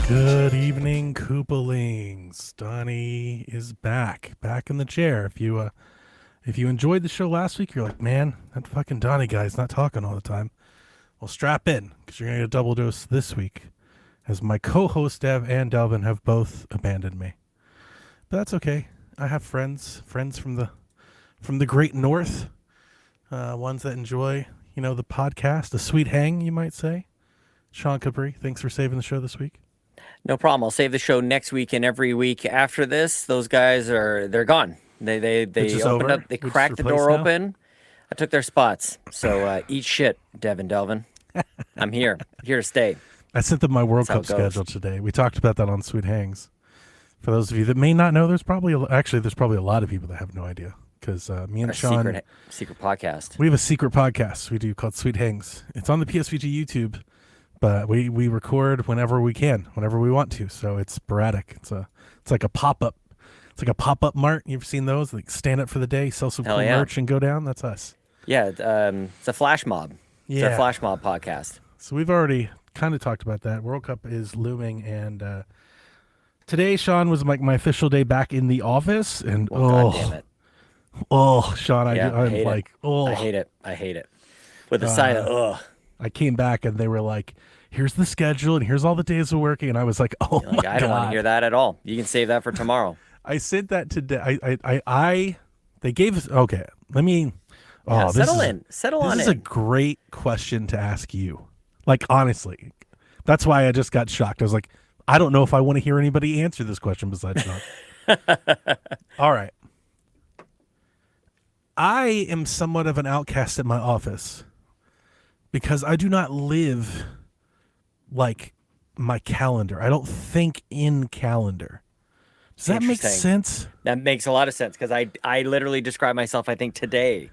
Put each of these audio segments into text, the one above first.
Good evening, Koopalings. Donnie is back in the chair. If you enjoyed the show last week, you're like, man, that fucking Donnie guy's not talking all the time. Well, strap in, because you're gonna get a double dose this week, as my co-host Dev and Delvin have both abandoned me. But that's okay. I have friends from the great north, ones that enjoy, the podcast, a sweet hang, you might say. Sean Capri, thanks for saving the show this week. No problem. I'll save the show next week and every week after this. Those guys they're gone. They opened up. They cracked the door open. I took their spots. So eat shit, Devin Delvin. I'm here to stay. I sent them my World Cup schedule today. We talked about that on Sweet Hangs. For those of you that may not know, there's probably a lot of people that have no idea, because me and Sean secret podcast. We have a secret podcast we do called Sweet Hangs. It's on the PSVG YouTube. But we record whenever we can, whenever we want to. So it's sporadic. It's like a pop-up. It's like a pop-up mart. You've seen those? Like stand up for the day, sell some cool merch, and go down. That's us. Yeah, it's a flash mob. Yeah. It's a flash mob podcast. So we've already kind of talked about that. World Cup is looming, and today, Sean, was like my official day back in the office. And God damn it. Oh, Sean, I hate it. With a side of ugh. I came back and they were like, here's the schedule and here's all the days of working. And I was like, oh, my God. I don't want to hear that at all. You can save that for tomorrow. I sent that today. They gave us, okay, let me, settle on it. This is a great question to ask you. Like, honestly, that's why I just got shocked. I was like, I don't know if I want to hear anybody answer this question besides Sean. All right. I am somewhat of an outcast at my office, because I do not live like my calendar. I don't think in calendar. Does that make sense? That makes a lot of sense, because I literally describe myself, I think, today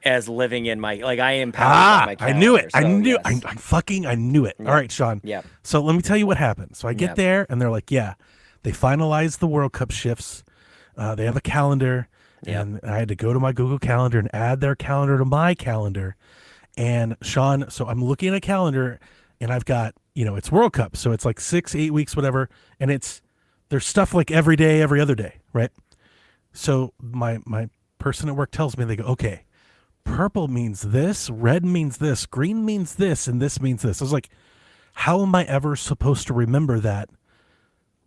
as living in my, like, I am powered by my calendar. I knew it. So, I knew yes. I knew it. Yeah. All right, Sean. Yeah. So let me tell you what happened. So I get there and they're like, yeah, they finalized the World Cup shifts. They have a calendar, and I had to go to my Google Calendar and add their calendar to my calendar. And Sean, so I'm looking at a calendar and I've got, it's World Cup. So it's like 6-8 weeks, whatever. And there's stuff like every day, every other day. Right. So my person at work tells me, they go, okay, purple means this, red means this, green means this, and this means this. I was like, how am I ever supposed to remember that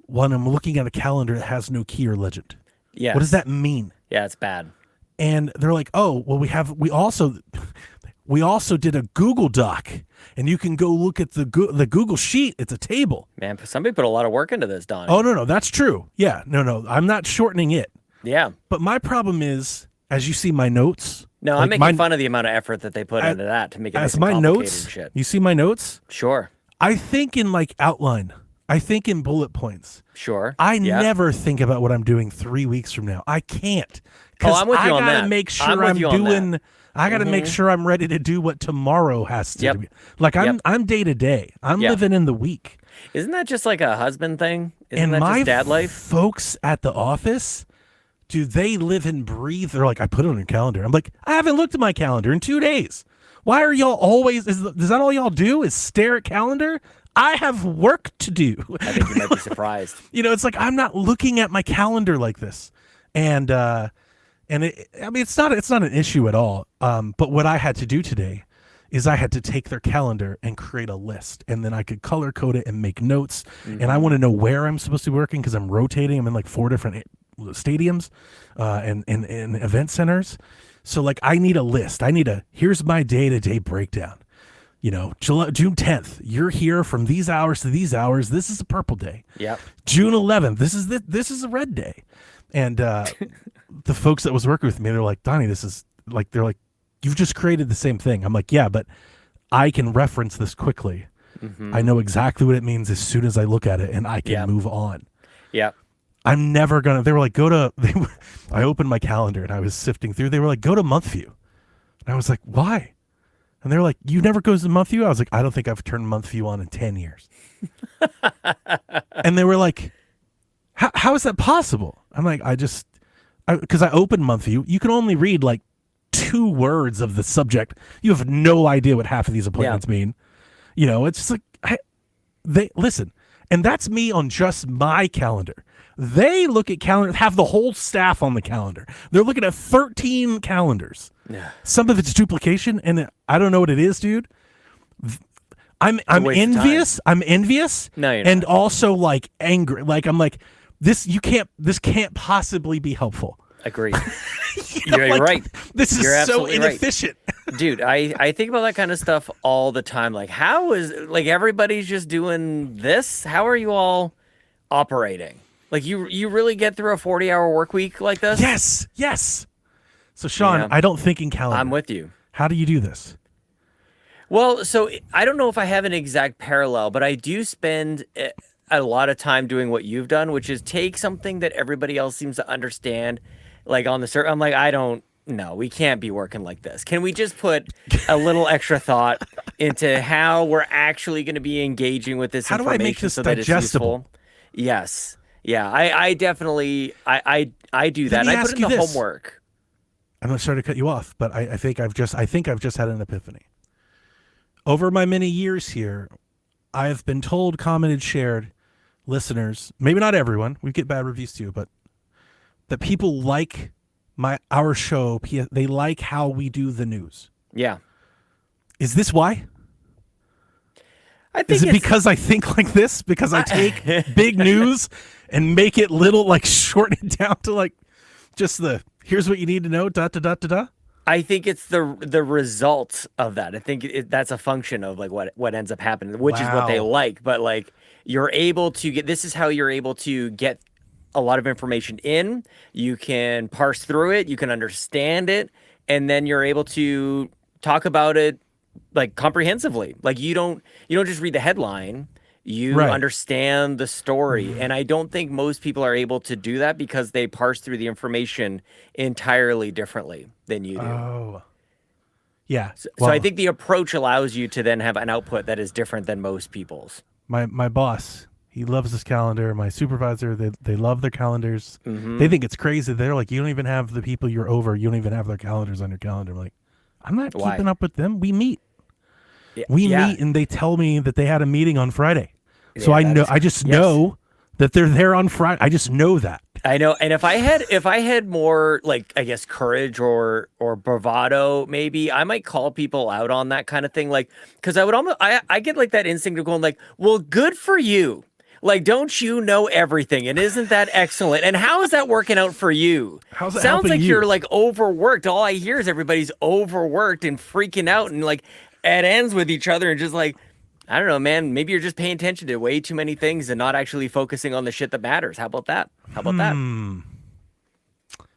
when I'm looking at a calendar that has no key or legend? Yeah. What does that mean? Yeah, it's bad. And they're like, oh, well, we also did a Google Doc, and you can go look at the Google Sheet. It's a table. Man, somebody put a lot of work into this, Donnie. Oh, no, that's true. Yeah, no, I'm not shortening it. Yeah. But my problem is, as you see my notes. No, I'm making fun of the amount of effort that they put into that to make it as my notes. Shit. You see my notes? Sure. I think in like outline. I think in bullet points. Sure. I never think about what I'm doing 3 weeks from now. I can't. I'm with you on that. I gotta make sure I'm doing. I got to make sure I'm ready to do what tomorrow has to be. Like I'm day to day. I'm living in the week. Isn't that just like a husband thing? Isn't and that my just dad life? Folks at the office, do they live and breathe? They're like, I put it on your calendar. I'm like, I haven't looked at my calendar in 2 days. Why are y'all always, is that all y'all do is stare at calendar? I have work to do. I think you might be surprised. It's like, I'm not looking at my calendar like this. And it's not an issue at all. But what I had to do today is I had to take their calendar and create a list, and then I could color code it and make notes. Mm-hmm. And I want to know where I'm supposed to be working, because I'm rotating. I'm in like 4 different stadiums and event centers. So like I need a list. Here's my day-to-day breakdown. June 10th, you're here from these hours to these hours. This is a purple day. Yep. June 11th, this is a red day. And the folks that was working with me, they're like, Donnie, they're like, you've just created the same thing. I'm like, yeah, but I can reference this quickly. Mm-hmm. I know exactly what it means as soon as I look at it, and I can move on. Yeah. I'm never going to, they were like, I opened my calendar and I was sifting through. They were like, go to month view. And I was like, why? And they're like, you never goes to month view? I was like, I don't think I've turned month view on in 10 years. And they were like, how is that possible? I'm like, because I opened month view. You can only read like 2 words of the subject. You have no idea what half of these appointments mean. It's just like, listen, And that's me on just my calendar. They look at calendars, have the whole staff on the calendar. They're looking at 13 calendars. Yeah. Some of it's duplication, and I don't know what it is, dude. I'm envious. I'm envious. No, you're and not. Also like angry. Like I'm like, this can't possibly be helpful. Agreed. You're like, right. This is so inefficient. Right. Dude, I think about that kind of stuff all the time. Like, how is, like, everybody's just doing this? How are you all operating? Like, you really get through a 40-hour work week like this? Yes. So, Sean, I don't think in calendar. I'm with you. How do you do this? Well, so I don't know if I have an exact parallel, but I do spend a lot of time doing what you've done, which is take something that everybody else seems to understand, like on the surface. I'm like, we can't be working like this. Can we just put a little extra thought into how we're actually going to be engaging with this information? How do I make this so that it's digestible? Yes. Yeah, I definitely, I do that. And I put in the homework. I'm not sorry to cut you off, but I think I've just had an epiphany. Over my many years here, I have been told, commented, shared, listeners, maybe not everyone, we get bad reviews too, but that people like our show. They like how we do the news. Yeah. Is this why? I think Is it because I think like this? Because I take big news and make it little, like shorten it down to like just here's what you need to know, ... I think it's the result of that. I think that's a function of like what ends up happening, which is what they like. But like you're able to get, this is how you're able to get a lot of information in. You can parse through it, you can understand it, and then you're able to talk about it like comprehensively. Like you don't just read the headline. You understand the story. And I don't think most people are able to do that because they parse through the information entirely differently than you do. Oh. Yeah. So I think the approach allows you to then have an output that is different than most people's. My boss, he loves his calendar. My supervisor, they love their calendars. Mm-hmm. They think it's crazy. They're like, you don't even have the people you're over. You don't even have their calendars on your calendar. I'm like, I'm not keeping up with them. We meet. We meet and they tell me that they had a meeting on Friday. So I just know that they're there on Friday. I just know that. I know. And if I had more, like, I guess, courage or bravado, maybe I might call people out on that kind of thing. Like, because I get like that instinct of going like, well, good for you. Like, don't you know everything? And isn't that excellent? And how is that working out for you? How's that Sounds like you? You're like overworked. All I hear is everybody's overworked and freaking out and like at ends with each other and just like, I don't know, man. Maybe you're just paying attention to way too many things and not actually focusing on the shit that matters. How about that?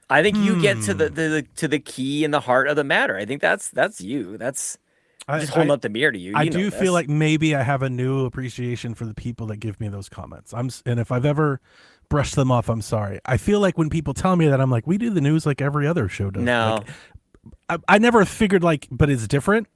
I think you get to the key and the heart of the matter. I think that's you. I'm just holding up the mirror to you. I do feel like maybe I have a new appreciation for the people that give me those comments. And if I've ever brushed them off, I'm sorry. I feel like when people tell me that, I'm like, we do the news like every other show does. No, like, I never figured like, but it's different.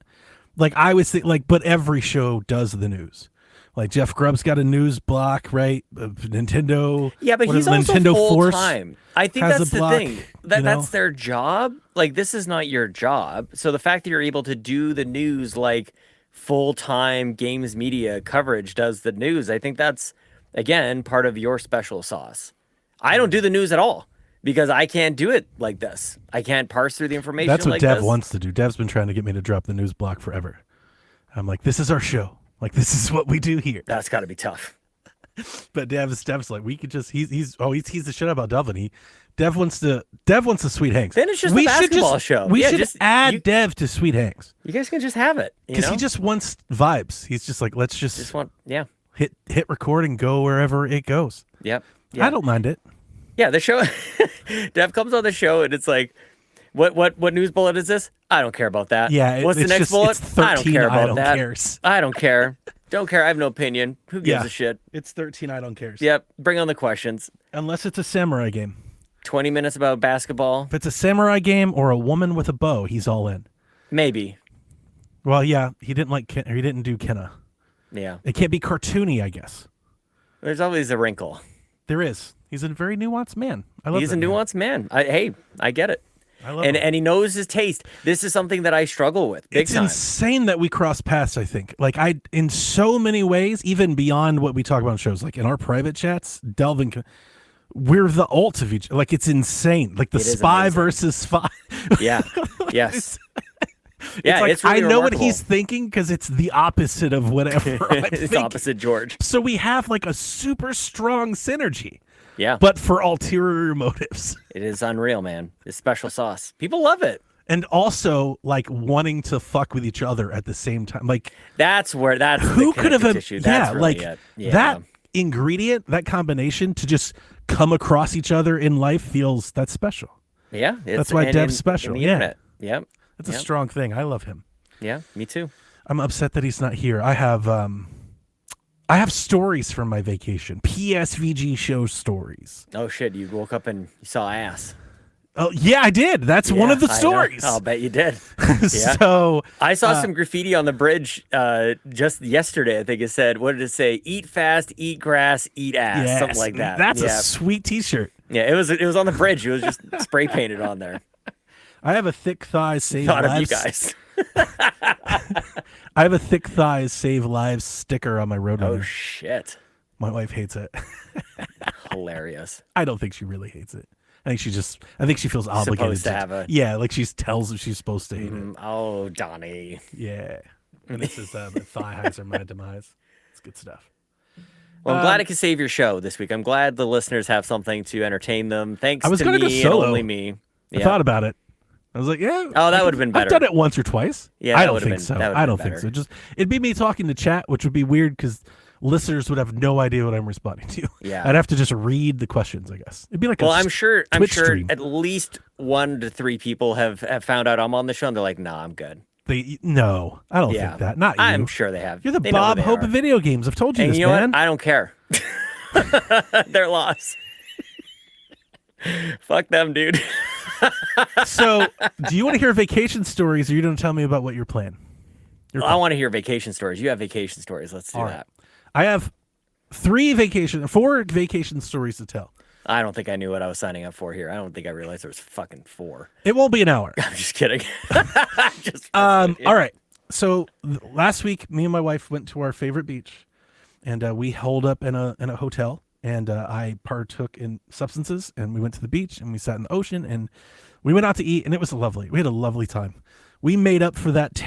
Like I was like, but every show does the news. Like Jeff Grubb's got a news block, right? Nintendo. Yeah, but he's also Nintendo full time. I think that's the thing. That's know? their job. Like this is not your job. So the fact that you're able to do the news like full-time games media coverage does the news, I think that's again part of your special sauce. I don't do the news at all. Because I can't do it like this. I can't parse through the information. That's what like Dev this. wants to do. Dev's been trying to get me to drop the news block forever. I'm like, this is our show. Like, this is what we do here. That's got to be tough. But Dev's like, we could just. He's the shit about Delvin. Dev wants the Sweet Hanks. Then it's just a basketball show. We should just add Dev to Sweet Hanks. You guys can just have it because he just wants vibes. He's just like, let's just hit record and go wherever it goes. Yep. I don't mind it. Yeah, the show. Dev comes on the show and it's like, what news bullet is this? I don't care about that. Yeah, what's the next bullet? I don't care about that. Cares. I don't care. Don't care. I have no opinion. Who gives a shit? It's 13. I don't care. Yep. Bring on the questions. Unless it's a samurai game. 20 minutes about basketball. If it's a samurai game or a woman with a bow, he's all in. Maybe. Well, yeah, he didn't do Kenna. Yeah. It can't be cartoony, I guess. There's always a wrinkle. There is. He's a very nuanced man. He's a nuanced man. I get it. I love and him. and he knows his taste. This is something that I struggle with. Big time. It's insane that we cross paths. I think, like in so many ways, even beyond what we talk about on shows, like in our private chats, Delvin. We're the ult of each. Like it's insane. Like the spy versus spy. Yeah. Yes. Yeah, like, it's really I know remarkable. what he's thinking because it's the opposite of whatever. It's opposite George. So we have like a super strong synergy. Yeah. But for ulterior motives. It is unreal, man. It's special sauce. People love it. And also like wanting to fuck with each other at the same time. Like that's who could have issue. That's really that ingredient, that combination to just come across each other in life feels that's special. Yeah. That's why Dev's special. Internet. Yep. That's a strong thing. I love him. Yeah, me too. I'm upset that he's not here. I have stories from my vacation. PSVG show stories. Oh shit! You woke up and you saw ass. Oh yeah, I did. That's one of the stories. I'll bet you did. So I saw some graffiti on the bridge just yesterday. I think it said, "What did it say? Eat fast, eat grass, eat ass." Yes, something like that. That's a sweet T-shirt. Yeah, it was on the bridge. It was just spray painted on there. I have a thick thighs save Thought lives. of you guys. I have a thick thighs save lives sticker on my Roadrunner. Oh shit! My wife hates it. Hilarious. I don't think she really hates it. I think she feels obligated to have a. Yeah, like she tells her she's supposed to hate it. Oh, Donnie. Yeah, and this is thigh highs are my demise. It's good stuff. Well, I'm glad I could save your show this week. I'm glad the listeners have something to entertain them. Thanks I was to gonna me go solo. and only me. I thought about it. I was like, yeah. Oh, that would have been better. I've done it once or twice. Yeah, I don't think so. I don't think better. so. It'd be me talking to chat, which would be weird because listeners would have no idea what I'm responding to. Yeah, I'd have to just read the questions. I guess it'd be like. I'm sure stream. At least 1 to 3 people have found out I'm on the show, and they're like, "Nah, I'm good." No, I don't think that. Not you. I'm sure they have. You're the Bob Hope of video games. I've told you and this, you know man. What? I don't care. Their loss. Fuck them, dude. So, do you want to hear vacation stories, or you don't tell me about what your plan? I want to hear vacation stories. You have vacation stories. Let's do that. I have 4 vacation stories to tell. I don't think I knew what I was signing up for here. I don't think I realized there was fucking 4. It won't be an hour. I'm just kidding. All right. So last week, me and my wife went to our favorite beach, and we holed up in a hotel. And I partook in substances, and we went to the beach, and we sat in the ocean, and we went out to eat, and it was lovely. We had a lovely time. We made up for that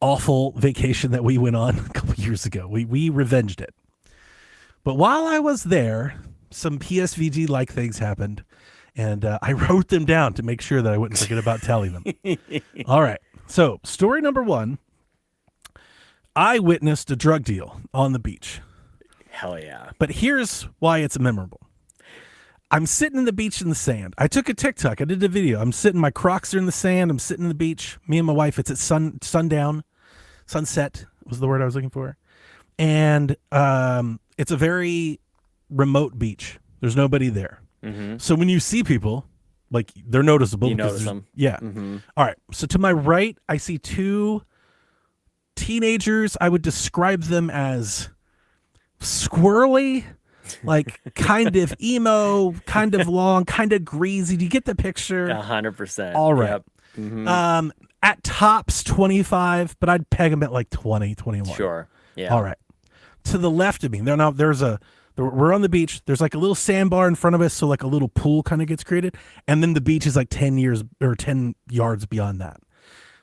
awful vacation that we went on a couple years ago. We revenged it. But while I was there, some PSVG-like things happened, and I wrote them down to make sure that I wouldn't forget about telling them. All right. So, story number 1, I witnessed a drug deal on the beach. Hell yeah. But here's why it's memorable. I'm sitting in the beach in the sand. I took a TikTok. I did a video. I'm sitting, my Crocs are in the sand. I'm sitting in the beach. Me and my wife, it's at sunset was the word I was looking for. And it's a very remote beach. There's nobody there. Mm-hmm. So when you see people, like they're noticeable. You notice them. Yeah. Mm-hmm. All right. So to my right, I see 2 teenagers. I would describe them as squirrely, like kind of emo, kind of long, kind of greasy. Do you get the picture? 100%. All right. Yep. Mm-hmm. At tops 25, but I'd peg them at like 20, 21. Sure. Yeah. All right. To the left of me, we're on the beach. There's like a little sandbar in front of us, so like a little pool kind of gets created, and then the beach is like 10 yards beyond that.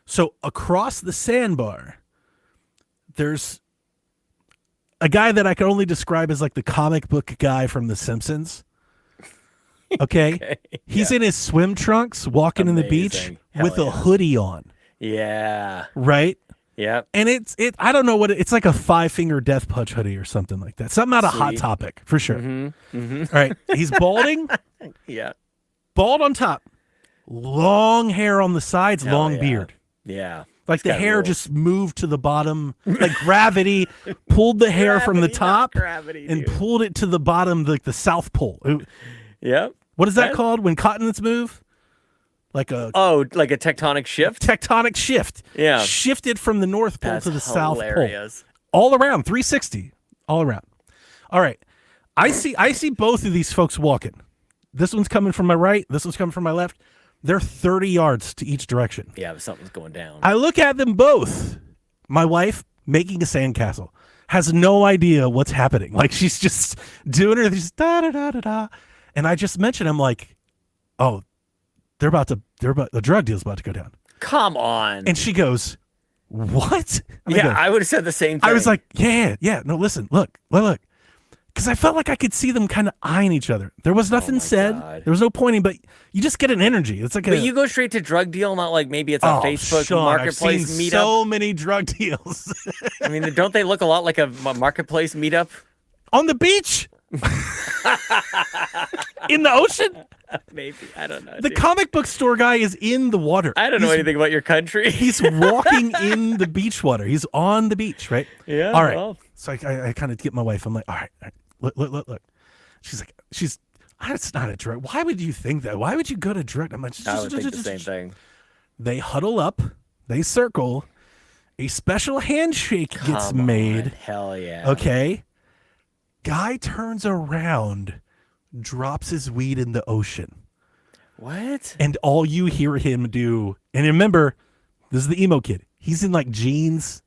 So across the sandbar, there's a guy that I can only describe as like the comic book guy from The Simpsons. Okay. He's in his swim trunks walking in the beach with a hoodie on. Yeah. Right? Yeah. And I don't know it's like a 5-finger death punch hoodie or something like that. Something out of Hot Topic for sure. Mm-hmm. Mm-hmm. All right. He's balding. Yeah. Bald on top. Long hair on the sides, long beard. Yeah. Like the hair just moved to the bottom, like gravity pulled the hair from the top and pulled it to the bottom, like the South Pole. Yep. What is that called when continents move? Like a tectonic shift? Tectonic shift. Yeah. Shifted from the North Pole to the South Pole. All around, 360. All around. All right. I see both of these folks walking. This one's coming from my right. This one's coming from my left. They're 30 yards to each direction. Yeah, but something's going down. I look at them both. My wife making a sandcastle has no idea what's happening. Like she's just doing her just da da da da da. And I just mentioned, I'm like, oh, the drug deal's about to go down. Come on. And she goes, what? I would have said the same thing. I was like, yeah. No, listen, look. Because I felt like I could see them kind of eyeing each other. There was nothing said. God. There was no pointing, but you just get an energy. It's like but you go straight to drug deal, not like maybe it's a Facebook Sean, marketplace I've seen meetup. So many drug deals. I mean, don't they look a lot like a marketplace meetup? On the beach? In the ocean? Maybe. I don't know. The comic book store guy is in the water. I don't know anything about your country. He's walking in the beach water. He's on the beach, right? Yeah. All right. Well. So I kind of get my wife. I'm like, all right. Look. She's like, it's not a drug. Why would you think that? Why would you go to drug? I'm like, I would think the same thing. They huddle up. They circle. A special handshake gets made. Hell yeah. Okay. Guy turns around, drops his weed in the ocean. What? And all you hear him do, and remember, this is the emo kid. He's in like jeans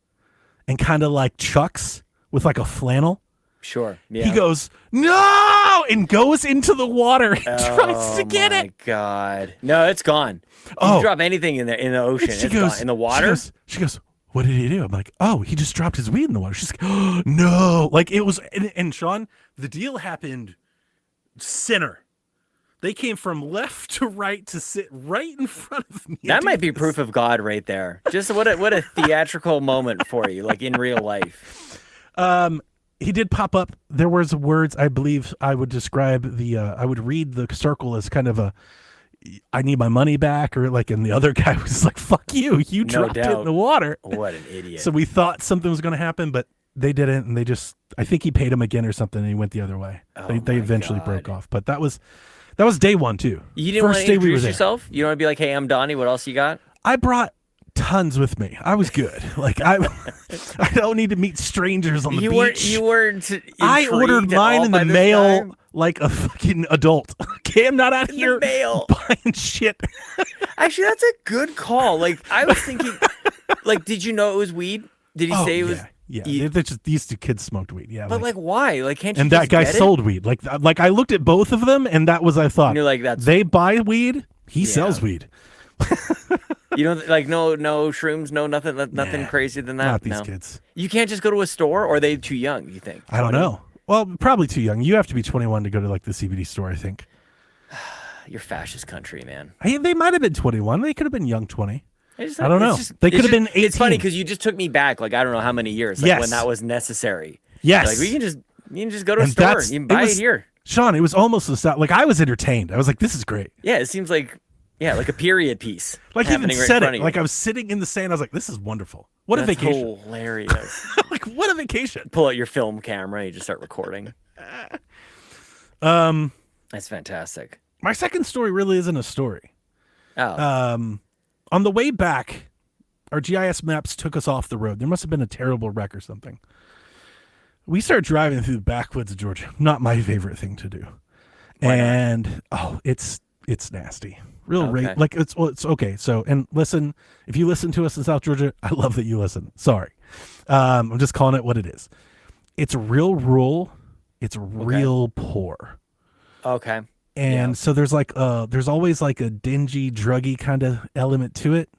and kind of like Chucks with like a flannel. Sure. Yeah. He goes, no, and goes into the water and tries to get it. Oh my God. No, it's gone. You drop anything in the ocean, it's gone. In the water? She goes, what did he do? I'm like, oh, he just dropped his weed in the water. She's like, oh, no. Like it was, and Sean, the deal happened center. They came from left to right to sit right in front of me. That might be proof of God right there. Just what a theatrical moment for you, like in real life. He did pop up. There was words, I believe I would describe I would read the circle as kind of I need my money back, or like, and the other guy was like, fuck you. You dropped it in the water. What an idiot. So we thought something was going to happen, but they didn't. And I think he paid him again or something, and he went the other way. They eventually broke off. But that was day one too. You didn't want to introduce yourself? You don't want to be like, hey, I'm Donnie. What else you got? I brought tons with me. I was good. Like I don't need to meet strangers on the beach. I ordered mine in the mail like a fucking adult. Okay, I'm not out here buying shit. Actually, that's a good call. Like I was thinking, like, did you know it was weed? Did he say it was? Yeah, these two kids smoked weed. Yeah, but like why? Like can't you? And that guy sold weed. Like I looked at both of them, and that was I thought. And you're like, they buy weed. He sells weed. You know, like no shrooms, no nothing crazy than that. Not these kids. You can't just go to a store, or are they too young? You think? I don't know. Well, probably too young. You have to be 21 to go to like the CBD store, I think. You're fascist country, man. They might have been 21. They could have been young 20. I don't know. They could have been 18. It's funny because you just took me back, like I don't know how many years, like when that was necessary. Yes. Like you can just go to a store. You can buy it here. Sean, it was almost like I was entertained. I was like, this is great. Yeah, it seems like like a period piece. Like even said it. Like I was sitting in the sand. I was like, this is wonderful. What a vacation. Hilarious. Like what a vacation. Pull out your film camera and you just start recording. That's fantastic. My second story really isn't a story. Oh. On the way back, our GIS maps took us off the road. There must have been a terrible wreck or something. We started driving through the backwoods of Georgia. Not my favorite thing to do. And it's nasty. Real rate. Like it's okay. So, and listen, if you listen to us in South Georgia, I love that you listen. Sorry. I'm just calling it what it is. It's real rural. It's real poor. Okay. And so there's there's always like a dingy, druggy kind of element to it.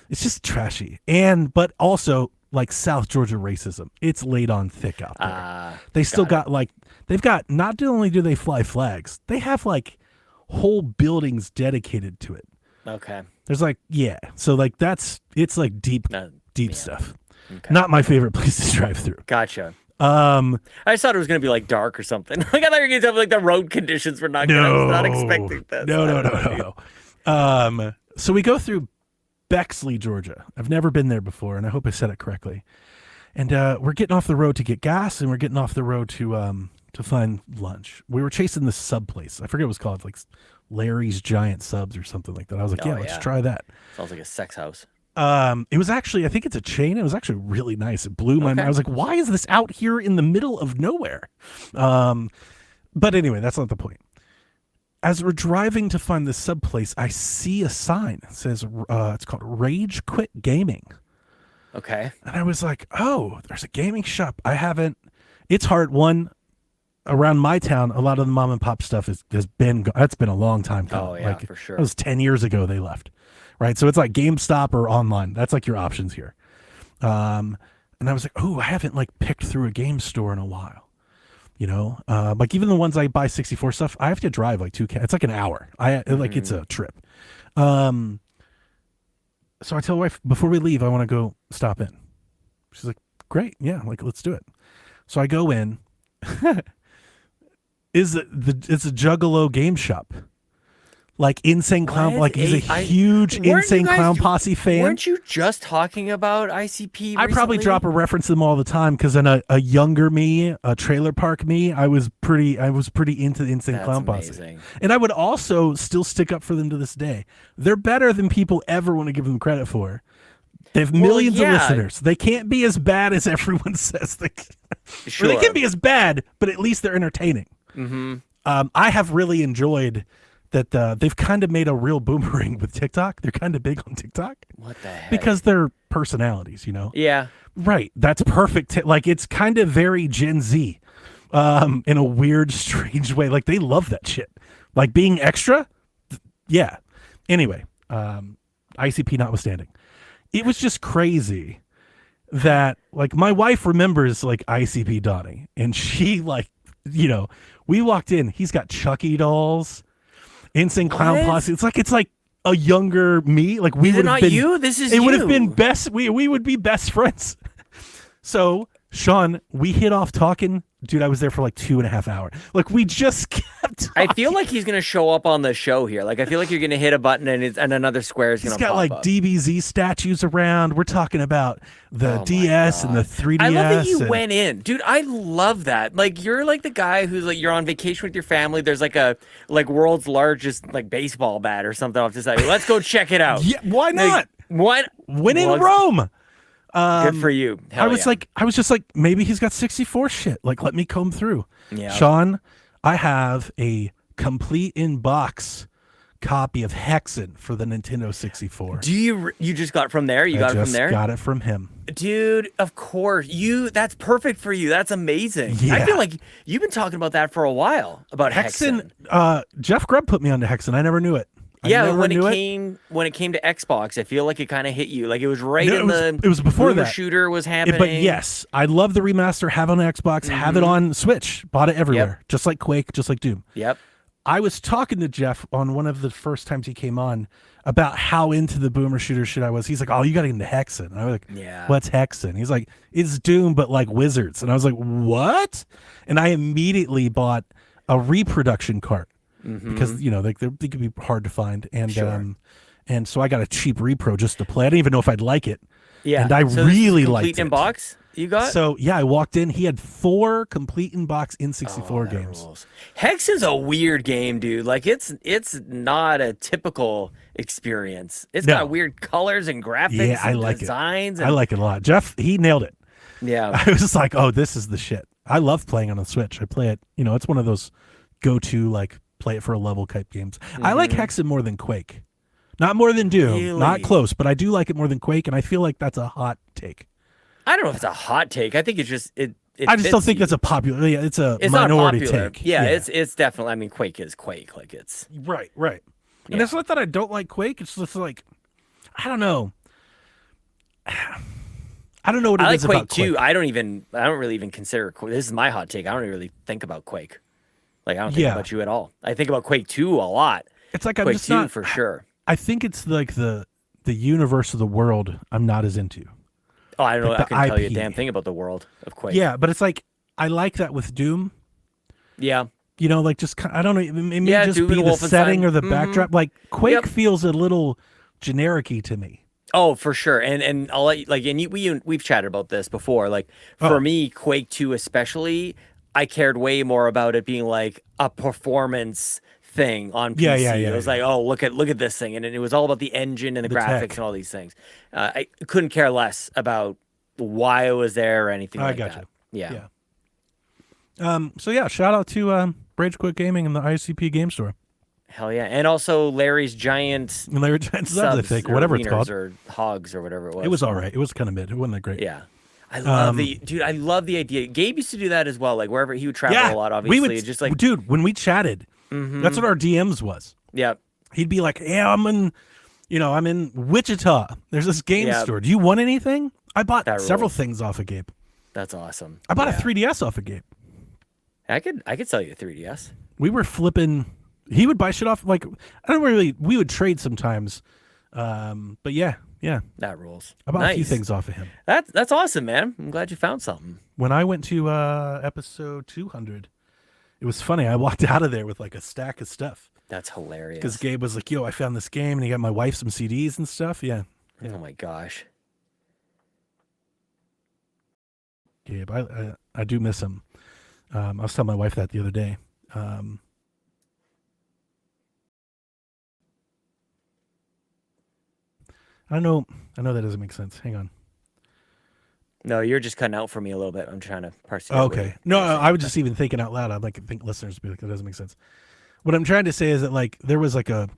It's just trashy. But also like South Georgia racism. It's laid on thick out there. They still got they've got, not only do they fly flags, they have like whole buildings dedicated to it. Okay. There's so like it's like deep stuff. Okay. Not my favorite place to drive through. Gotcha. I just thought it was going to be like dark or something. Like I thought you were going to have like the road conditions were not good. I was not expecting that. No. So we go through Bexley, Georgia. I've never been there before, and I hope I said it correctly. And we're getting off the road to get gas, and we're getting off the road to find lunch. We were chasing this sub place. I forget what it was called, like Larry's Giant Subs or something like that. I was like, let's try that. Sounds like a sex house. It was actually, I think it's a chain. It was actually really nice. It blew my mind. I was like, why is this out here in the middle of nowhere? But anyway, that's not the point. as we're driving to find the sub place, I see a sign. It says it's called Rage Quit Gaming. Okay. And I was like, oh, there's a gaming shop. It's hard. One, around my town, a lot of the mom and pop stuff that's been a long time coming. Oh, yeah, for sure. It was 10 years ago they left, right? So it's like GameStop or online. That's like your options here. And I was like, oh, I haven't like picked through a game store in a while. Like even the ones I buy 64 stuff, I have to drive like it's like an hour. It's a trip. So I tell my wife, before we leave, I want to go stop in. She's like, great. Yeah. Like, let's do it. So I go in. It's a Juggalo game shop. Like Insane Clown, like he's a huge Insane Clown Posse fan. Weren't you just talking about ICP recently? I probably drop a reference to them all the time because in a younger me, a trailer park me, I was pretty into the Insane Clown Posse. And I would also still stick up for them to this day. They're better than people ever want to give them credit for. They have millions of listeners. They can't be as bad as everyone says. Sure. They can be as bad, but at least they're entertaining. Mm-hmm. I have really enjoyed that they've kind of made a real boomerang with TikTok. They're kind of big on TikTok. What the heck? Because they're personalities, Yeah. Right. That's perfect. Like, it's kind of very Gen Z in a weird, strange way. Like, they love that shit. Like, being extra. Yeah. Anyway, ICP notwithstanding. It was just crazy that, like, my wife remembers, like, ICP Donnie. And she, like, we walked in. He's got Chucky dolls. Insane Clown Posse. It's like a younger me. Like we would have been. You? This is it would have been best. We would be best friends. So Sean, we hit off talking. Dude, I was there for like 2.5 hours. Like we just kept talking. I feel like he's gonna show up on the show here. Like I feel like you're gonna hit a button and another square is gonna pop up. He's got like DBZ statues around. We're talking about the DS and the 3DS. I love that you went in, dude. I love that. Like you're like the guy who's like you're on vacation with your family. There's like a world's largest like baseball bat or something off the side. Let's go check it out. Yeah, why not? What? When in Rome. Good for you. I was just like, maybe he's got 64 shit. Like, let me comb through. Yeah. Sean, I have a complete in-box copy of Hexen for the Nintendo 64. Do you just got it from there? You got it from there? Got it from him. Dude, of course. That's perfect for you. That's amazing. Yeah. I feel like you've been talking about that for a while, about Hexen. Jeff Grubb put me onto Hexen. I never knew it. When it came to Xbox, I feel like it kind of hit you. Like it was it was before that shooter was happening. But yes, I love the remaster. Have it on Xbox. Have it on Switch. Bought it everywhere. Just like Quake. Just like Doom. Yep. I was talking to Jeff on one of the first times he came on about how into the boomer shooter shit I was. He's like, "Oh, you got to get into Hexen." And I was like, "Yeah, what's Hexen?" He's like, "It's Doom, but like wizards." And I was like, "What?" And I immediately bought a reproduction cart. Because they could be hard to find, and and so I got a cheap repro just to play. I didn't even know if I'd like it. Yeah, and I really liked it. Complete in box you got? So yeah, I walked in. He had 4 complete in box N64 games. Rules. Hexen's a weird game, dude. Like it's not a typical experience. It's got weird colors and graphics. Yeah, I like designs. it. I like it a lot. Jeff, he nailed it. Yeah, I was just like, oh, this is the shit. I love playing on the Switch. I play it. It's one of those go-to like. Play it for a level type games. I like Hexen more than Quake. Not more than Doom. Really? Not close, but I do like it more than Quake, and I feel like that's a hot take. I don't know if it's a hot take. I think it's just it I just don't think that's a popular. Yeah, it's minority take. Yeah, it's definitely. I mean, Quake is Quake. Like it's right. And it's not that I don't like Quake. It's just like I don't know. I don't know what it is about Quake. I like Quake too. I don't really even consider Quake. This is my hot take. I don't really think about Quake. Like I don't think about you at all. I think about Quake 2 a lot. It's like Quake I'm just 2 not for sure. I think it's like the universe of the world I'm not as into. Oh, I don't know. I couldn't tell you a IP. damn thing about the world of Quake. Yeah, but it's like I like that with Doom. Yeah. Like just I don't know. It may just Doom be the setting or the mm-hmm. backdrop. Like Quake feels a little generic-y to me. Oh, for sure. And I'll let you, like, and we've chatted about this before. Like for me, Quake 2 especially, I cared way more about it being like a performance thing on PC. Yeah. It was like, oh, look at this thing, and it was all about the engine and the graphics tech. and all these things. I couldn't care less about why it was there or anything like that. Yeah. So yeah, shout out to Rage Quit Gaming and the ICP Game Store. Hell yeah. And also Larry's Giant Subs, I think, whatever it's called. Or hogs or whatever it was. It was all right. It was kind of mid. It wasn't that great. Yeah. I love I love the idea. Gabe used to do that as well. Like wherever he would travel a lot, obviously. We would, just like, dude, when we chatted, that's what our DMs was. Yeah. He'd be like, yeah, I'm in Wichita. There's this game store. Do you want anything? I bought several things off of Gabe. That's awesome. I bought a 3DS off of Gabe. I could sell you a 3DS. We were flipping. He would buy shit off. Like, we would trade sometimes. But yeah. That rules. I bought a few things off of him. That's awesome, man. I'm glad you found something. When I went to episode 200, it was funny. I walked out of there with like a stack of stuff. That's hilarious. Because Gabe was like, yo, I found this game, and he got my wife some CDs and stuff. Yeah. Oh my gosh. Gabe, I do miss him. I was telling my wife that the other day. I know that doesn't make sense. Hang on. No, you're just cutting out for me a little bit. I'm trying to parse it out. Okay. No, I was just even thinking out loud. I think listeners would be like, that doesn't make sense. What I'm trying to say is that like there was like it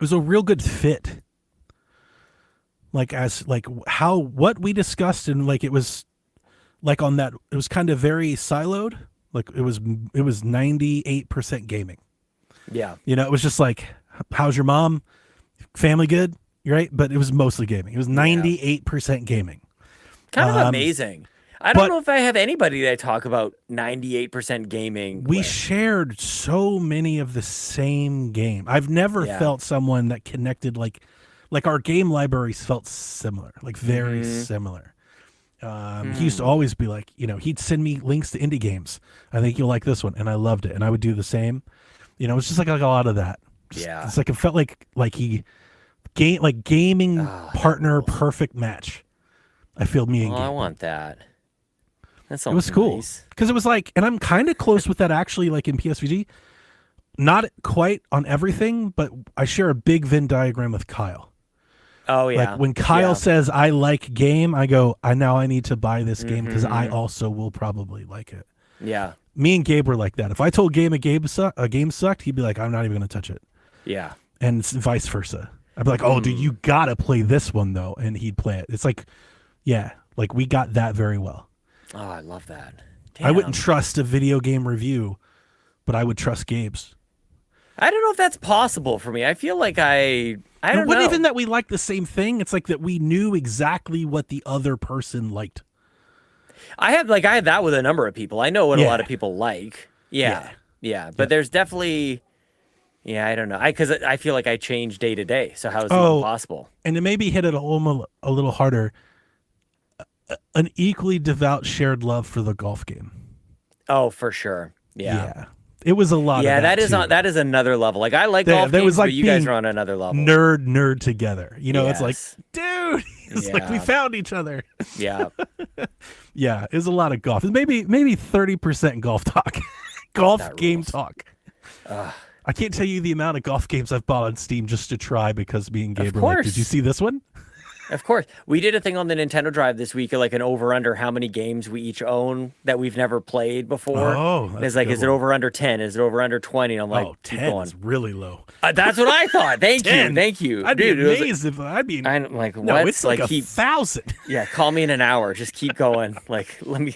was a real good fit. Like as like what we discussed, and like it was like on that, it was kind of very siloed. Like it was 98% gaming. Yeah. It was just like, how's your mom? Family good? Right? But it was mostly gaming. It was 98% gaming. Kind of amazing. I don't know if I have anybody that I talk about 98% gaming. We shared so many of the same game. I've never felt someone that connected like our game libraries felt similar, like very similar. He used to always be like, he'd send me links to indie games. I think you'll like this one. And I loved it. And I would do the same. It was just like a lot of that. It's like, it felt like gaming partner perfect match. I feel me and Gabe. I want that. That it was cool. Because it was like, and I'm kind of close with that actually, like in PSVG. Not quite on everything, but I share a big Venn diagram with Kyle. Oh, yeah. Like when Kyle says, I like game, I go, I need to buy this game because I also will probably like it. Yeah. Me and Gabe were like that. If I told Gabe a game sucked, he'd be like, I'm not even going to touch it. Yeah. And it's vice versa. I'd be like, oh, dude, you got to play this one, though. And he'd play it. It's like, like we got that very well. Oh, I love that. Damn. I wouldn't trust a video game review, but I would trust Gabe's. I don't know if that's possible for me. I feel like I don't know. It wasn't even that we liked the same thing. It's like that we knew exactly what the other person liked. I had that with a number of people. I know what a lot of people like. Yeah. But there's definitely, I don't know. Because I feel like I change day to day. So how is it possible? And to maybe hit it a little harder, an equally devout shared love for the golf game. Oh, for sure. Yeah. It was a lot. Yeah, of that that is another level. Like I like golf games, but you guys are on another level. Nerd together. It's like, dude, it's like we found each other. Yeah. Yeah, it was a lot of golf. Maybe 30% golf talk. Game talk. I can't tell you the amount of golf games I've bought on Steam just to try because me and Gabe were like, did you see this one? Of course. We did a thing on the Nintendo Drive this week, like an over-under how many games we each own that we've never played before. Oh, that's it's like, is it over-under 10? Is it over-under 20? And I'm like, 10 is really low. That's what I thought. Thank you. I'd be amazed if I'm like, what? No, it's like 1,000. Yeah, call me in an hour. Just keep going. Like, let me...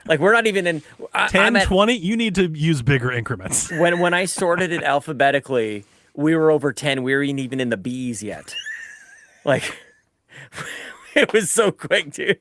Like, we're not even in... 10, 20? You need to use bigger increments. When I sorted it alphabetically, we were over 10. We weren't even in the B's yet. Like, it was so quick, dude.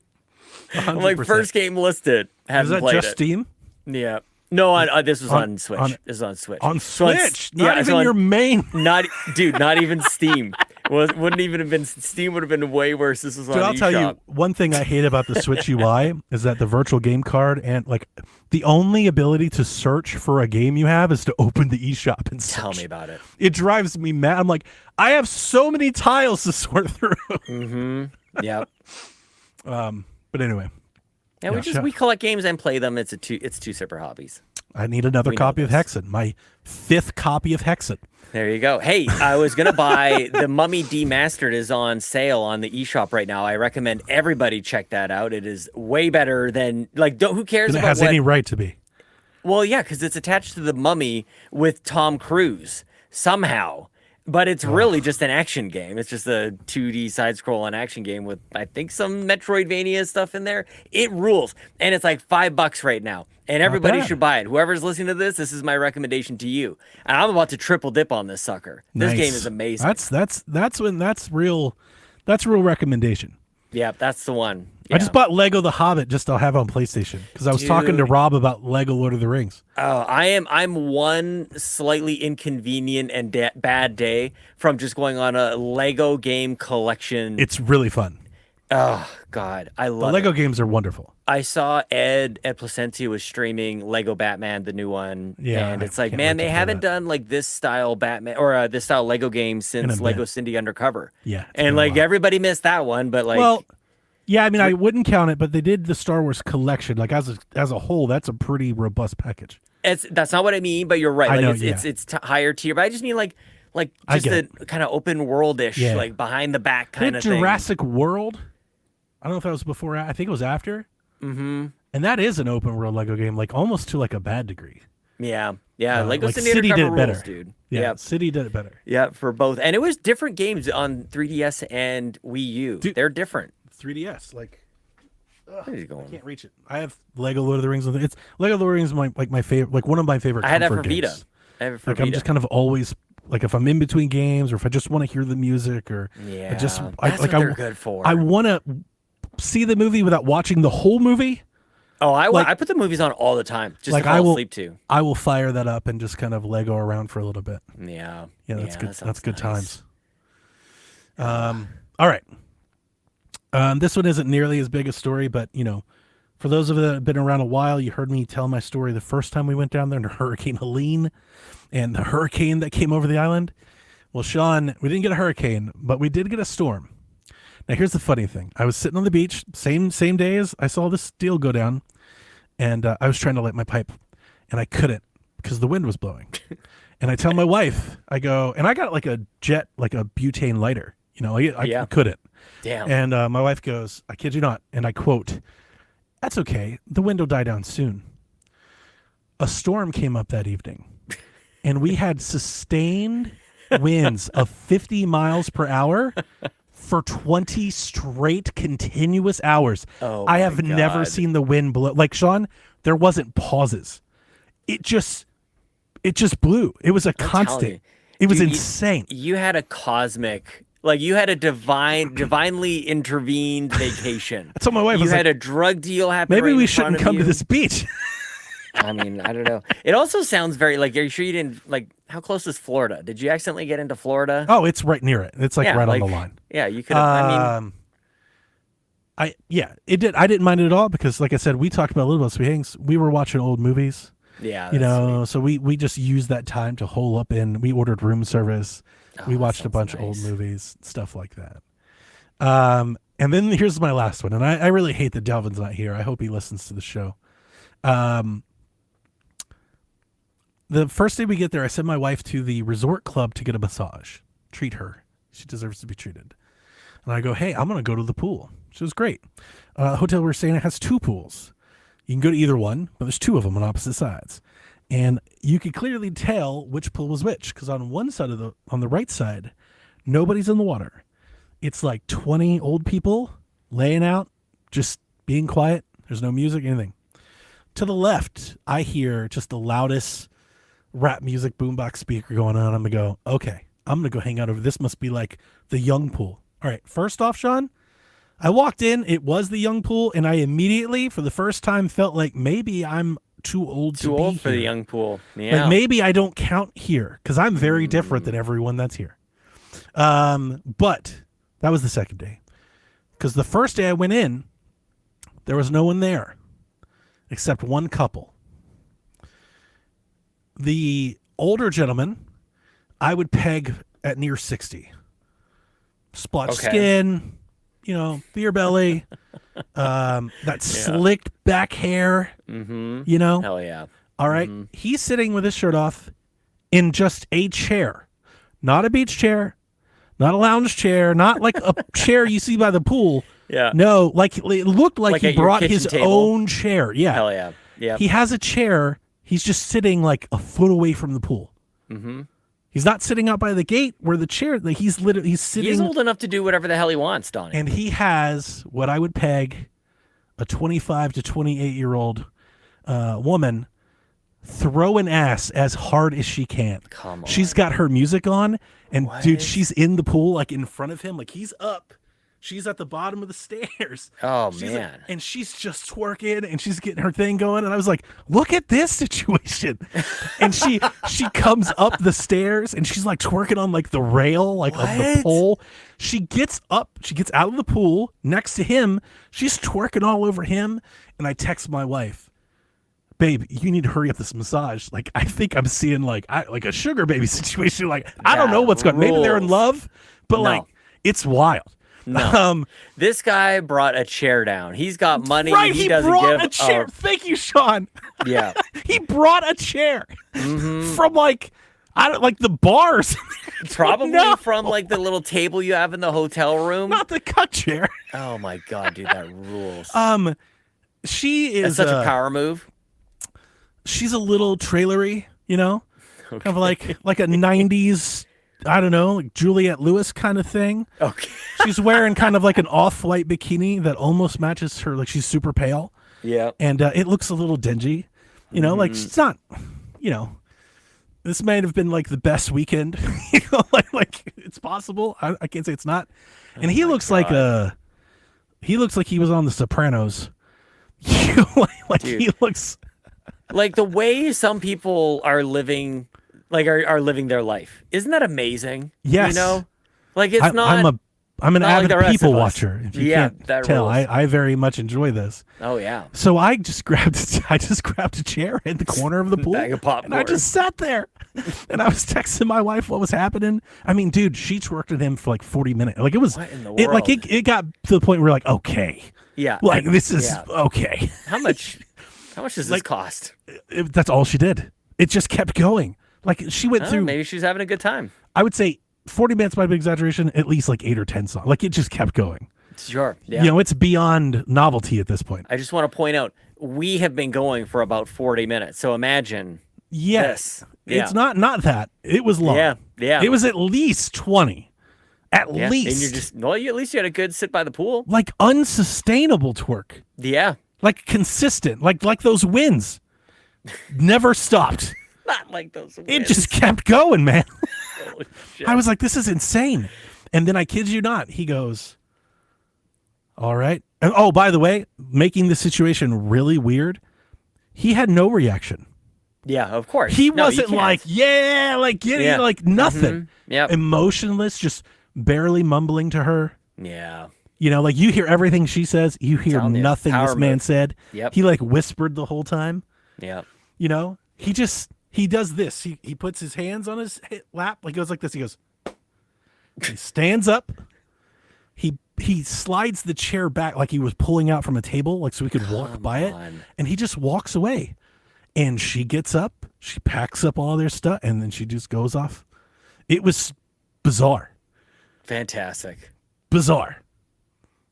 100%. I'm like, first game listed. Haven't played it. Is that just Steam? Yeah. No, this was on Switch. This is on Switch. On Switch? Not even your main... Not even Steam. Wouldn't even have been... Steam would have been way worse. This was on eShop. I'll tell you, one thing I hate about the Switch UI is that the virtual game card and, like, the only ability to search for a game you have is to open the eShop and search. Tell me about it. It drives me mad. I'm like, I have so many tiles to sort through. Mm-hmm. Yep. But anyway... Yeah, we collect games and play them. It's two separate hobbies. I need another copy of Hexen. My 5th copy of Hexen. There you go. Hey, I was gonna buy the Mummy Demastered is on sale on the eShop right now. I recommend everybody check that out. It is way better than who cares it about has any right to be. Well, yeah, because it's attached to the Mummy with Tom Cruise somehow. But it's really just an action game. It's just a 2D side-scrolling action game with, I think, some Metroidvania stuff in there. It rules. And it's like $5 right now. And everybody should buy it. Whoever's listening to this is my recommendation to you. And I'm about to triple dip on this sucker. This game is amazing. That's real recommendation. Yeah, that's the one. Yeah. I just bought Lego The Hobbit just to have on PlayStation because I was talking to Rob about Lego Lord of the Rings. Oh, I'm one slightly inconvenient and bad day from just going on a Lego game collection. It's really fun. Oh God, I love the Lego games are wonderful. I saw Ed Placencia was streaming Lego Batman, the new one. Yeah, and it's like, man, they haven't done like this style Batman or this style Lego game since Lego Cindy Undercover. Yeah, and like everybody missed that one, but like, well, yeah, I mean, I wouldn't count it, but they did the Star Wars collection. Like as a whole, that's a pretty robust package. That's not what I mean, but you're right. Like I know, it's higher tier, but I just mean like just a kind of open world-ish, like behind the back kind of thing. Jurassic World. I don't know if that was before. I think it was after. Mm-hmm. And that is an open world Lego game, like almost to like a bad degree. Yeah. Lego like City did it rules, better, dude. Yeah, City did it better. Yeah, for both, and it was different games on 3DS and Wii U. Dude, they're different. 3DS, like. Where's he going? I can't reach it. I have Lego Lord of the Rings. It's Lego Lord of the Rings is my favorite, like one of my favorite. I had that for games. Vita. I have it for like Vita. I'm just kind of always like if I'm in between games or if I just want to hear the music or that's what they're good for. I want to see the movie without watching the whole movie. Oh, I put the movies on all the time just to fall asleep to. I will fire that up and just kind of Lego around for a little bit. Yeah, that's good. That's good nice. times. All right. This one isn't nearly as big a story, but for those of you that have been around a while, you heard me tell my story the first time we went down there under Hurricane Helene and the hurricane that came over the island. Well, Sean, we didn't get a hurricane, but we did get a storm. Now, here's the funny thing. I was sitting on the beach, same day as I saw this deal go down, and I was trying to light my pipe, and I couldn't because the wind was blowing. And I tell my wife, I go, and I got like a butane lighter. I couldn't. Damn. And my wife goes, I kid you not, and I quote, "That's okay. The wind will die down soon." A storm came up that evening, and we had sustained winds of 50 miles per hour for 20 straight continuous hours. I have never seen the wind blow. Like, Sean, there wasn't pauses. It just blew. It was a constant. It was insane. You had a cosmic... Like, you had a divinely intervened vacation. That's what my wife was like. You had a drug deal happen. Maybe we shouldn't come to this beach. I mean, I don't know. It also sounds very like, are you sure you didn't, like, how close is Florida? Did you accidentally get into Florida? Oh, it's right near it. It's like right on the line. Yeah, you could have, it did. I didn't mind it at all because, like I said, we talked about a little about Sweet Hanks. We were watching old movies. Yeah. Sweet. So we just used that time to hole up in. We ordered room service. We watched a bunch of old movies, stuff like that. And then here's my last one. And I really hate that Delvin's not here. I hope he listens to the show. The first day we get there, I sent my wife to the resort club to get a massage. Treat her. She deserves to be treated. And I go, hey, I'm going to go to the pool. She was great. Hotel we're staying at has 2 pools. You can go to either one, but there's 2 of them on opposite sides. And you could clearly tell which pool was which, because on one side on the right side, nobody's in the water. It's like 20 old people laying out, just being quiet. There's no music, anything. To the left, I hear just the loudest rap music boombox speaker going on. I'm going to go, okay, I'm going to go hang out over. This must be like the young pool. All right, first off, Sean, I walked in. It was the young pool, and I immediately, for the first time, felt like maybe I'm too old to be here. Too old for the young pool. Yeah. Like maybe I don't count here because I'm very different than everyone that's here. But that was the second day. Because the first day I went in, there was no one there except one couple. The older gentleman, I would peg at near 60. Splotched skin, beer belly, that slicked back hair, Hell yeah. All right. Mm-hmm. He's sitting with his shirt off in just a chair, not a beach chair, not a lounge chair, not like a chair you see by the pool. Yeah. No, like it looked like he brought his table? own chair. Yeah. Hell yeah. Yeah. He has a chair. He's just sitting like a foot away from the pool. Mm-hmm. He's not sitting out by the gate where the chair. Like he's sitting. He's old enough to do whatever the hell he wants, Donnie. And he has what I would peg a 25 to 28-year-old woman throwing ass as hard as she can. Come on. She's got her music on, and dude, she's in the pool like in front of him, like he's up. She's at the bottom of the stairs. Oh, man. Like, and she's just twerking and she's getting her thing going. And I was like, look at this situation. And she comes up the stairs and she's like twerking on like the rail, like of the pole. She gets up, she gets out of the pool next to him. She's twerking all over him. And I text my wife, babe, you need to hurry up this massage. Like, I think I'm seeing like a sugar baby situation. Like, I don't know what's going on. Maybe they're in love, but like, it's wild. No. This guy brought a chair down. He's got money. Right, he doesn't brought give a chair. Thank you, Sean. Yeah. He brought a chair from like the bars. Probably from like the little table you have in the hotel room. Not the cut chair. Oh my god, dude, that rules. She is That's such a power move. She's a little trailery, you know? Okay. Kind of like a 90s, I don't know, like Juliette Lewis kind of thing. Okay. She's wearing kind of like an off-white bikini that almost matches her. Like she's super pale. Yeah. And it looks a little dingy. You know, like it's not, you know, this might have been like the best weekend. You know, like it's possible. I can't say it's not. And he looks like he was on The Sopranos. Like dude. He looks like the way some people are living. Like are living their life. Isn't that amazing? Yes. You know? Like it's not I'm an avid like people watcher. If you can't tell, rules. I very much enjoy this. Oh yeah. So I just grabbed a chair in the corner of the pool. Bag of popcorn. And I just sat there. And I was texting my wife what was happening. I mean, dude, she twerked at him for like 40 minutes. Like it was what in the world? It got to the point where we're like, okay. Yeah. Like this is okay. How much does this cost? That's all she did. It just kept going. Like she went through. Maybe she's having a good time. I would say 40 minutes might be exaggeration. At least like 8 or 10 songs. Like it just kept going. Sure. Yeah. You know, it's beyond novelty at this point. I just want to point out we have been going for about 40 minutes. So imagine. Yes. Yeah. It's not that. It was long. Yeah. Yeah. It was at least 20. At least. And you're just at least you had a good sit by the pool. Like unsustainable twerk. Yeah. Like consistent. Like those wins. Never stopped. Not like those wins. It just kept going, man. Holy shit. I was like, this is insane. And then I kid you not, he goes, all right. And oh, by the way, making the situation really weird, he had no reaction. Yeah, of course. He wasn't like, like nothing. Mm-hmm. Yeah. Emotionless, just barely mumbling to her. Yeah. You know, like you hear everything she says, you hear nothing this man said. Yep. He like whispered the whole time. Yeah. You know, he does this. He puts his hands on his lap, like goes like this. He goes, he stands up. He slides the chair back like he was pulling out from a table, like so we could walk by it. And he just walks away. And she gets up, she packs up all their stuff, and then she just goes off. It was bizarre. Fantastic. Bizarre.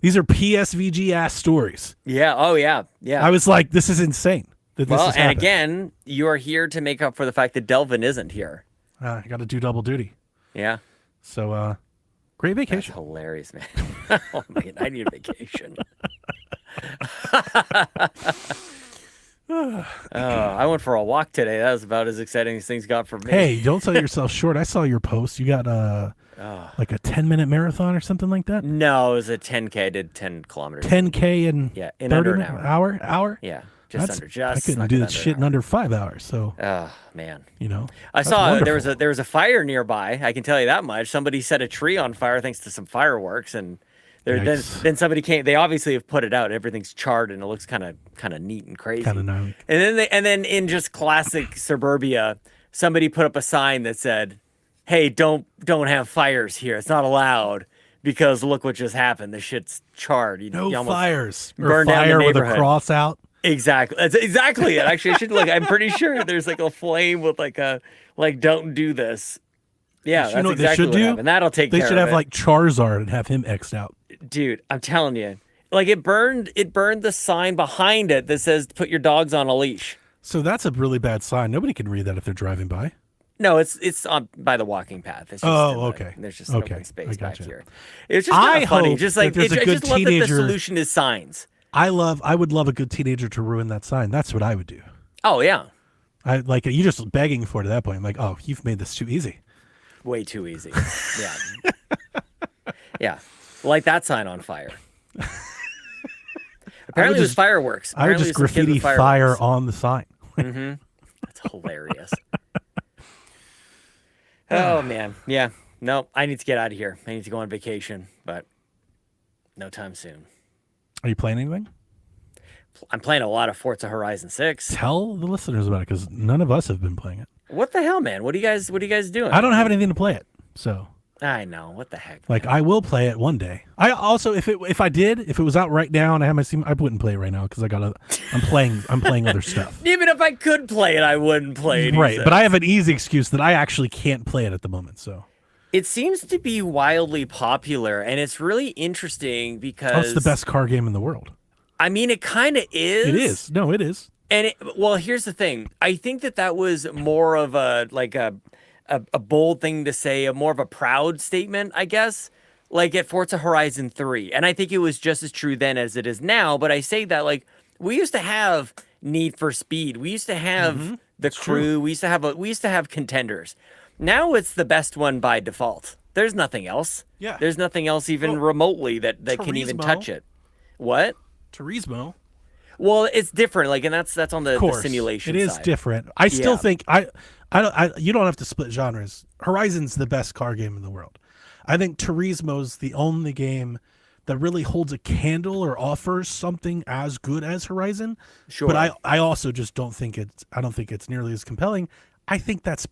These are PSVG ass stories. Yeah. Oh yeah. Yeah. I was like, this is insane. Well, and again, you are here to make up for the fact that Delvin isn't here. I got to do double duty. Yeah. So, great vacation. That's hilarious, man. Oh, man, I need a vacation. I went for a walk today. That was about as exciting as things got for me. Hey, don't sell yourself short. I saw your post. You got like a 10-minute marathon or something like that? No, it was a 10K. I did 10 kilometers. 10K in under an hour. Hour? Yeah. I couldn't do that shit in under 5 hours. So, oh man, you know, I saw wonderful. there was a fire nearby. I can tell you that much. Somebody set a tree on fire thanks to some fireworks, and then somebody came. They obviously have put it out. Everything's charred, and it looks kind of neat and crazy. Kind of gnarly. And then in just classic suburbia, somebody put up a sign that said, "Hey, don't have fires here. It's not allowed." Because look what just happened. The shit's charred. You almost fires. Burned down the neighborhood. With a cross out. Exactly. That's exactly it. Actually, I should look. I'm pretty sure there's like a flame with don't do this. Yeah, that's exactly what happened. That'll take care of it. They should have like Charizard and have him X'd out. Dude, I'm telling you. Like it burned the sign behind it that says put your dogs on a leash. So that's a really bad sign. Nobody can read that if they're driving by. No, it's on by the walking path. It's just okay. There's just open space back here. It's just funny. Just like I just love that the solution is signs. I would love a good teenager to ruin that sign. That's what I would do. Oh yeah. I like you just begging for it at that point. I'm like, oh, you've made this too easy. Way too easy. Yeah. Yeah. Light that sign on fire. Apparently, it was fireworks. I would just graffiti fire on the sign. Mm-hmm. That's hilarious. Oh, man. Yeah. No, I need to get out of here. I need to go on vacation, but no time soon. Are you playing anything? I'm playing a lot of Forza Horizon 6. Tell the listeners about it, because none of us have been playing it. What the hell, man? What are you guys doing? I don't have anything to play it, so... I know. What the heck? Like, I will play it one day. I also, if it was out right now and I had my Steam, I wouldn't play it right now because I'm playing other stuff. Even if I could play it, I wouldn't play it. Right, but I have an easy excuse that I actually can't play it at the moment. So it seems to be wildly popular, and it's really interesting because it's the best car game in the world. I mean, it kind of is. It is. No, it is. And well, here's the thing. I think that was more of a bold thing to say, more of a proud statement, I guess, like at Forza Horizon 3. And I think it was just as true then as it is now. But I say that, like, we used to have Need for Speed. We used to have the Crew. True. We used to have contenders. Now it's the best one by default. There's nothing else. Yeah. There's nothing else even remotely that can even touch it. What? Turismo. Well, it's different. Like, and that's on the simulation side. It is different. I still think you don't have to split genres. Horizon's the best car game in the world. I think Turismo's the only game that really holds a candle or offers something as good as Horizon. Sure. But I also just don't think it's nearly as compelling. I think that's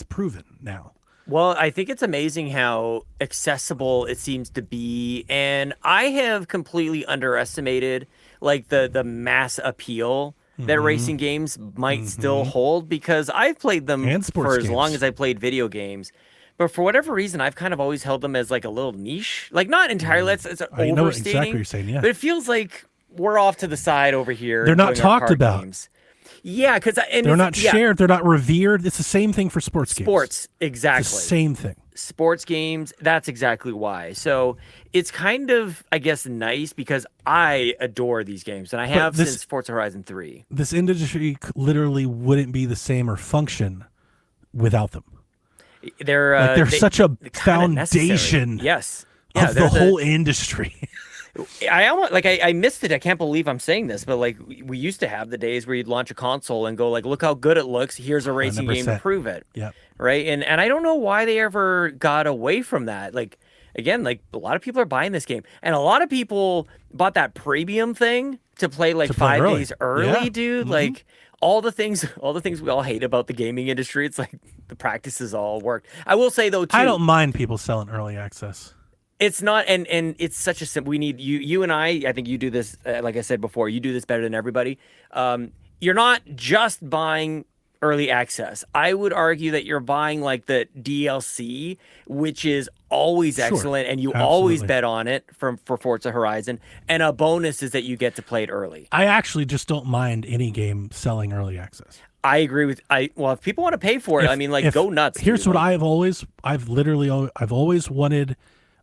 proven now. Well, I think it's amazing how accessible it seems to be, and I have completely underestimated like the mass appeal that racing games might still hold, because I've played them for as long as I played video games. But for whatever reason, I've kind of always held them as like a little niche. Like, not entirely, it's overstating. I know exactly what you're saying, yeah. But it feels like we're off to the side over here. They're not talked about. Games. Yeah, because they're not shared. They're not revered. It's the same thing for sports games. Exactly. It's the same thing. Sports games, that's exactly why. So it's kind of, I guess, nice because I adore these games, and I have since Forza Horizon 3. This industry literally wouldn't be the same or function without them. They're such a foundation of the whole industry. I almost I missed it. I can't believe I'm saying this, but like we used to have the days where you'd launch a console and go like, look how good it looks. Here's a racing 100%. Game to prove it. Yeah. Right. And I don't know why they ever got away from that. Like, again, like a lot of people are buying this game, and a lot of people bought that premium thing to play like 5 days early, dude. Like all the things we all hate about the gaming industry. It's like the practices all worked. I will say though, too, I don't mind people selling early access. It's not, and it's such a simple. We need you and I think you do this. Like I said before, you do this better than everybody. You're not just buying early access. I would argue that you're buying like the DLC, which is always excellent, and you always bet on it for Forza Horizon. And a bonus is that you get to play it early. I actually just don't mind any game selling early access. I agree with well, if people want to pay for it, I mean, like, go nuts. Here's what I've always wanted.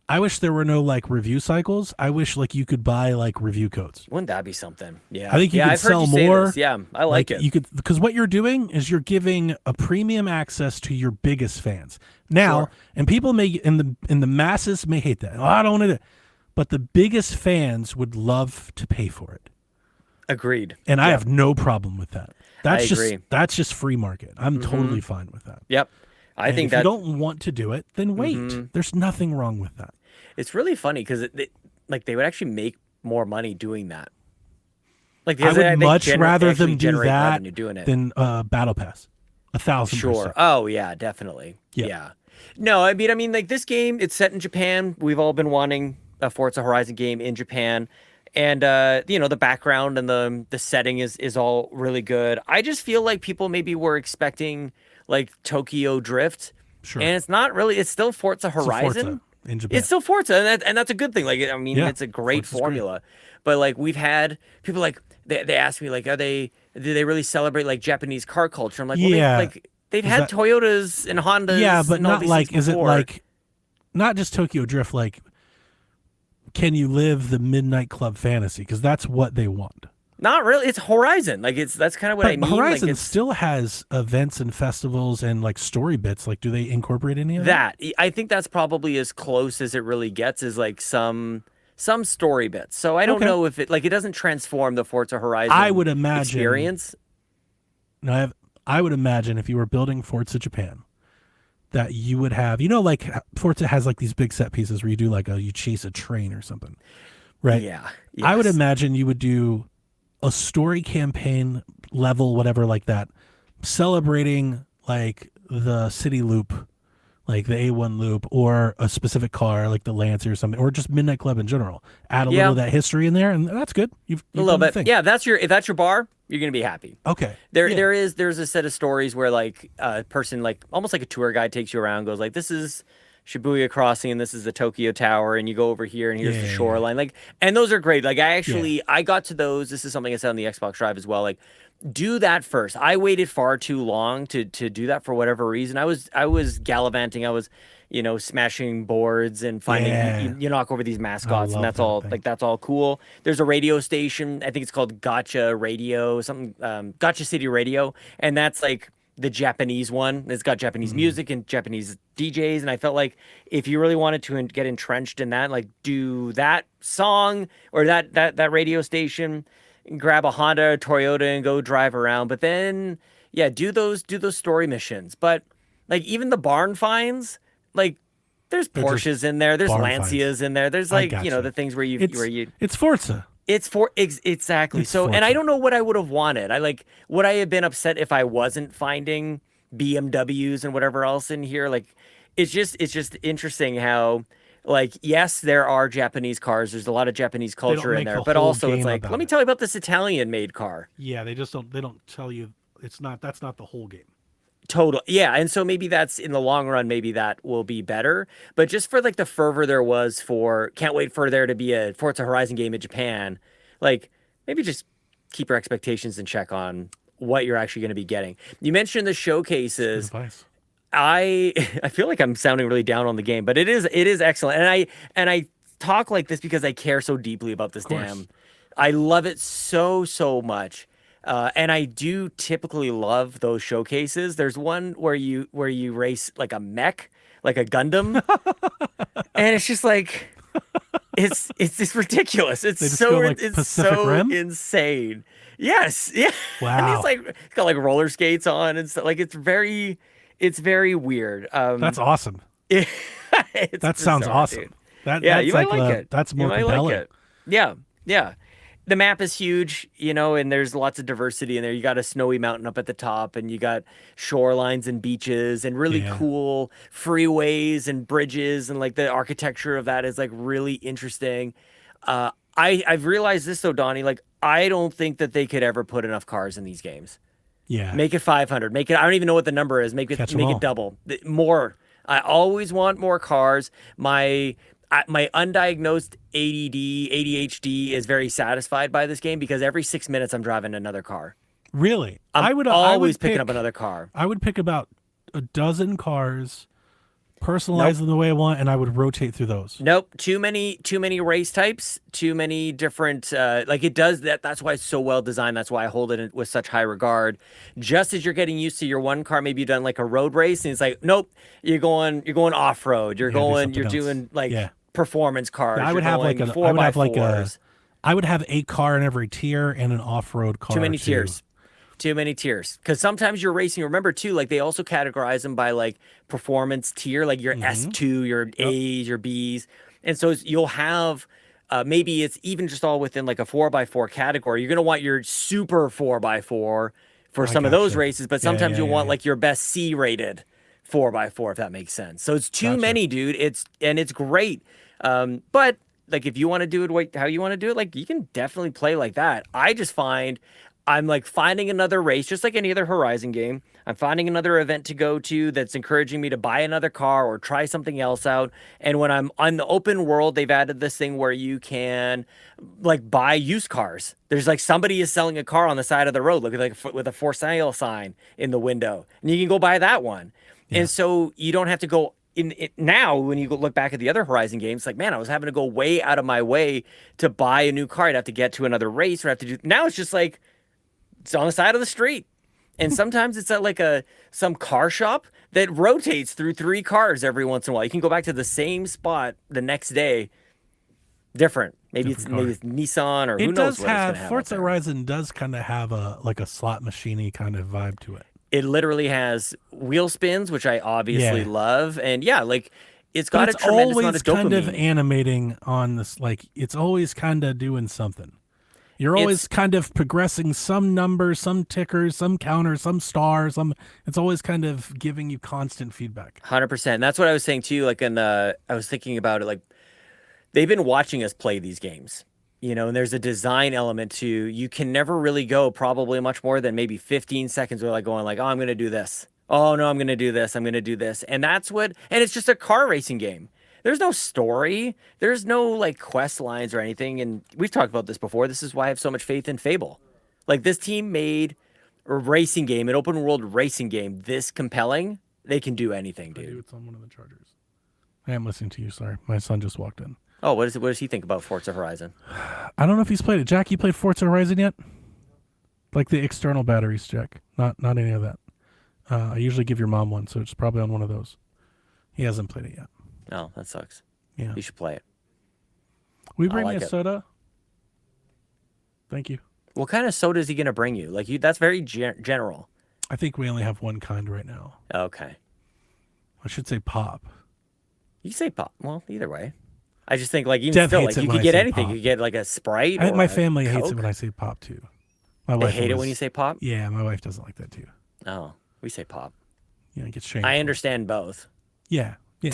I wish there were no like review cycles. I wish like you could buy like review codes. Wouldn't that be something? Yeah. I think you could sell more. Yeah, I like it. You could, because what you're doing is you're giving a premium access to your biggest fans. Now, and people may in the masses may hate that. Oh, I don't want it. But the biggest fans would love to pay for it. Agreed. And I have no problem with that. That's just free market. I'm totally fine with that. Yep. I think if you don't want to do it, then wait. There's nothing wrong with that. It's really funny because they would actually make more money doing that. Like, I would much rather them do that than Battle Pass. 1,000%. Sure. Oh yeah, definitely. Yeah. No, I mean, like this game, it's set in Japan. We've all been wanting a Forza Horizon game in Japan. And, the background and the setting is all really good. I just feel like people maybe were expecting like Tokyo Drift. Sure. And it's not really, it's still Forza Horizon. In Japan. It's still Forza, and that's a good thing. Like, I mean, it's a great formula. But like, we've had people like they ask me like, are they do they really celebrate like Japanese car culture? I'm like, yeah, well, they've had Toyotas and Hondas. Yeah, but not like, is it like, not just Tokyo Drift, like, can you live the midnight club fantasy? Because that's what they want. Not really. It's Horizon. Like that's kind of what I mean. Horizon still has events and festivals and like story bits. Like, do they incorporate any of that? I think that's probably as close as it really gets, is like some story bits. So I don't know if it doesn't transform the Forza Horizon I would imagine experience. No, I would imagine if you were building Forza Japan, that you would have, like Forza has like these big set pieces where you do like you chase a train or something, right? Yeah. Yes. I would imagine you would do a story campaign level, whatever, like that, celebrating like the city loop, like the A1 loop, or a specific car like the Lancer or something, or just Midnight Club in general. Add a little of that history in there, and that's good. You've a little bit. Yeah, if that's your bar, you're gonna be happy. Okay. There's a set of stories where like a person, like almost like a tour guide, takes you around, goes like, this is Shibuya Crossing and this is the Tokyo Tower, and you go over here and here's the shoreline. Like, and those are great. Like I got to those. This is something I said on the Xbox Drive as well. Like, do that first. I waited far too long to do that for whatever reason. I was gallivanting. I was, smashing boards and finding you knock over these mascots, and that's all thing. That's all cool. There's a radio station. I think it's called Gotcha Radio, something Gotcha City Radio, and that's like the Japanese one. It's got Japanese music and Japanese DJs, and I felt like if you really wanted to get entrenched in that, like do that song or that radio station, grab a Honda or Toyota and go drive around. But then do those story missions. But like even the barn finds, like there's Porsches in there, there's Lancias in there, there's like the things where it's Forza. It's exactly. It's so Forza. And I don't know what I would have wanted. Would I have been upset if I wasn't finding BMWs and whatever else in here? Like, it's just interesting how, like, yes, there are Japanese cars. There's a lot of Japanese culture in there, but also it's like, let me tell you about this Italian-made car. Yeah, they don't tell you. That's not the whole game. Total. Yeah. And so maybe that's, in the long run, maybe that will be better. But just for like the fervor there was for, can't wait for there to be a Forza Horizon game in Japan, like maybe just keep your expectations in check on what you're actually going to be getting. You mentioned the showcases. I feel like I'm sounding really down on the game, but it is excellent. And I talk like this because I care so deeply about this damn. I love it so much. And I do typically love those showcases. There's one where you race like a mech, like a Gundam, and it's just like it's ridiculous. It's so insane. Yes, yeah. Wow. And it's got like roller skates on and stuff. Like it's very weird. That's awesome. That sounds awesome. Dude. That's you might like it. That's more compelling. Like yeah. The map is huge, and there's lots of diversity in there. You got a snowy mountain up at the top, and you got shorelines and beaches and really cool freeways and bridges, and like the architecture of that is like really interesting. I've realized this though, Donnie, like I don't think that they could ever put enough cars in these games. Yeah. Make it 500. Make it, I don't even know what the number is. Make it double. More. I always want more cars. My undiagnosed ADHD is very satisfied by this game because every 6 minutes I'm driving another car. Really? I would always picking up another car. I would pick about a dozen cars, personalize them the way I want, and I would rotate through those. Nope. Too many race types, too many different, like it does that. That's why it's so well designed. That's why I hold it with such high regard. Just as you're getting used to your one car, maybe you've done like a road race and it's like, nope, you're going off-road. You're doing like performance cars. I would have like a 4x4s. I would have a car in every tier and an off-road car. Too many tiers. Because sometimes you're racing. Remember too, like they also categorize them by like performance tier, like your S2, your A's, your B's, and so you'll have maybe it's even just all within like a 4x4 category. You're gonna want your super 4x4 for some of those races, but sometimes you'll want like your best C-rated 4x4, if that makes sense. So it's too many, dude. It's great, but like if you want to do it how you want to do it, like you can definitely play like that. I just find I'm like finding another race, just like any other Horizon game. I'm finding another event to go to that's encouraging me to buy another car or try something else out. And when I'm on the open world, they've added this thing where you can like buy used cars. There's like somebody is selling a car on the side of the road, looking like with a for sale sign in the window, and you can go buy that one. Yeah. And so you don't have to go in it now. When you look back at the other Horizon games, like, man, I was having to go way out of my way to buy a new car. I'd have to get to another race or have to do. Now it's just like, it's on the side of the street. And sometimes it's at like some car shop that rotates through 3 cars every once in a while. You can go back to the same spot the next day. Different. Maybe it's Nissan or who knows what it's gonna have. Forza Horizon does kind of have a slot machine-y kind of vibe to it. It literally has wheel spins, which I obviously love. And yeah, like it's got a tremendous amount of dopamine. It's always kind of animating on this, like it's always kind of doing something. You're always kind of progressing some numbers, some tickers, some counters, some stars. It's always kind of giving you constant feedback. 100%. That's what I was saying too. Like, I was thinking about it. Like, they've been watching us play these games, you know, and there's a design element to. You can never really go probably much more than maybe 15 seconds without going like, oh, I'm going to do this. Oh no, I'm going to do this. I'm going to do this, and that's what. And it's just a car racing game. There's no story. There's no like quest lines or anything. And we've talked about this before. This is why I have so much faith in Fable. Like, this team made a racing game, an open world racing game this compelling. They can do anything, dude. It's on one of the Chargers. I am listening to you. Sorry. My son just walked in. Oh, what does he think about Forza Horizon? I don't know if he's played it. Jack, you played Forza Horizon yet? Like the external batteries, Jack. Not any of that. I usually give your mom one, so it's probably on one of those. He hasn't played it yet. Oh, that sucks. Yeah. You should play it. Will you bring me a soda? Thank you. What kind of soda is he going to bring you? Like, that's very general. I think we only have one kind right now. Okay. I should say pop. You say pop. Well, either way. I just think, like, even still, like, you could get anything. You could get, like, a Sprite. I think my family hates it when I say pop, too. They hate it when you say pop? Yeah, my wife doesn't like that, too. Oh, we say pop. Yeah, it gets shamed. I understand both. Yeah. Yeah.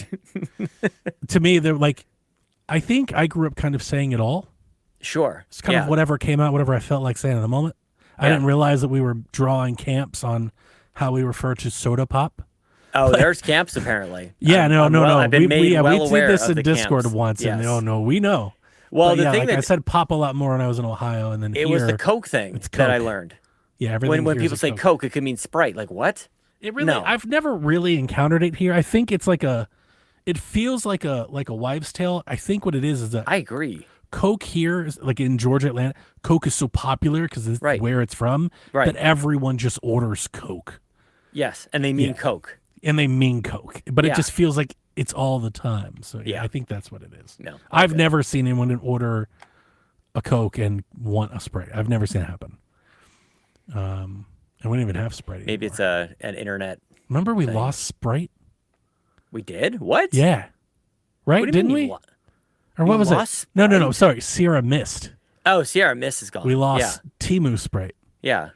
To me, they're like, I think I grew up kind of saying it all. Sure. It's kind of whatever came out, whatever I felt like saying at the moment. I didn't realize that we were drawing camps on how we refer to soda pop. Oh, there's camps apparently. Yeah, no. I've been made well aware we did this of in Discord camps. once, and we know. Well, but the thing I said pop a lot more when I was in Ohio, and then it was the Coke thing that I learned. Yeah, everything. When people say Coke, it could mean Sprite. Like, what? It really. No. I've never really encountered it here. I think it's like it feels like a wives' tale. I think what it is that I agree. Coke here, is, like in Georgia, Atlanta, Coke is so popular because it's where it's from that everyone just orders Coke. Yes, and they mean Coke. And they mean Coke, but it just feels like it's all the time. So I think that's what it is. No, I've never seen anyone order a Coke and want a Sprite. I've never seen it happen. And we don't even have Sprite anymore. Maybe it's an internet. Remember we lost Sprite? We did? What? Yeah. Right? Didn't we? Or what was it? Sprite? No. Sorry. Sierra Mist. Oh, Sierra Mist is gone. We lost Temu Sprite. Yeah.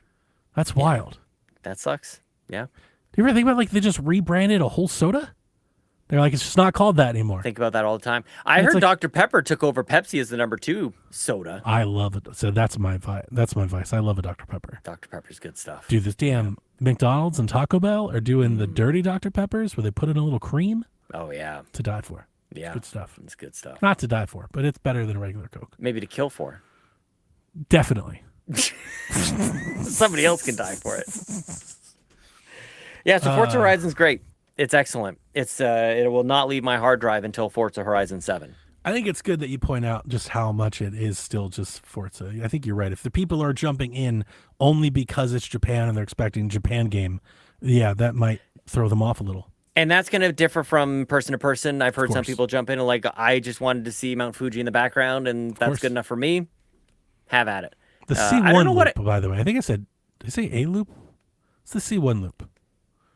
That's wild. That sucks. Yeah. Do you ever think about like they just rebranded a whole soda? They're like, it's just not called that anymore. Think about that all the time. I heard Dr. Pepper took over Pepsi as the number 2 soda. I love it. So that's my vice. I love a Dr. Pepper. Dr. Pepper's good stuff. Dude, this damn McDonald's and Taco Bell are doing the dirty Dr. Peppers where they put in a little cream. Oh, yeah. To die for. Yeah. It's good stuff. It's good stuff. Not to die for, but it's better than regular Coke. Maybe to kill for. Definitely. Somebody else can die for it. Yeah, so Forza Horizon's great. It's excellent. It will not leave my hard drive until Forza Horizon 7. I think it's good that you point out just how much it is still just Forza. I think you're right. If the people are jumping in only because it's Japan and they're expecting Japan game, that might throw them off a little. And that's going to differ from person to person. I've heard some people jump in and like, I just wanted to see Mount Fuji in the background, and that's good enough for me. Have at it. The C1 loop, by the way. I think did I say A loop? It's the C1 loop.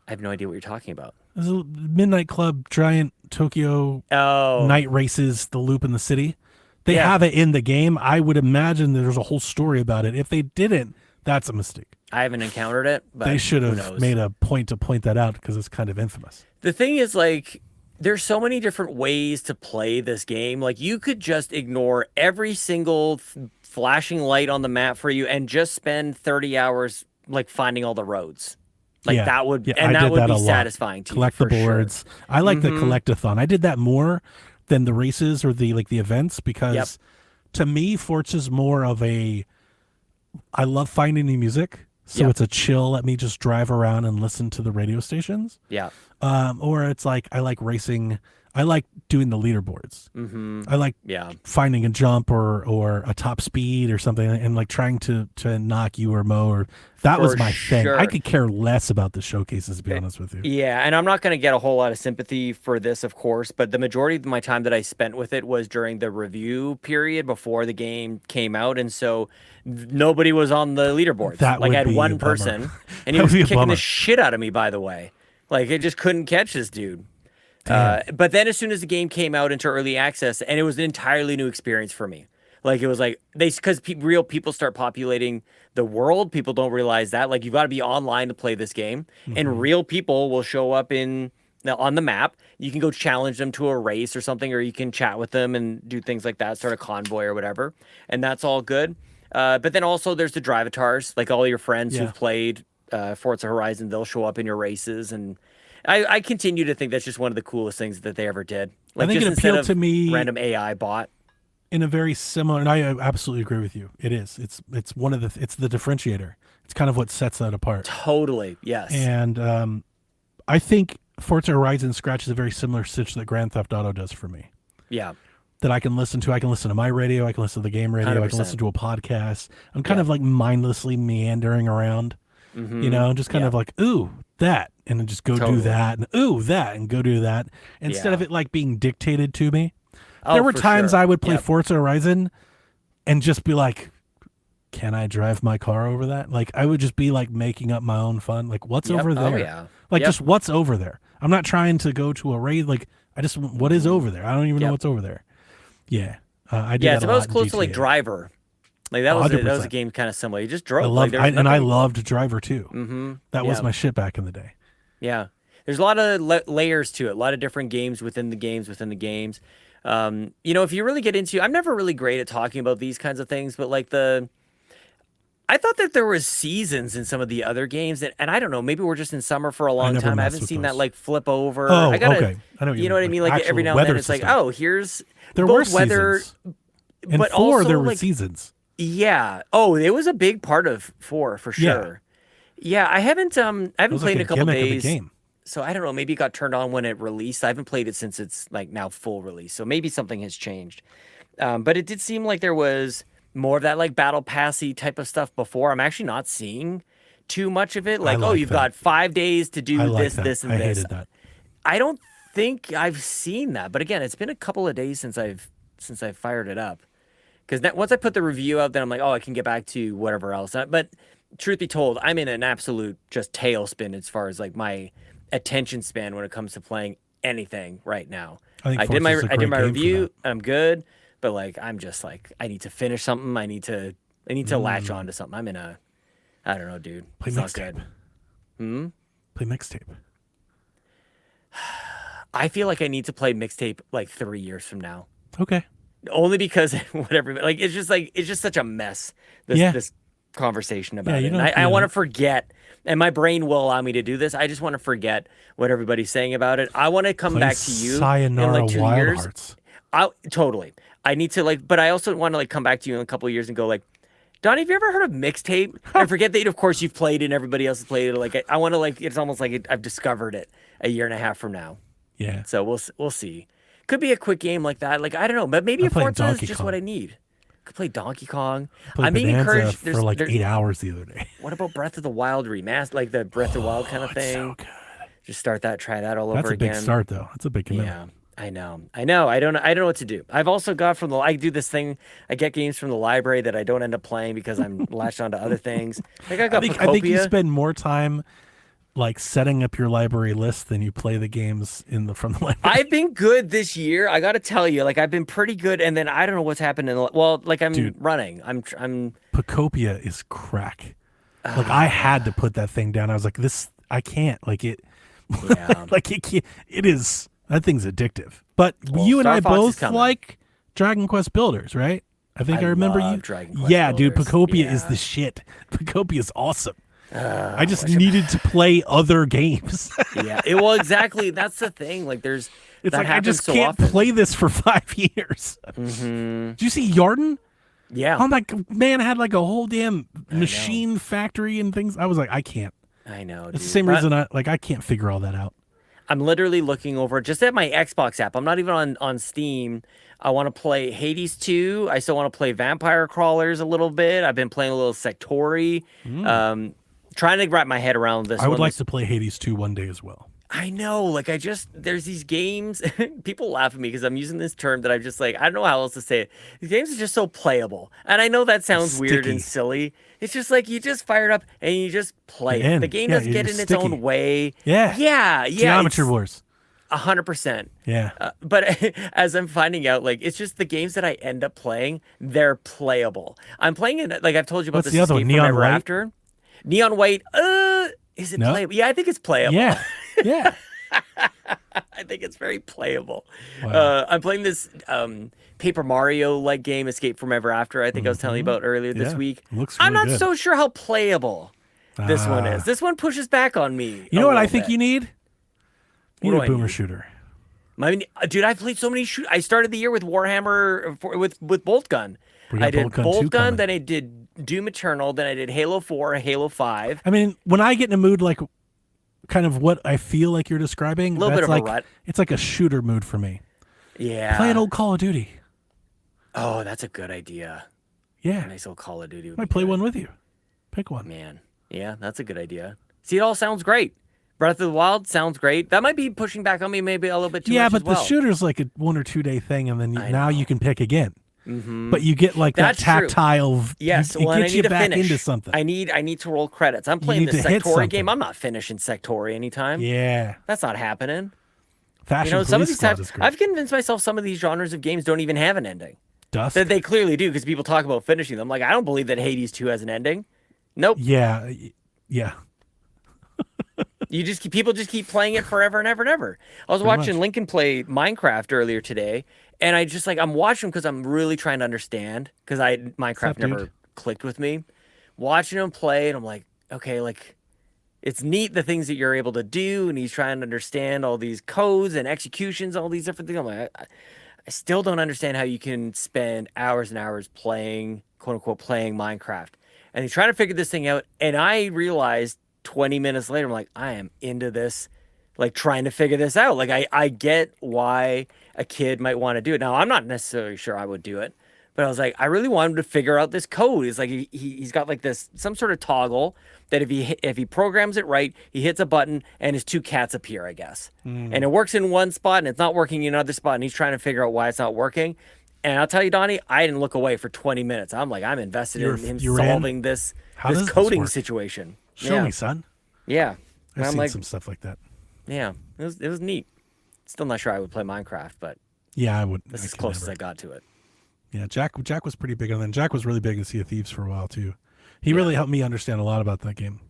I have no idea what you're talking about. There's a Midnight Club, giant Tokyo night races, the loop in the city. They have it in the game. I would imagine there's a whole story about it. If they didn't, that's a mistake. I haven't encountered it, but they should have made a point to point that out because it's kind of infamous. The thing is, like, there's so many different ways to play this game. Like, you could just ignore every single flashing light on the map for you and just spend 30 hours like finding all the roads. Like that would be satisfying to collect you. Collect the boards. Sure. I like the collectathon. I did that more than the races or the events because to me, Forza's more of I love finding new music. So it's a chill, let me just drive around and listen to the radio stations. Yeah. Or it's like I like racing. I like doing the leaderboards. I like finding a jump or a top speed or something and like trying to knock you or Mo or that was my thing. I could care less about the showcases, to be honest with you. Yeah, and I'm not going to get a whole lot of sympathy for this, of course, but the majority of my time that I spent with it was during the review period before the game came out, and so nobody was on the leaderboards. I had one person, and he was kicking the shit out of me, by the way. Like, I just couldn't catch this dude. But then as soon as the game came out into early access, and it was an entirely new experience for me. Like, it was like, because real people start populating the world. People don't realize that. Like, you've got to be online to play this game. And real people will show up on the map. You can go challenge them to a race or something, or you can chat with them and do things like that, start a convoy or whatever. And that's all good. But then also there's the drivatars, like all your friends who've played Forza Horizon, they'll show up in your races. And I continue to think that's just one of the coolest things that they ever did. Like, I think just it appealed to me random AI bot. In a very similar, and I absolutely agree with you. It is. It's one of it's the differentiator. It's kind of what sets that apart. Totally, yes. And I think Forza Horizon scratches a very similar stitch that Grand Theft Auto does for me. Yeah. That I can listen to. I can listen to my radio. I can listen to the game radio. 100%. I can listen to a podcast. I'm kind of like mindlessly meandering around, just kind of like, ooh, that, and then just go do that, and ooh, that, and go do that, instead of it like being dictated to me. There were times I would play Forza Horizon and just be like, can I drive my car over that? Like, I would just be like making up my own fun. Like, what's over there? Oh, yeah. Like, just what's over there? I'm not trying to go to a raid. Like, what is over there? I don't even know what's over there. Yeah. I did it's about as close to like Driver. Like, that was a game kind of similar. You just drove. I loved Driver too. That was my shit back in the day. Yeah. There's a lot of layers to it. A lot of different games within the games. If you really get into, I'm never really great at talking about these kinds of things, but like I thought that there was seasons in some of the other games, and I don't know, maybe we're just in summer for a long time. I haven't seen that like flip over. Oh, okay. I know you know what I mean? Like every now and then it's like, oh, here's there were weather, seasons. In but 4 also, there were seasons. Yeah. Oh, it was a big part of 4 for sure. Yeah, I haven't played in a couple days. So I don't know, maybe it got turned on when it released. I haven't played it since it's like now full release. So maybe something has changed. But it did seem like there was more of that like battle passy type of stuff before. I'm actually not seeing too much of it. Like, you've got 5 days to do this, this, and this. I hated that. I don't think I've seen that. But again, it's been a couple of days since I've fired it up. Because once I put the review out, then I'm like, I can get back to whatever else. But truth be told, I'm in an absolute just tailspin as far as like my attention span when it comes to playing anything right now. I did my review. I'm good, but like I'm just like I need to finish something. I need to latch on to something. I'm in a I don't know, dude. Play mixtape. Play mixtape. I feel like I need to play mixtape like 3 years from now. Okay. Only because whatever, like it's just such a mess. This conversation about it. And I want to forget, and my brain will allow me to do this. I just want to forget what everybody's saying about it. I want to come back to you Sayonara in like 2 Wild years. Hearts. Totally. I need to but I also want to like come back to you in a couple of years and go like, Donnie, have you ever heard of mixtape? And forget that, of course, you've played it and everybody else has played it. Like, I want to it's almost like I've discovered it a year and a half from now. Yeah. So we'll see. Could be a quick game like that. Like, I don't know, but maybe a Forza is just what I need. Could play Donkey Kong. I'm being encouraged for like 8 hours the other day. What about Breath of the Wild remaster, like the Breath of the Wild kind of thing? So good. Just start that, try that all over again. That's a big start, though. That's a big commitment. Yeah, I know. I don't know what to do. I've also got I do this thing. I get games from the library that I don't end up playing because I'm latched onto other things. Like I think you spend more time like setting up your library list than you play the games from the library. I've been good this year. I got to tell you, like I've been pretty good. And then I don't know what's happened I'm running. I'm Pacopia is crack. Like I had to put that thing down. I was like, I can't. Like it. Yeah. Like it can't. It is. That thing's addictive. But you and I both like Dragon Quest Builders, right? I think I remember you. Dragon Quest yeah, dude, Builders. Pacopia is the shit. Pacopia is awesome. I just needed to play other games. Well, exactly. That's the thing. Like, it's like I just can't play this for 5 years. Did you see Yarden? Yeah. Oh my man, had like a whole damn machine factory and things. I was like, I can't. I know. It's the same reason I can't figure all that out. I'm literally looking over just at my Xbox app. I'm not even on Steam. I want to play Hades 2. I still want to play Vampire Crawlers a little bit. I've been playing a little Sectori. Trying to wrap my head around this. I would like to play Hades 2 one day as well. I know, like there's these games, people laugh at me because I'm using this term that I'm just like, I don't know how else to say it. These games are just so playable. And I know that sounds weird and silly. It's just like you just fire it up and you just play it. The game doesn't get in its own way. Yeah. Geometry Wars. 100%. Yeah. But as I'm finding out, like, it's just the games that I end up playing, they're playable. I'm playing it, like I've told you about this Escape from Ever After. Neon White, is it playable? Yeah, I think it's playable. Yeah. I think it's very playable. Wow. I'm playing this Paper Mario-like game, Escape from Ever After, I think I was telling you about earlier this week. Looks really I'm not good. so sure how playable this one is. This one pushes back on me. You know what I think you need? You need a boomer shooter. Dude, I've played so many I started the year with Warhammer, with Bolt Gun. I did Bolt Gun, then I did Doom Eternal, then I did Halo 4, Halo 5. I mean, when I get in a mood like kind of what I feel like you're describing, a little bit of like, a rut. It's like a shooter mood for me. Yeah. Play an old Call of Duty. Oh, that's a good idea. Yeah. A nice old Call of Duty. Might play one with you. Pick one. Man. Yeah, that's a good idea. See, it all sounds great. Breath of the Wild sounds great. That might be pushing back on me maybe a little bit too much. Yeah, but the shooter's like a 1 or 2 day thing, and then now you can pick again. Mm-hmm. But you get like that tactile. Yes, it gets you back into something. I need to roll credits. I'm playing the Sectori game. I'm not finishing Sectori anytime. Yeah, that's not happening. Fashion some of Police these Squad is great. I've convinced myself some of these genres of games don't even have an ending. Dusk. That they clearly do because people talk about finishing them. Like, I don't believe that Hades 2 has an ending. Nope. Yeah. People just keep playing it forever and ever and ever. I was watching Lincoln play Minecraft earlier today, and I'm watching him because I'm really trying to understand because Minecraft never clicked with me. Watching him play, and I'm like, okay, like, it's neat the things that you're able to do, and he's trying to understand all these codes and executions, all these different things. I'm like, I still don't understand how you can spend hours and hours playing, quote unquote, playing Minecraft. And he's trying to figure this thing out, and I realized 20 minutes later, I'm like, I am into this, like, trying to figure this out. Like, I get why a kid might want to do it. Now, I'm not necessarily sure I would do it, but I was like, I really want him to figure out this code. It's like he's got like some sort of toggle that if he programs it right, he hits a button and his 2 cats appear, I guess. And it works in one spot and it's not working in another spot, and he's trying to figure out why it's not working. And I'll tell you, Donnie, I didn't look away for 20 minutes. I'm like, I'm invested in him solving this coding situation. Show me, son. Yeah. I've seen some stuff like that. Yeah. It was neat. Still not sure I would play Minecraft, but yeah, I would. That's as close as I got to it. Yeah, Jack was pretty big on that. Jack was really big in Sea of Thieves for a while too. He really helped me understand a lot about that game.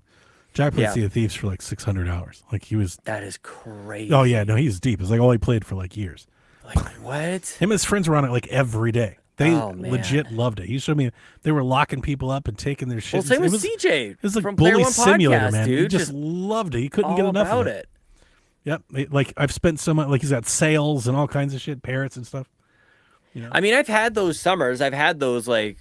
Jack played Sea of Thieves for like 600 hours. Like, he was. That is crazy. Oh yeah, no, he's deep. It's like all he played for like years. Like, what? Him and his friends were on it like every day. They legit loved it. He showed me they were locking people up and taking their shit. Well, same with CJ. It was like from Bully Player Simulator, Podcast, man. Dude, he just loved it. He couldn't get enough of it. Yep. Like, I've spent so much. Like, he's got sales and all kinds of shit, parrots and stuff. You know? I mean, I've had those summers. I've had those, like,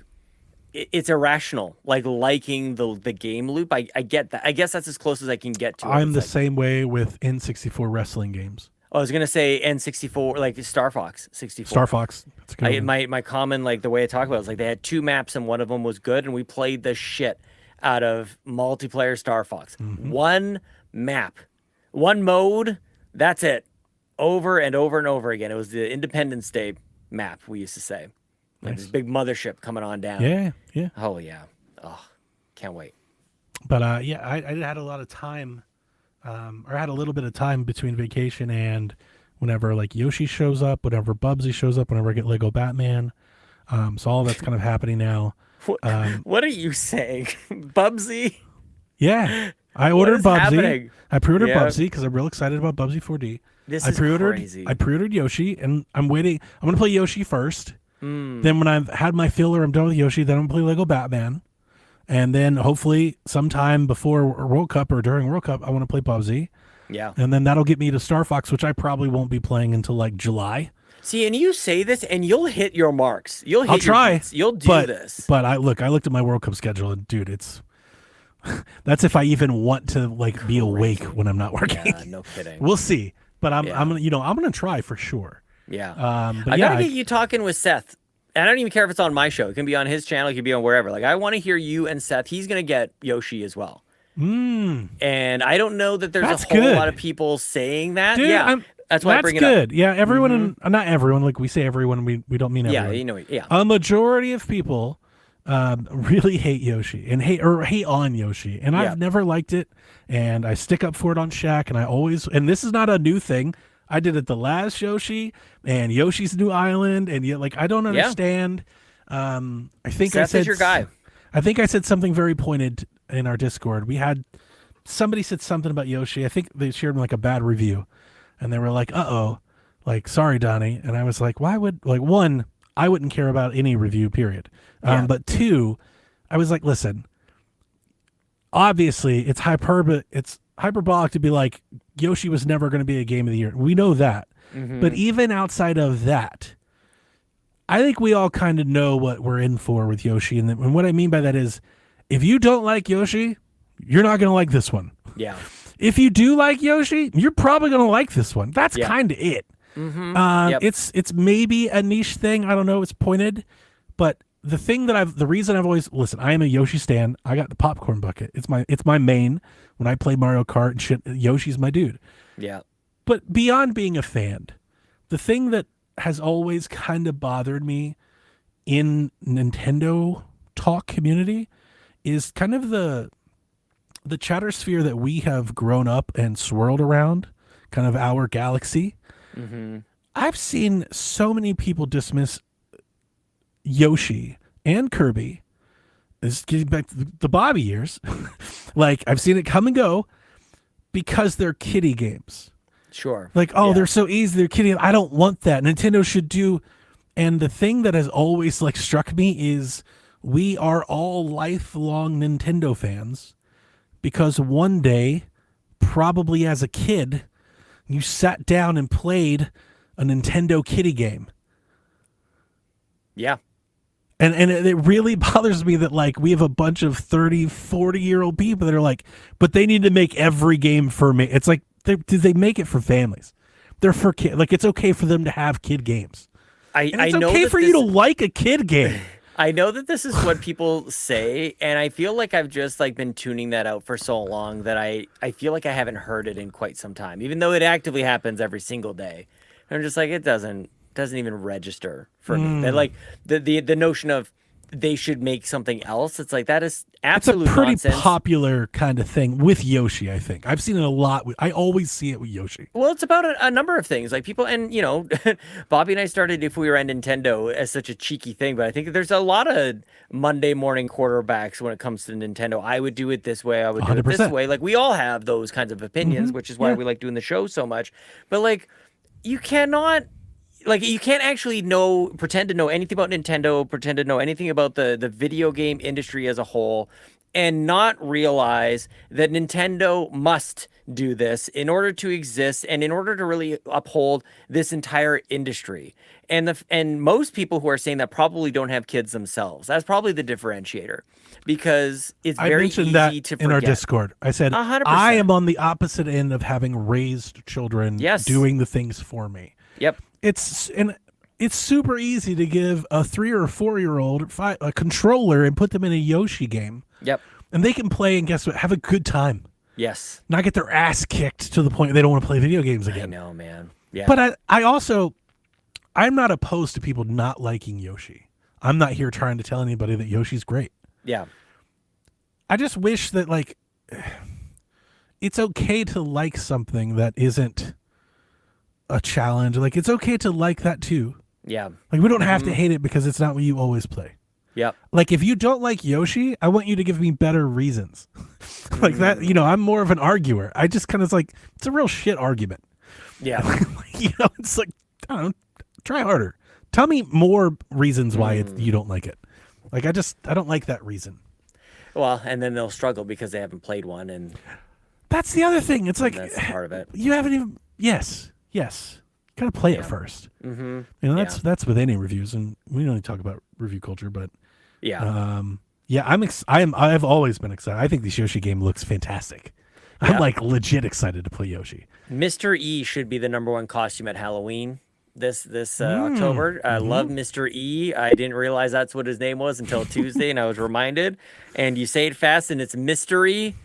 it's irrational, like liking the game loop. I get that. I guess that's as close as I can get to it. I'm the same way with N64 wrestling games. I was gonna say N64, like Star Fox 64. Star Fox. That's a good one. My common, like, the way I talk about it is like they had 2 maps and one of them was good, and we played the shit out of multiplayer Star Fox. Mm-hmm. 1 map, 1 mode. That's it, over and over and over again. It was the Independence Day map, we used to say. Like this big mothership coming on down. Yeah. Oh yeah. Oh, can't wait. But I had a lot of time. Or had a little bit of time between vacation and whenever like Yoshi shows up, whenever Bubsy shows up, whenever I get Lego Batman. So all that's kind of happening now. What are you saying? Bubsy? Yeah. I ordered Bubsy. Happening? I pre-ordered Bubsy because I'm real excited about Bubsy 4D. This is crazy. I pre-ordered Yoshi, and I'm waiting. I'm going to play Yoshi first, Then when I've had my filler, I'm done with Yoshi. Then I'm gonna play Lego Batman, and then hopefully sometime before World Cup or during World Cup, I want to play PUBG. Yeah. And then that'll get me to Star Fox, which I probably won't be playing until like July. See, and you say this, and you'll hit your marks. I'll try. You'll do this. But I looked at my World Cup schedule, and dude, it's that's if I even want to like be awake when I'm not working. Yeah, no kidding. We'll see. But I'm gonna try for sure. Yeah. But I gotta get you talking with Seth. I don't even care if it's on my show. It can be on his channel. It can be on wherever. Like, I want to hear you and Seth. He's gonna get Yoshi as well. And I don't know that there's a whole lot of people saying that. Dude, yeah. That's why I bring it up. That's good. Yeah, everyone, not everyone. Like we say everyone, we don't mean everyone. Yeah, you know. Yeah. A majority of people really hate Yoshi and hate on Yoshi, and I've never liked it. And I stick up for it on Shaq, and this is not a new thing. I did it the last Yoshi and Yoshi's New Island, and yet like I don't understand. I think Seth is your guy. I think I said something very pointed in our Discord. Somebody said something about Yoshi. I think they shared like a bad review. And they were like, like, sorry, Donnie. And I was like, why would, like, one, I wouldn't care about any review, period. But two, I was like, listen, obviously it's hyperbolic to be like, Yoshi was never going to be a game of the year. We know that. But even outside of that, I think we all kind of know what we're in for with Yoshi. And what I mean by that is, if you don't like Yoshi, you're not going to like this one. Yeah. If you do like Yoshi, you're probably going to like this one. That's kind of it. It's maybe a niche thing. I don't know. It's pointed. But the reason I've always, listen, I am a Yoshi stan. I got the popcorn bucket. It's my main. When I play Mario Kart and shit, Yoshi's my dude. Yeah. But beyond being a fan, the thing that has always kind of bothered me in Nintendo talk community is kind of the chatter sphere that we have grown up and swirled around, kind of our galaxy. I've seen so many people dismiss Yoshi and Kirby. This is getting back to the Bobby years. Like, I've seen it come and go because they're kiddie games. Sure. Like, they're so easy. They're kiddie. I don't want that. Nintendo should do. And the thing that has always like struck me is we are all lifelong Nintendo fans. Because one day, probably as a kid, you sat down and played a Nintendo kiddie game. Yeah. And it really bothers me that like we have a bunch of 30, 40-year-old people that are like, but they need to make every game for me. It's like, they make it for families. They're for kids. Like, it's okay for them to have kid games. It's okay for you to like a kid game. I know that this is what people say, and I feel like I've just like been tuning that out for so long that I feel like I haven't heard it in quite some time, even though it actively happens every single day. And I'm just like, it doesn't even register for me. That like the notion of they should make something else. It's like, that is absolute It's a pretty nonsense. popular kind of thing with Yoshi, I think. I've seen it a lot. I always see it with Yoshi. Well, it's about a number of things. Like people, and you know, Bobby and I started If We Were at Nintendo as such a cheeky thing, but I think there's a lot of Monday morning quarterbacks when it comes to Nintendo. I would do it this way. I would do 100%. It this way. Like, we all have those kinds of opinions, which is why we like doing the show so much. But like, you can't actually pretend to know anything about Nintendo, pretend to know anything about the video game industry as a whole, and not realize that Nintendo must do this in order to exist and in order to really uphold this entire industry. And most people who are saying that probably don't have kids themselves. That's probably the differentiator, because it's very easy to forget. In our Discord, I said 100%. I am on the opposite end of having raised children doing the things for me. Yep. It's super easy to give a 3 or 4-year-old a controller and put them in a Yoshi game. Yep. And they can play and guess what? Have a good time. Yes. Not get their ass kicked to the point they don't want to play video games again. I know, man. Yeah. But I'm not opposed to people not liking Yoshi. I'm not here trying to tell anybody that Yoshi's great. Yeah. I just wish that like it's okay to like something that isn't a challenge. Like, it's okay to like that too. Yeah. Like, we don't have to hate it because it's not what you always play. Yep. Like, if you don't like Yoshi, I want you to give me better reasons. Like that, you know, I'm more of an arguer. I just kind of like, it's a real shit argument. Yeah. You know, it's like, I don't know, try harder. Tell me more reasons why you don't like it. Like, I don't like that reason. Well, and then they'll struggle because they haven't played one, and that's the other thing. It's like that's part of it. You haven't even. Yes. Gotta play it first. Mm-hmm. You know, that's with any reviews, and we don't only talk about review culture, but I've always been excited. I think this Yoshi game looks fantastic. I'm like legit excited to play Yoshi. Mr. E should be the #1 costume at Halloween this October. I love Mr. E. I didn't realize that's what his name was until Tuesday, and I was reminded. And you say it fast, and it's mystery,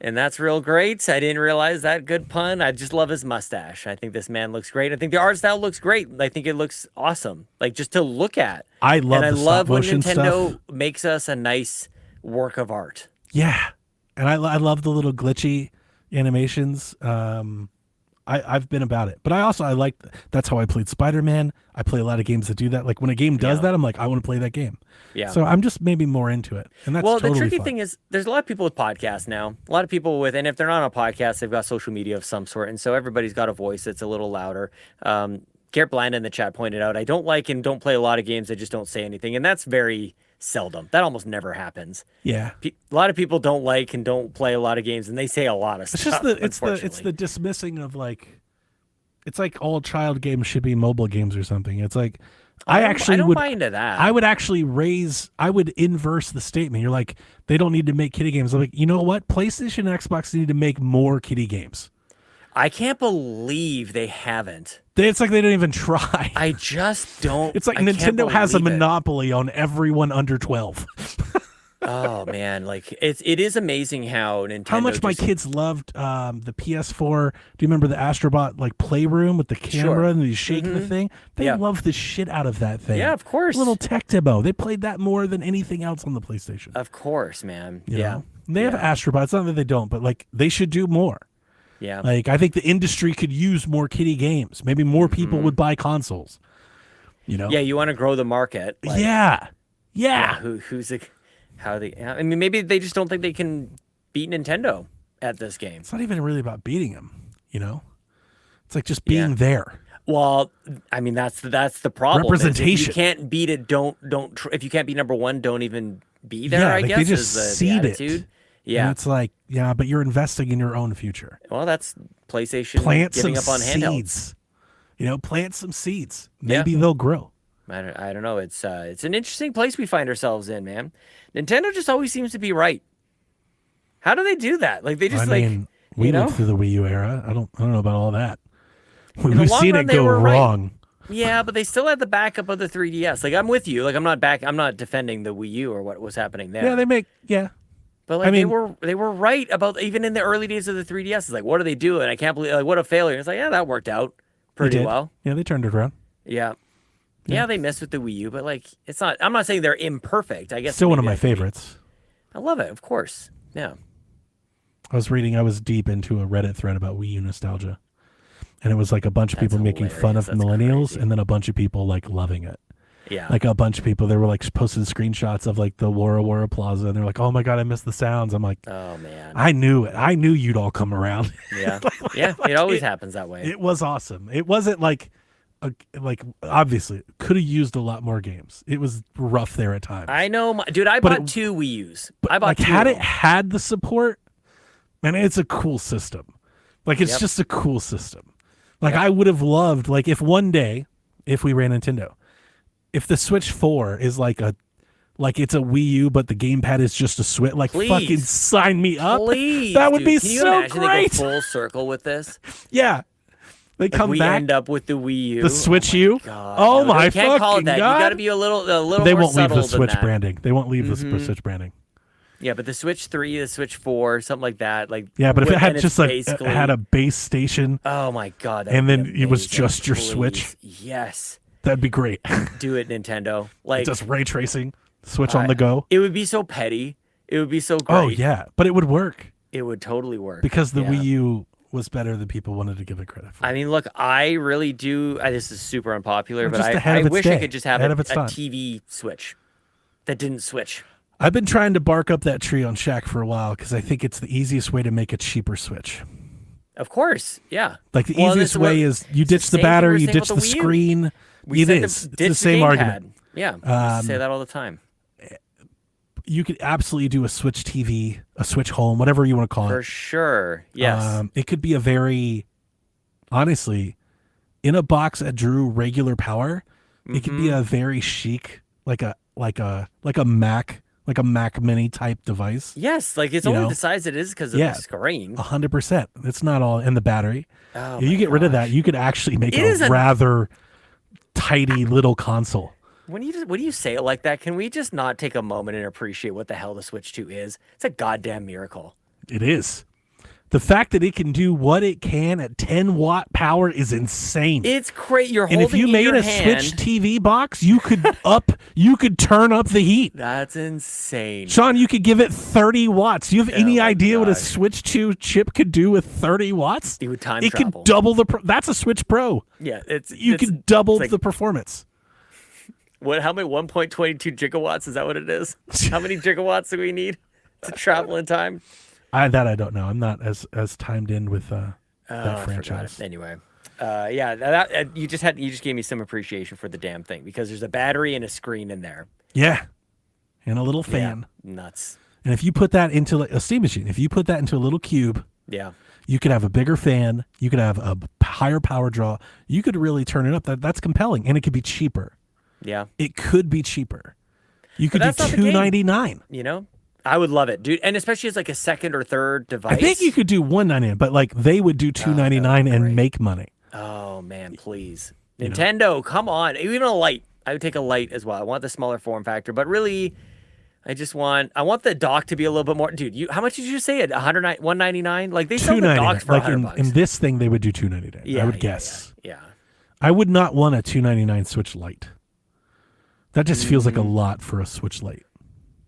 and that's real great. I didn't realize that. Good pun. I just love his mustache. I think this man looks great. I think the art style looks great. I think it looks awesome, like just to look at. I love when Nintendo stuff makes us a nice work of art. Yeah, and I love the little glitchy animations. I've been about it, but I like that's how I played Spider-Man. I play a lot of games that do that. Like when a game does that, I'm like, I want to play that game. Yeah. So I'm just maybe more into it, and that's totally the tricky fun. thing is there's a lot of people with podcasts now. A lot of people and if they're not on a podcast, they've got social media of some sort, and so everybody's got a voice that's a little louder. Garrett Bland in the chat pointed out, I don't like and don't play a lot of games that just don't say anything, and that's very seldom. That almost never happens. Yeah. A lot of people don't like and don't play a lot of games, and they say a lot of stuff. It's the dismissing of like, it's like all child games should be mobile games or something. It's like I don't buy into that. I would actually inverse the statement. You're like, they don't need to make kiddie games. I'm like, you know what? PlayStation and Xbox need to make more kiddie games. I can't believe they haven't. It's like they don't even try. I just don't. It's like Nintendo has a monopoly on everyone under 12. Oh man, like it is amazing how Nintendo. How much my kids loved the PS4. Do you remember the Astrobot like playroom with the camera and you shake the thing? They loved the shit out of that thing. Yeah, of course. Little tech demo. They played that more than anything else on the PlayStation. Of course, man. You know? They have Astrobot. It's not that they don't, but like they should do more. Yeah. Like I think the industry could use more kiddie games. Maybe more people would buy consoles. You know? Yeah, you want to grow the market. Like, who's like how they? I mean, maybe they just don't think they can beat Nintendo at this game. It's not even really about beating them. You know, it's like just being there. Well, I mean, that's the problem. Representation. If you can't beat it, don't. If you can't beat #1, don't even be there. Yeah, I guess they just is seed the attitude. it. Yeah, and it's like, but you're investing in your own future. Well, that's PlayStation giving up on handhelds. You know, plant some seeds. Maybe they'll grow. I don't know. It's an interesting place we find ourselves in, man. Nintendo just always seems to be right. How do they do that? Like they just we went through the Wii U era. I don't know about all that. We've seen it go wrong. Right. Yeah, but they still had the backup of the 3DS. Like I'm with you. Like I'm not defending the Wii U or what was happening there. Yeah, But like they were right about even in the early days of the 3DS. It's like, what are they doing? I can't believe what a failure. It's like, that worked out pretty well. Yeah, they turned it around. Yeah, they messed with the Wii U, but like it's not. I'm not saying they're imperfect. I guess still one of my favorites. I love it, of course. Yeah. I was deep into a Reddit thread about Wii U nostalgia, and it was like a bunch of people making fun of millennials, crazy. And then a bunch of people like loving it. Yeah. Like a bunch of people, they were like posting screenshots of like the Wara Wara Plaza, and they're like, "Oh my god, I miss the sounds." I'm like, "Oh man, I knew it. I knew you'd all come around." Yeah, It always happens that way. It was awesome. It wasn't like obviously could have used a lot more games. It was rough there at times. I know, dude. I bought 2 Wii U's. I bought two. Had it had the support, man, it's a cool system. Like it's just a cool system. Like I would have loved if one day if we ran Nintendo. If the Switch 4 is like it's a Wii U, but the gamepad is just a Switch, fucking sign me up. Please, that would be Can you so imagine great. They go full circle with this. Yeah, they come back. We end up with the Wii U, the Switch U. God, oh my you can't call it that. God! You got to be a little. They more won't leave the subtle Switch than that. branding. They won't leave the Switch branding. Yeah, but the Switch 3, the Switch 4, something like that. But if it had just had a base station. Oh my God! And then it was just your Switch. Yes. That'd be great. Do it, Nintendo. Just ray tracing, Switch on the go. It would be so petty. It would be so great. Oh yeah, but it would work. It would totally work because the Wii U was better than people wanted to give it credit for. I mean, look, I really do. This is super unpopular, but I wish I could just have a TV Switch that didn't switch. I've been trying to bark up that tree on Shaq for a while because I think it's the easiest way to make a cheaper Switch. Of course, yeah. Like the easiest way is you ditch the battery, you ditch the screen, It's the same argument. Yeah, we say that all the time. You could absolutely do a Switch TV, a Switch Home, whatever you want to call it. For sure, yes. It could be a very, honestly, in a box that drew regular power, it could be a very chic, like a Mac Mini type device. Yes, like it's only the size it is because of the screen. 100%. It's not all in the battery. If you get rid of that, you could actually make a rather tidy little console. When you say it like that, can we just not take a moment and appreciate what the hell the Switch 2 is? It's a goddamn miracle. It is. The fact that it can do what it can at 10-watt power is insane. It's great. You're holding and if you made a hand, Switch TV box, you could turn up the heat. That's insane. Sean, you could give it 30 watts. Do you have any idea what a Switch 2 chip could do with 30 watts? It would time travel. It could double that's a Switch Pro. Yeah, you could double the performance. How many 1.22 gigawatts is that what it is? How many gigawatts do we need to travel in time? I don't know. I'm not as timed in with that franchise. Anyway, you just gave me some appreciation for the damn thing because there's a battery and a screen in there. Yeah, and a little fan. Yeah, nuts. And if you put that into a steam machine, if you put that into a little cube, you could have a bigger fan. You could have a higher power draw. You could really turn it up. That's compelling, and it could be cheaper. Yeah, it could be cheaper. You could do $299. You know, I would love it, dude, and especially as like a second or third device. I think you could do $199, but like they would do $299 and make money. Oh man, please, Nintendo, come on! Even a light, I would take a light as well. I want the smaller form factor, but really, I want the dock to be a little bit more. Dude, how much did you say it? $199? Like they sell the docks for $100. In this thing, they would do $299. Yeah, I would guess. Yeah. I would not want a $299 Switch Lite. That just feels like a lot for a Switch Lite.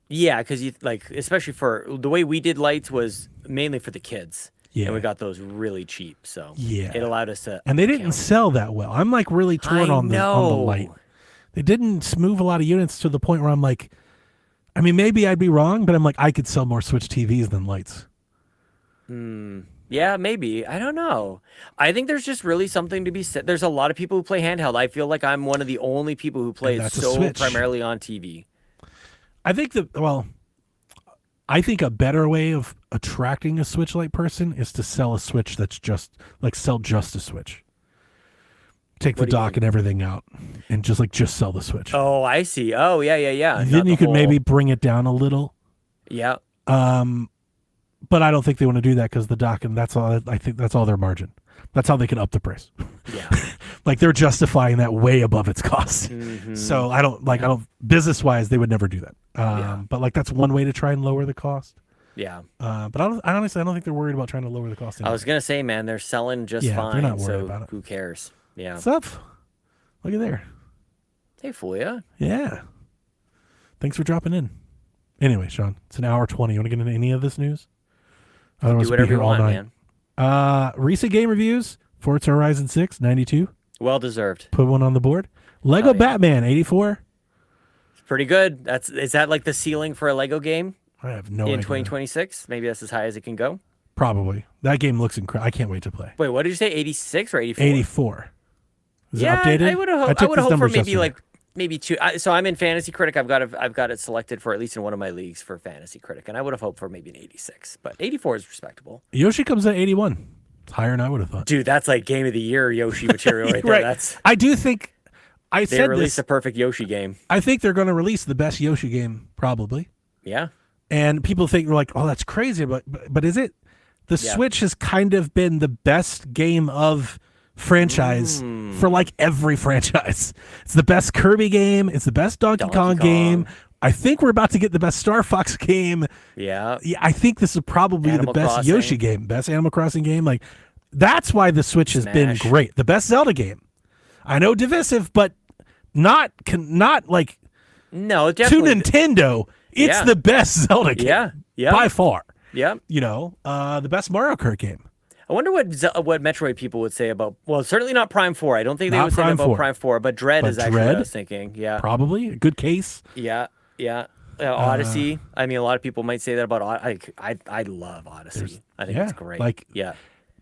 Yeah, because especially for the way we did lights was mainly for the kids. Yeah. And we got those really cheap. So it allowed us to. And they didn't sell that well. I'm like really torn on the light. They didn't move a lot of units to the point where I'm like, I mean, maybe I'd be wrong, but I'm like, I could sell more Switch TVs than lights. Yeah, maybe. I don't know. I think there's just really something to be said. There's a lot of people who play handheld. I feel like I'm one of the only people who plays primarily on TV. I think a better way of attracting a Switch Lite person is to sell a Switch that's just a Switch. Take the dock and everything out and just sell the Switch. Oh, I see. Oh, yeah. Then you could maybe bring it down a little. Yeah. But I don't think they want to do that because the dock, and that's all. I think that's all their margin. That's how they can up the price. Yeah. Like they're justifying that way above its cost. So I don't business wise, they would never do that. But like that's one way to try and lower the cost. Yeah. But honestly, I don't think they're worried about trying to lower the cost. I was going to say, man, they're selling just fine. They're not worried about it. Who cares? Yeah. What's up? Look at there. Hey, Fulia. Yeah. Thanks for dropping in. Anyway, Sean, it's an hour 20. You want to get into any of this news? Do whatever you want, man. Recent game reviews. Forza Horizon 6, 92. Well deserved. Put one on the board. Lego Batman, 84. It's pretty good. Is that like the ceiling for a Lego game? I have no idea. In 2026? Maybe that's as high as it can go? Probably. That game looks incredible. I can't wait to play. Wait, what did you say? 86 or 84? 84. Is it updated? I would have hoped for maybe two. So I'm in Fantasy Critic. I've got it selected for at least in one of my leagues for Fantasy Critic, and I would have hoped for maybe an 86, but 84 is respectable. Yoshi comes at 81. It's higher than I would have thought. Dude, that's like Game of the Year Yoshi material right there. Right. I do think they released a perfect Yoshi game. I think they're going to release the best Yoshi game probably. Yeah. And people think like, oh, that's crazy, but is it? The Switch has kind of been the best game of franchise for like every franchise. It's the best Kirby game. It's the best Donkey Kong game. I think we're about to get the best Star Fox game. Yeah. I think this is probably the best Yoshi game, best Animal Crossing game. Like that's why the Switch has been great. The best Zelda game. I know divisive, but not like no, definitely. To Nintendo, it's the best Zelda game. Yeah. By far. Yeah. The best Mario Kart game. I wonder what Metroid people would say about, well, certainly not Prime 4. I don't think they would say that about Prime 4, but Dread is actually what I was thinking. Yeah. Probably. A good case. Yeah. Odyssey. I mean, a lot of people might say that about Odyssey. I love Odyssey. I think it's great.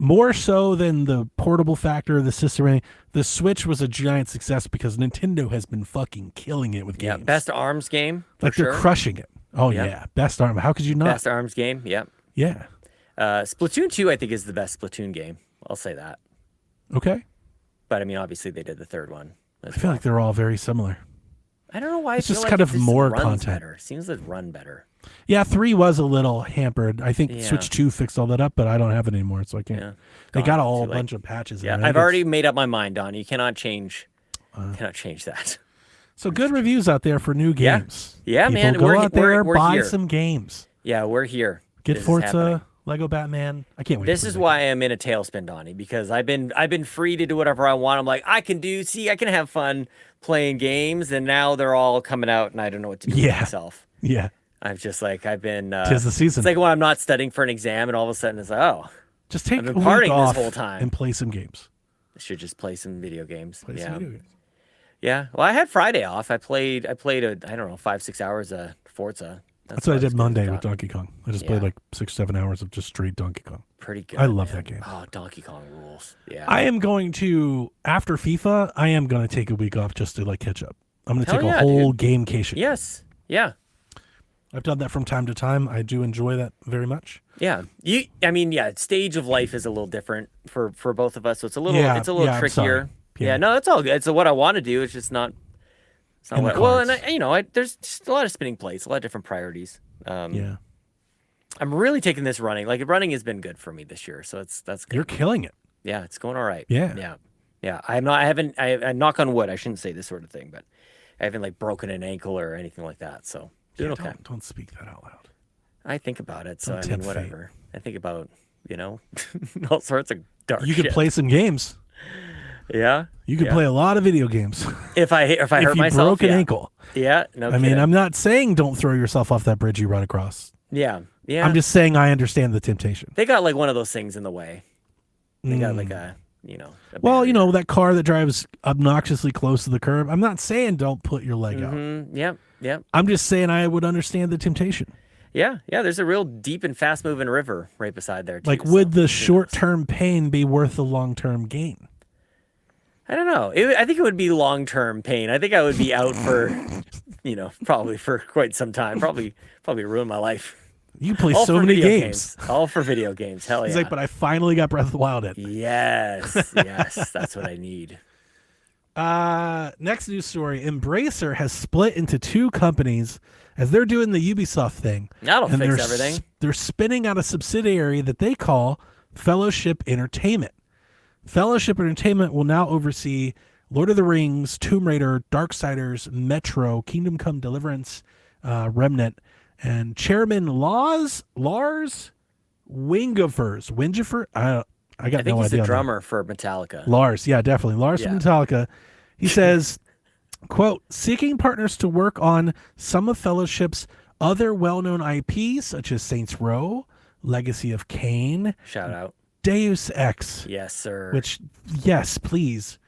more so than the portable factor of the system, the Switch was a giant success because Nintendo has been fucking killing it with games. Yeah, best ARMS game. Like they're crushing it. Oh yeah, best ARMS. How could you not? Best ARMS game. Yep. Yeah. Splatoon 2, I think, is the best Splatoon game. I'll say that. Okay. But I mean, obviously, they did the third one. I feel like they're all very similar. I don't know why. It's just kind of more content. Better. Seems to run better. Yeah, 3 was a little hampered. I think Switch 2 fixed all that up, but I don't have it anymore, so I can't. Yeah. They got a bunch of patches. Yeah, I've already made up my mind, Donnie. You cannot change. Cannot change that. So good reviews out there for new games. Yeah, People, man. Go out there, we're buy here. some games. Yeah, we're here. Get Forza, Lego Batman. I can't wait. This is why I'm in a tailspin, Donnie, because I've been free to do whatever I want. I'm like, I can have fun playing games, and now they're all coming out, and I don't know what to do with myself. Yeah. I'm just like, I've been. 'Tis the season. It's like when I'm not studying for an exam, and all of a sudden it's like, oh, just take a week off this whole time and play some games. I should just play some video games. Play some video games. Yeah. Well, I had Friday off. I played I don't know, 5-6 hours of Forza. That's what I did Monday with Donkey Kong. I just played like 6-7 hours of just straight Donkey Kong. Pretty good. I love that game. Oh, Donkey Kong rules. Yeah. I am going to, after FIFA, I am going to take a week off just to like catch up. I'm going to take a whole gamecation. Yes. Yeah. I've done that from time to time. I do enjoy that very much. Yeah. Stage of life is a little different for both of us. So it's a little trickier. Yeah, no, it's all good. It's what I want to do. It's just not. It's not there's just a lot of spinning plates, a lot of different priorities. I'm really taking this running. Like running has been good for me this year, so that's good. You're killing it. Yeah, it's going all right. Yeah. I knock on wood. I shouldn't say this sort of thing, but I haven't like broken an ankle or anything like that. So doing okay. Don't speak that out loud. I think about it. So I mean, whatever. I think about all sorts of dark. You could play some games. Yeah, you could play a lot of video games. If I hurt myself, broke an ankle. Yeah, no. I mean, I'm not saying don't throw yourself off that bridge you run across. Yeah. I'm just saying I understand the temptation. They got like one of those things in the way. They got like a that car that drives obnoxiously close to the curb. I'm not saying don't put your leg out. Yep. I'm just saying I would understand the temptation. Yeah. There's a real deep and fast moving river right beside there too. Like, would the short-term pain be worth the long-term gain? I don't know. I think it would be long-term pain. I think I would be out for, probably for quite some time. Probably ruin my life. You play so many games. All for video games. Hell yeah. He's like, but I finally got Breath of the Wild in. Yes. That's what I need. Next news story. Embracer has split into 2 companies as they're doing the Ubisoft thing. That'll fix everything. They're spinning out a subsidiary that they call Fellowship Entertainment. Fellowship Entertainment will now oversee Lord of the Rings, Tomb Raider, Darksiders, Metro, Kingdom Come Deliverance, Remnant, and Chairman Lars Wingefers. I got no idea. I think he's the drummer for Metallica. Lars, yeah, definitely. Lars from Metallica. He says, quote, seeking partners to work on some of Fellowship's other well-known IPs, such as Saints Row, Legacy of Kain. Shout out. Deus Ex. Yes, sir. Which, yes, please.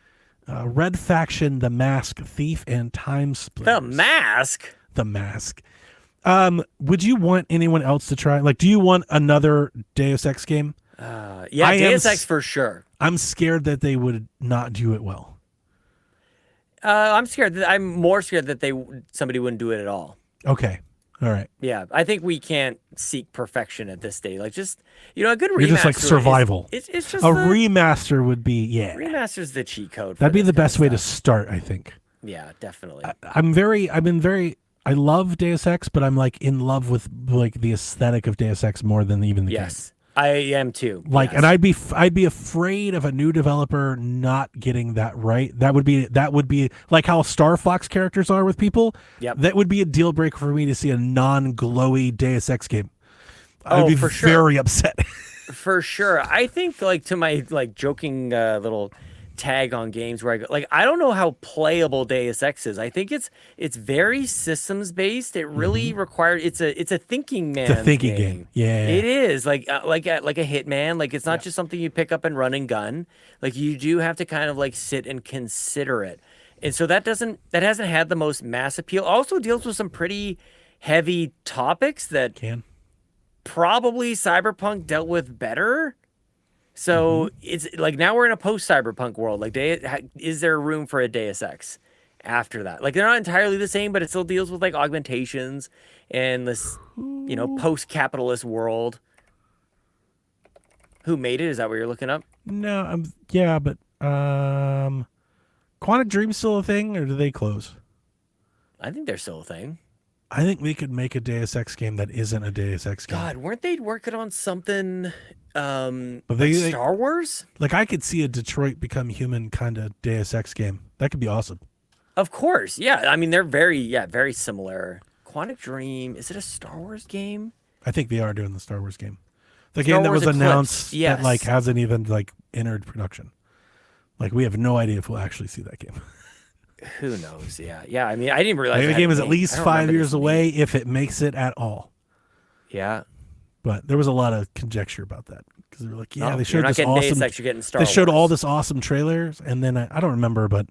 Red Faction, The Mask, Thief, and Time Splitters. The Mask? The Mask. Would you want anyone else to try? Like, do you want another Deus Ex game? Deus Ex for sure. I'm scared that they would not do it well. I'm more scared that somebody wouldn't do it at all. Okay. All right. Yeah, I think we can't seek perfection at this stage. Like, just a good remaster. You're just like survival. It's just a remaster would be Remaster's the cheat code. That'd be the best way to start, I think. Yeah, definitely. I love Deus Ex, but I'm like in love with like the aesthetic of Deus Ex more than even the game. Yes, I am too. Like, and I'd be afraid of a new developer not getting that right. That would be like how Star Fox characters are with people. Yep. That would be a deal breaker for me to see a non-glowy Deus Ex game. I'd be very upset. For sure. I think like to my like joking little tag on games where I go, like, I don't know how playable Deus Ex is. I think it's very systems based. It really requires it's a thinking man. It's a thinking game. Yeah. It is like a Hitman. Like, it's not just something you pick up and run and gun. Like, you do have to kind of like sit and consider it. And so that hasn't had the most mass appeal. Also deals with some pretty heavy topics that probably Cyberpunk dealt with better. So it's like now we're in a post-cyberpunk world. Like, is there room for a Deus Ex after that? Like, they're not entirely the same, but it still deals with like augmentations and this, post-capitalist world. Who made it? Is that what you're looking up? No, but Quantic Dream's still a thing, or do they close? I think they're still a thing. I think we could make a Deus Ex game that isn't a Deus Ex game. God, weren't they working on something? But like Star Wars? Like, I could see a Detroit Become Human kind of Deus Ex game. That could be awesome. Of course, yeah. I mean, they're very similar. Quantic Dream, is it a Star Wars game? I think they are doing the Star Wars game. The Star game that Wars was Eclipse, announced yes. that like hasn't even like entered production. Like, we have no idea if we'll actually see that game. Who knows? Yeah. I mean, I didn't realize the game is at least 5 years away if it makes it at all. Yeah. But there was a lot of conjecture about that because they were like, they showed this awesome. You're getting Star they showed Wars. all this awesome trailers, and then I don't remember, but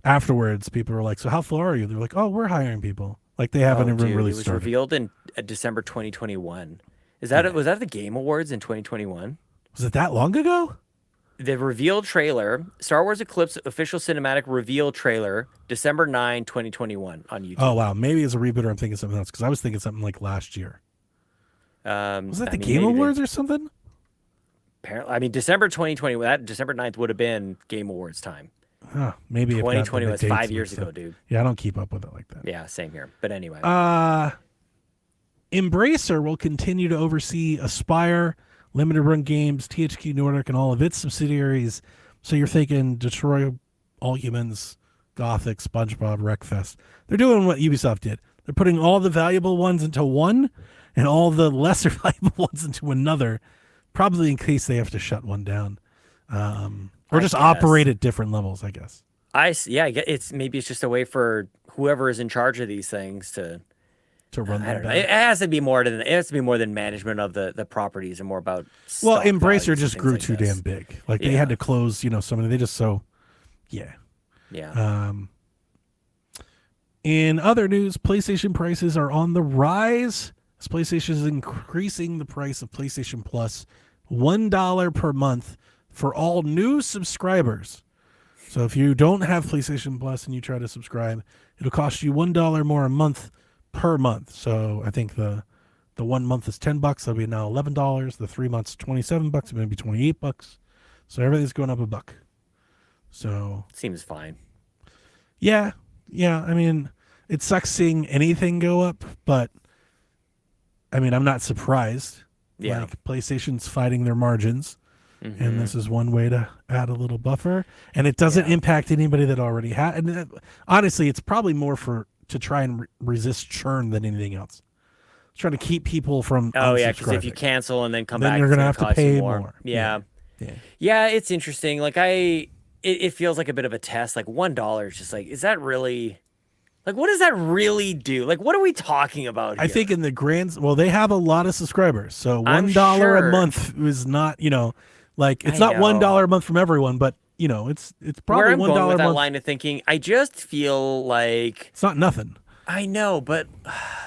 afterwards, people were like, "So how far are you?" They're like, "Oh, we're hiring people." Like, they haven't even really started. It was revealed in December 2021. Was that at the Game Awards in 2021? Was it that long ago? The reveal trailer, Star Wars Eclipse official cinematic reveal trailer, December 9, 2021 on YouTube. Oh, wow. Maybe it's a reboot or I'm thinking something else because I was thinking something like last year. Was that the Game Awards or something? Apparently, I mean, December 2020, that December 9th would have been Game Awards time. Huh, maybe 2020 was 5 years ago, dude. Yeah, I don't keep up with it like that. Yeah, same here. But anyway. Embracer will continue to oversee Aspyr, Limited Run Games, THQ Nordic, and all of its subsidiaries. So you're thinking Detroit, All Humans, Gothic, SpongeBob, Wreckfest. They're doing what Ubisoft did. They're putting all the valuable ones into one and all the lesser valuable ones into another, probably in case they have to shut one down. Or just operate at different levels, I guess. Maybe it's just a way for whoever is in charge of these things to run them down. It has to be more than management of the properties and more about Embracer just grew too damn big. Like, they had to close, somebody. They just yeah. In other news, PlayStation prices are on the rise. As PlayStation is increasing the price of PlayStation Plus $1 per month for all new subscribers. So if you don't have PlayStation Plus and you try to subscribe, it'll cost you $1 more a month per month. So I think the 1 month is $10. That'll be now $11. The 3 months, $27. It's going to be $28. So everything's going up $1. So seems fine. Yeah. I mean, it sucks seeing anything go up, but I mean, I'm not surprised. Yeah. Like, PlayStation's fighting their margins, and this is one way to add a little buffer, and it doesn't impact anybody that already had. And honestly, it's probably more to try and resist churn than anything else. It's trying to keep people from because if you cancel and then come back, you're going to have to pay more. Yeah, it's interesting. Like, it feels like a bit of a test. Like, $1 is just like, is that really? Like, what does that really do? Like, what are we talking about here? I think in the they have a lot of subscribers. So $1 a month is not, like, it's not $1 a month from everyone, but, it's probably where I'm $1 going with a that month. line of thinking, I just feel like It's not nothing. I know, but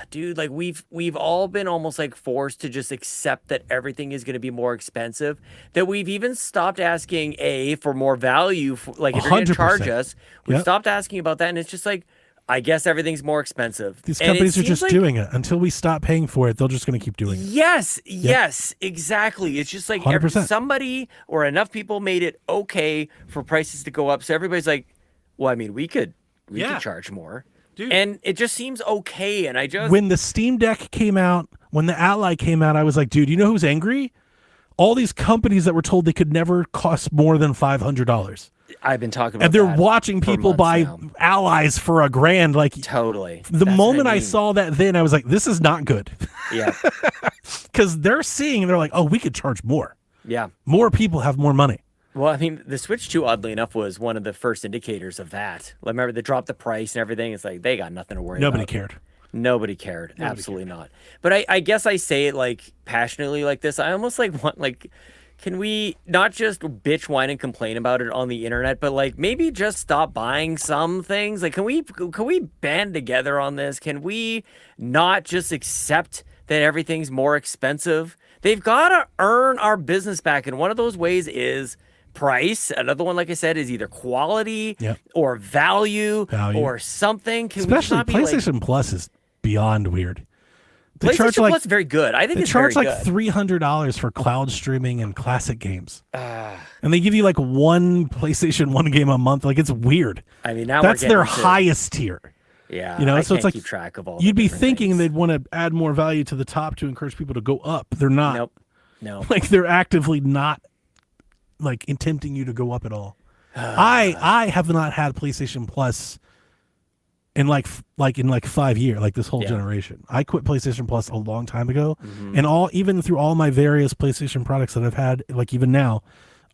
dude, like, we've all been almost like forced to just accept that everything is going to be more expensive, that we've even stopped asking for more value for, like, if you're going to charge us, we've stopped asking about that, and it's just like, I guess everything's more expensive. These companies are just doing it. Until we stop paying for it, they're just going to keep doing it. Yes, exactly. It's just like somebody or enough people made it okay for prices to go up. So everybody's like, well, I mean, we could charge more. Dude. And it just seems okay. And when the Steam Deck came out, when the Ally came out, I was like, dude, you know who's angry? All these companies that were told they could never cost more than $500. I've been talking about and they're watching people buy Allies for $1,000. Like, totally. The moment I saw that, then I was like, this is not good. Yeah. Because they're seeing, and they're like, oh, we could charge more. Yeah. More people have more money. Well, I mean, the Switch 2, oddly enough, was one of the first indicators of that. Like, remember, they dropped the price and everything. It's like, they got nothing to worry about. Nobody cared. Absolutely not. But I guess I say it, like, passionately like this. I almost, like, want, like, can we not just bitch, whine, and complain about it on the internet, but, like, maybe just stop buying some things? Like, can we band together on this? Can we not just accept that everything's more expensive? They've got to earn our business back. And one of those ways is price. Another one, like I said, is either quality or value or something. Especially PlayStation Plus is beyond weird. PlayStation Plus is very good. I think it's very good. They charge like $300 for cloud streaming and classic games. And they give you like one PlayStation 1 game a month. Like, it's weird. I mean, now that's their highest tier. Yeah, you know, so it's like keep track of all. You'd be thinking they'd want to add more value to the top to encourage people to go up. They're not. Nope. No. Like, they're actively not like tempting you to go up at all. I have not had PlayStation Plus in like 5 years, like this whole generation. I quit PlayStation Plus a long time ago, and even through all my various PlayStation products that I've had, like even now,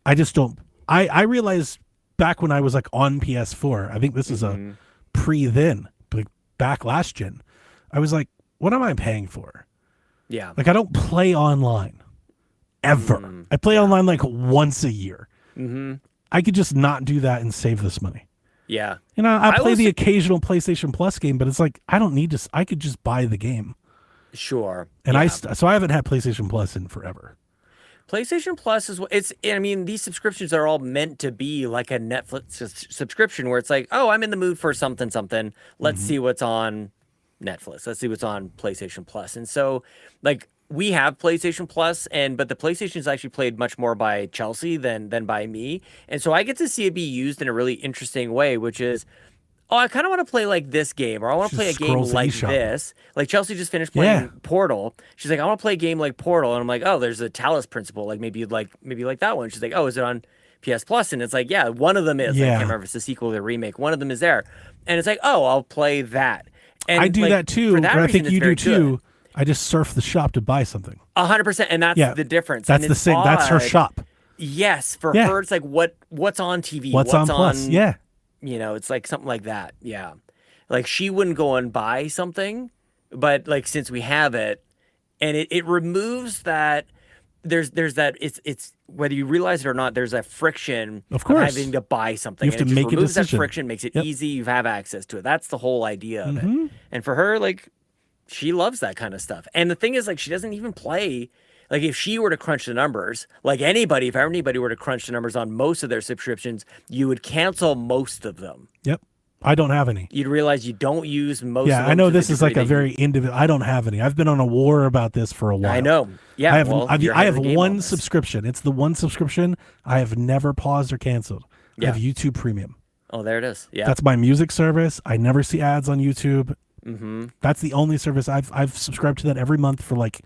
I just don't. I realized back when I was like on PS4, I think this is a pre-then, like back last gen, I was like, what am I paying for? Yeah, like I don't play online ever. I play online like once a year. I could just not do that and save this money. Yeah. You know, I play the occasional PlayStation Plus game, but it's like, I don't need to, I could just buy the game. Sure. And so I haven't had PlayStation Plus in forever. PlayStation Plus I mean, these subscriptions are all meant to be like a Netflix subscription where it's like, oh, I'm in the mood for something. Let's see what's on Netflix. Let's see what's on PlayStation Plus. And so like, we have PlayStation Plus, but the PlayStation is actually played much more by Chelsea than by me. And so I get to see it be used in a really interesting way, which is, oh, I kind of want to play like this game, or I want to play a game like this. Like Chelsea just finished playing Portal. She's like, I want to play a game like Portal. And I'm like, oh, there's a Talos principle. Like maybe you'd like that one. She's like, oh, is it on PS Plus? And it's like, yeah, one of them is. I can't remember if it's a sequel or the remake. One of them is there. And it's like, oh, I'll play that. And I do that too, but I think you do too. I just surf the shop to buy something. 100%, and that's the difference. That's the same. That's her shop. Yes, for her, it's like what's on TV, what's on Plus. Yeah, you know, it's like something like that. Yeah, like she wouldn't go and buy something, but like since we have it, and it removes that. There's that it's whether you realize it or not. There's a friction of having to buy something. You have to make a decision. That friction makes it easy. You have access to it. That's the whole idea of it. And for her, like. She loves that kind of stuff. And the thing is, like, she doesn't even play. Like, if she were to crunch the numbers, like anybody, if anybody were to crunch the numbers on most of their subscriptions, you would cancel most of them. Yep. I don't have any. You'd realize you don't use most of them. Yeah, I know this is like a very individual. I don't have any. I've been on a war about this for a while. I know. Yeah. I have one subscription. It's the one subscription I have never paused or canceled. I have YouTube Premium. Oh, there it is. Yeah. That's my music service. I never see ads on YouTube. That's the only service I've subscribed to that every month for like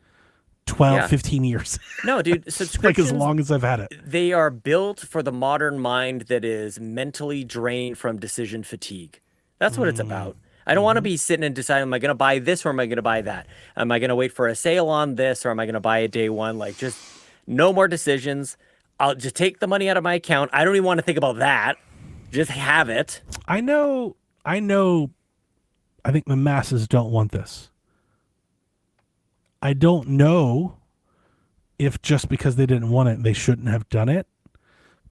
12, 15 years. No, dude, subscriptions, like as long as I've had it. They are built for the modern mind that is mentally drained from decision fatigue. That's what it's about. I don't want to be sitting and deciding, am I going to buy this or am I going to buy that? Am I going to wait for a sale on this or am I going to buy it day one? Like, just no more decisions. I'll just take the money out of my account. I don't even want to think about that. Just have it. I know. I think the masses don't want this. I don't know if just because they didn't want it, they shouldn't have done it.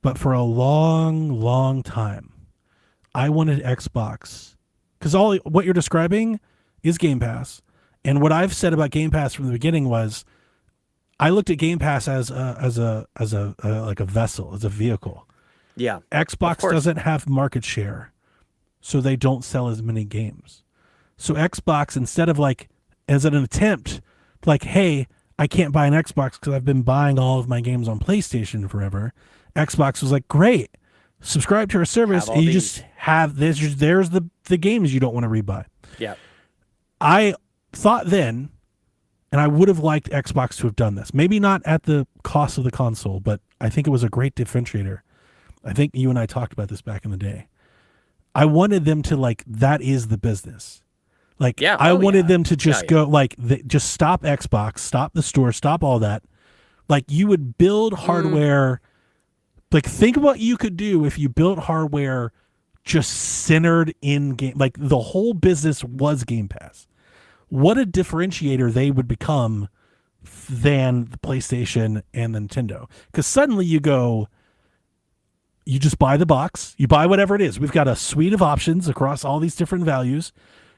But for a long, long time, I wanted Xbox. Because what you're describing is Game Pass. And what I've said about Game Pass from the beginning was, I looked at Game Pass as a vessel, as a vehicle. Yeah. Xbox doesn't have market share, so they don't sell as many games. So Xbox, instead of like, as an attempt, like, hey, I can't buy an Xbox because I've been buying all of my games on PlayStation forever. Xbox was like, great, subscribe to our service, and you just have this. There's the games you don't want to rebuy. Yeah. I thought then, and I would have liked Xbox to have done this. Maybe not at the cost of the console, but I think it was a great differentiator. I think you and I talked about this back in the day. I wanted them to, like, that is the business. Like, I wanted them to just go, like, just stop Xbox, stop the store, stop all that. Like, you would build hardware. Like, think what you could do if you built hardware just centered in game. Like, the whole business was Game Pass. What a differentiator they would become than the PlayStation and the Nintendo. Because suddenly you just buy the box. You buy whatever it is. We've got a suite of options across all these different values.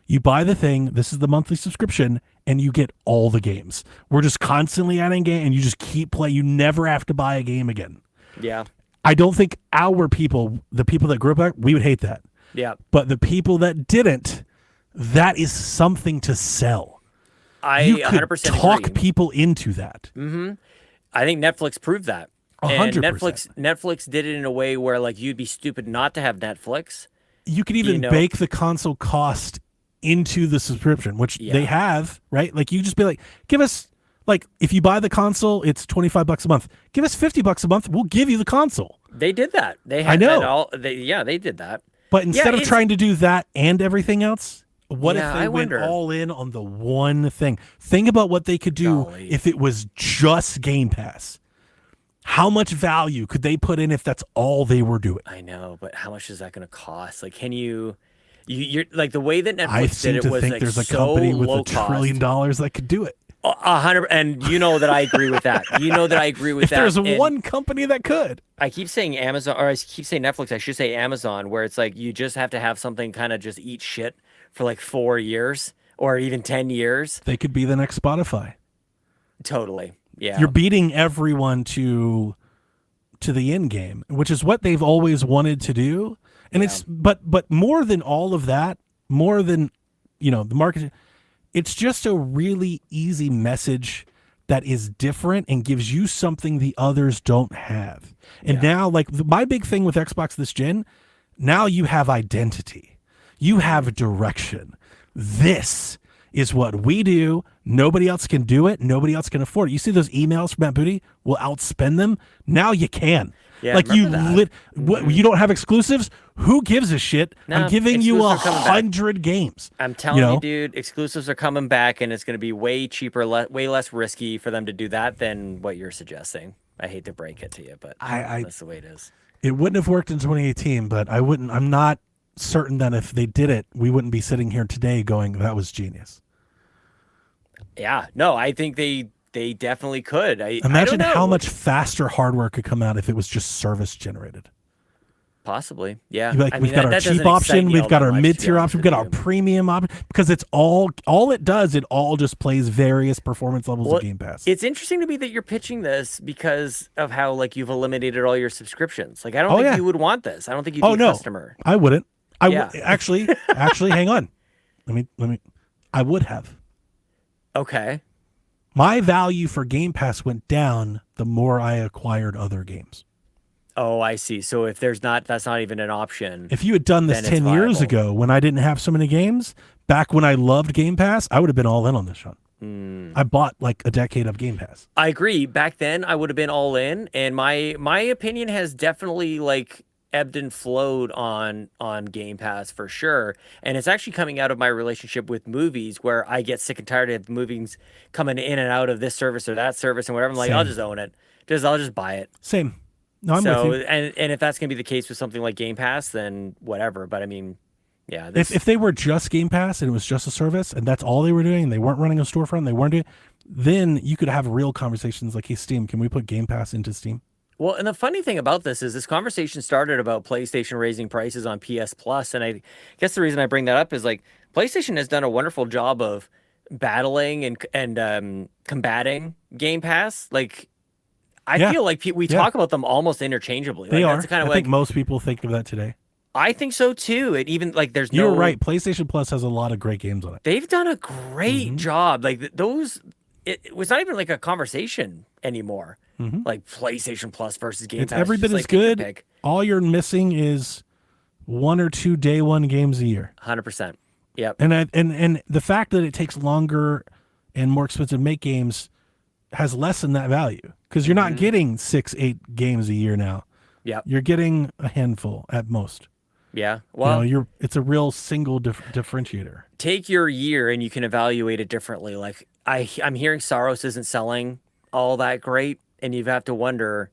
You buy the thing, this is the monthly subscription, and you get all the games. We're just constantly adding game, and you just keep playing. You never have to buy a game again. Yeah. I don't think our people, the people that grew up, we would hate that. Yeah. But the people that didn't, that is something to sell. I 100% talk agree. people into that. Mm-hmm. I think Netflix proved that. 100%. And Netflix did it in a way where like you'd be stupid not to have Netflix. You could even bake the console cost into the subscription, which they have, right? Like you just be like, give us, like, if you buy the console, it's $25 a month. Give us $50 a month. We'll give you the console. They did that. They had they did that. But instead of trying to do that and everything else, what if they went all in on the one thing? Think about what they could do if it was just Game Pass. How much value could they put in if that's all they were doing? I know, but how much is that going to cost? Like, can you're like the way that Netflix did it was like there's a so company with low $1 trillion that could do it. 100, and you know that I agree with that. You know that I agree with that. If there's one company that could. I keep saying Amazon, or I keep saying Netflix. I should say Amazon, where it's like you just have to have something kind of just eat shit for like 4 years or even 10 years. They could be the next Spotify. Totally. Yeah. You're beating everyone to the end game, which is what they've always wanted to do. And it's but more than all of that, more than the market, it's just a really easy message that is different and gives you something the others don't have. And now, like, my big thing with Xbox this gen, now you have identity. You have direction. This is what we do. Nobody else can do it. Nobody else can afford it. You see those emails from Matt Booty? We'll outspend them. Now you can. Yeah, like you don't have exclusives? Who gives a shit? No, I'm giving you 100 games. I'm telling you, dude, exclusives are coming back, and it's going to be way cheaper, way less risky for them to do that than what you're suggesting. I hate to break it to you, but that's the way it is. It wouldn't have worked in 2018, but I'm not certain that if they did it, we wouldn't be sitting here today going, that was genius. Yeah, no, I think they definitely could. Imagine how much faster hardware could come out if it was just service generated. Possibly, yeah. We've got our cheap option, we've got our mid-tier option, we've got our premium option, because it's all it does, it all just plays various performance levels of Game Pass. It's interesting to me that you're pitching this because of how like you've eliminated all your subscriptions. Like I don't think you would want this. I don't think you'd be a customer. I wouldn't. Actually, hang on. Let me. I would have. Okay. My value for Game Pass went down the more I acquired other games. Oh, I see. So if that's not even an option. If you had done this 10 years ago when I didn't have so many games, back when I loved Game Pass, I would have been all in on this, Sean. I bought like a decade of Game Pass. I agree. Back then, I would have been all in, and my opinion has definitely like ebbed and flowed on Game Pass for sure. And it's actually coming out of my relationship with movies, where I get sick and tired of movies coming in and out of this service or that service and whatever. I'm like, I'll just own it. I'll just buy it. Same. No, I'm with you. And if that's gonna be the case with something like Game Pass, then whatever. But I mean, yeah. If they were just Game Pass and it was just a service and that's all they were doing, and they weren't running a storefront, they weren't doing, then you could have real conversations like, hey, Steam, can we put Game Pass into Steam? Well, and the funny thing about this is this conversation started about PlayStation raising prices on PS Plus, and I guess the reason I bring that up is like PlayStation has done a wonderful job of battling and combating Game Pass. Like I feel like we talk about them almost interchangeably. They like, are. That's kind of I think most people think of that today. I think so too. It even like there's You're right. PlayStation Plus has a lot of great games on it. They've done a great job. Like those, it was not even like a conversation anymore. Like PlayStation Plus versus Game Pass. It's every bit as good. All you're missing is 1 or 2 day one games a year. 100%. Yep. And the fact that it takes longer and more expensive to make games has lessened that value, because you're not getting 6-8 games a year now. Yeah. You're getting a handful at most. Yeah. Well, it's a real single differentiator. Take your year and you can evaluate it differently. Like I'm hearing Saros isn't selling all that great, and you have to wonder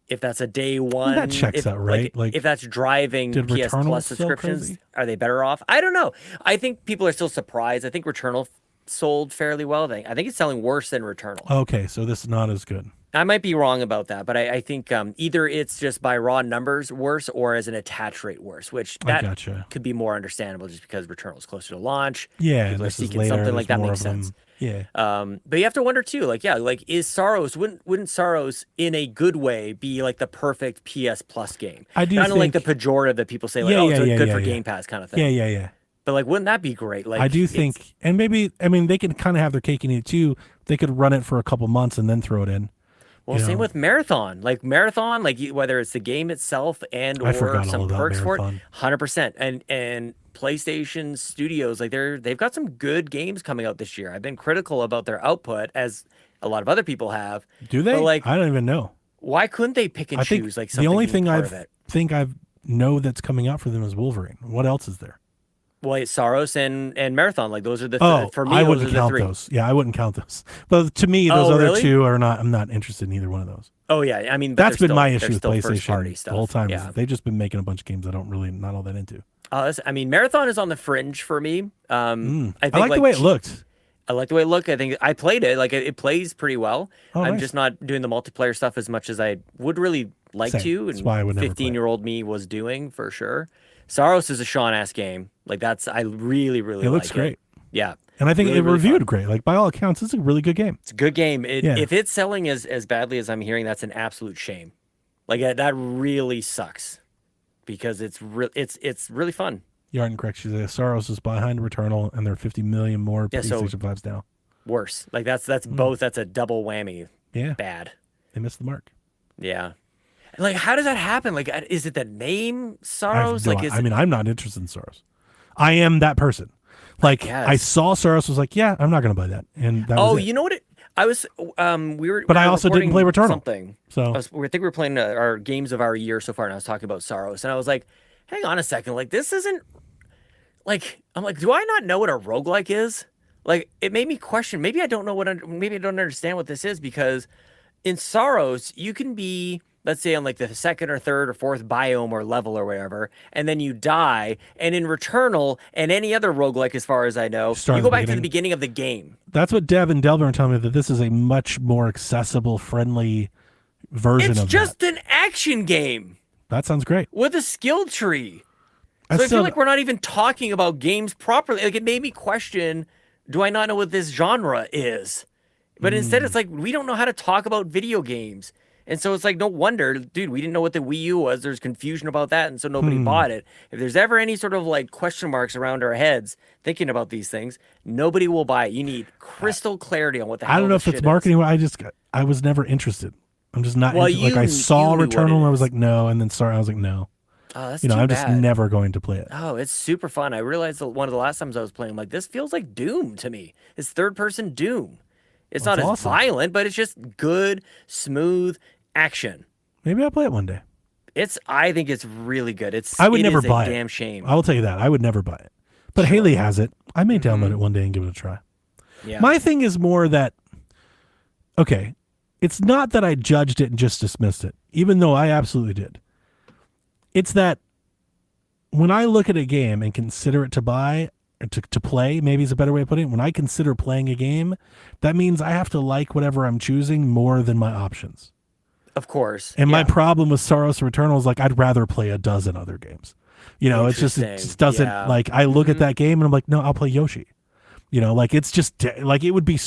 if that's a day one. That checks out, right? Like if that's driving PS Plus subscriptions, are they better off? I don't know. I think people are still surprised. I think Returnal sold fairly well. I think it's selling worse than Returnal. Okay, so this is not as good. I might be wrong about that, but I think either it's just by raw numbers worse or as an attach rate worse, which that could be more understandable just because Returnal is closer to launch. Yeah, people are seeking something like that makes sense. Yeah. But you have to wonder too, like, is Saros, wouldn't Saros in a good way be like the perfect PS Plus game? I do kind of like the pejorative that people say, like, it's good for Game Pass kind of thing. Yeah. But like, wouldn't that be great? Like, I do think, and maybe, I mean, they can kind of have their cake and eat it too. They could run it for a couple months and then throw it in. Well, same with Marathon. Like Marathon, like whether it's the game itself and or some perks for it, 100%. And PlayStation Studios, like they've got some good games coming out this year. I've been critical about their output, as a lot of other people have. Do they? But like, I don't even know. Why couldn't they pick and choose? Like something. The only thing I know that's coming out for them is Wolverine. What else is there? Well, it's Saros and Marathon. Like those are the for me. I wouldn't count those. Yeah, I wouldn't count those. But to me, those other two are not. I'm not interested in either one of those. Oh yeah, I mean that's been my issue with PlayStation the whole time. Yeah. They've just been making a bunch of games I don't really not all that into. I mean, Marathon is on the fringe for me. I like the way it looked. I like the way it looked. I think I played it. Like it plays pretty well. I'm just not doing the multiplayer stuff as much as I would really like to. And that's why I would never 15-year-old me was doing for sure. Saros is a Sean-ass game. Like I really it looks great. Yeah. And I think it reviewed great. Like by all accounts, it's a really good game. It's a good game. If it's selling as badly as I'm hearing, that's an absolute shame. Like that really sucks because it's really fun. You aren't correct. She says Saros is behind Returnal, and there are 50 million more PlayStation 5s now. Worse. Like that's both. That's a double whammy. Yeah. Bad. They missed the mark. Yeah. Like, how does that happen? Like, is it the name Saros? I'm not interested in Saros. I am that person. Like, I saw Saros, was like, yeah, I'm not going to buy that. And that was it. You know what? I was, But I also didn't play Returnal. Something. So I think we were playing our games of our year so far, and I was talking about Saros, and I was like, hang on a second. Like, this isn't, like, I'm like, do I not know what a roguelike is? Like, it made me question, maybe I don't understand what this is, because in Saros, you can be, let's say on like the second or third or fourth biome or level or whatever, and then you die. And in Returnal and any other roguelike, as far as I know, you go back to the beginning of the game. That's what Dev and Delvin are telling me, that this is a much more accessible, friendly version of that. It's just an action game. That sounds great. With a skill tree. So I feel like we're not even talking about games properly. Like, it made me question, do I not know what this genre is? But instead it's like, we don't know how to talk about video games. And so it's like, no wonder, dude, we didn't know what the Wii U was. There's confusion about that, and so nobody bought it. If there's ever any sort of like question marks around our heads thinking about these things, nobody will buy it. You need crystal clarity on what the hell I don't know if it's marketing. I was never interested. I'm just not interested. Like, I saw Returnal and I was like, no, and then I was like, no. Oh, that's I'm just never going to play it. Oh, it's super fun. I realized that one of the last times I was playing, I'm like, this feels like Doom to me. It's third-person Doom. It's not as violent, but it's just good, smooth action. Maybe I'll play it one day. I think it's really good. I would never buy it. Damn shame. I will tell you that. I would never buy it. But Haley has it. I may download it one day and give it a try. Yeah. My thing is more that, okay, it's not that I judged it and just dismissed it, even though I absolutely did. It's that when I look at a game and consider it to buy, or to play, maybe is a better way of putting it. When I consider playing a game, that means I have to like whatever I'm choosing more than my options. Of course. And my problem with Saros Returnal is like, I'd rather play a dozen other games. It just doesn't, like, I look at that game and I'm like, no, I'll play Yoshi. Like, it's just like, it would be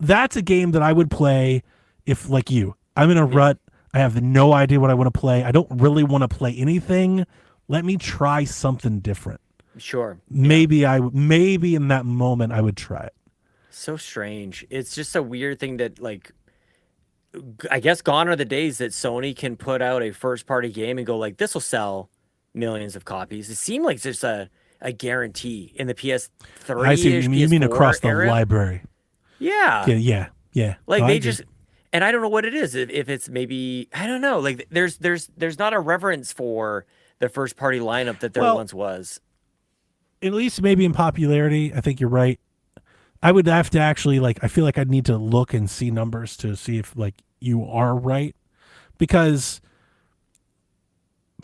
that's a game that I would play if, like you, I'm in a rut. I have no idea what I want to play. I don't really want to play anything. Let me try something different. Sure. Maybe maybe in that moment I would try it. So strange. It's just a weird thing that, like, I guess gone are the days that Sony can put out a first party game and go like, this will sell millions of copies. It seemed like just a guarantee in the PS3. I see. You mean across the library? Yeah. Yeah. Like, they just, and I don't know what it is. If it's maybe, I don't know. Like, there's not a reverence for the first party lineup that there once was. At least maybe in popularity, I think you're right. I would have to actually, like, I feel like I'd need to look and see numbers to see if, like, you are right. Because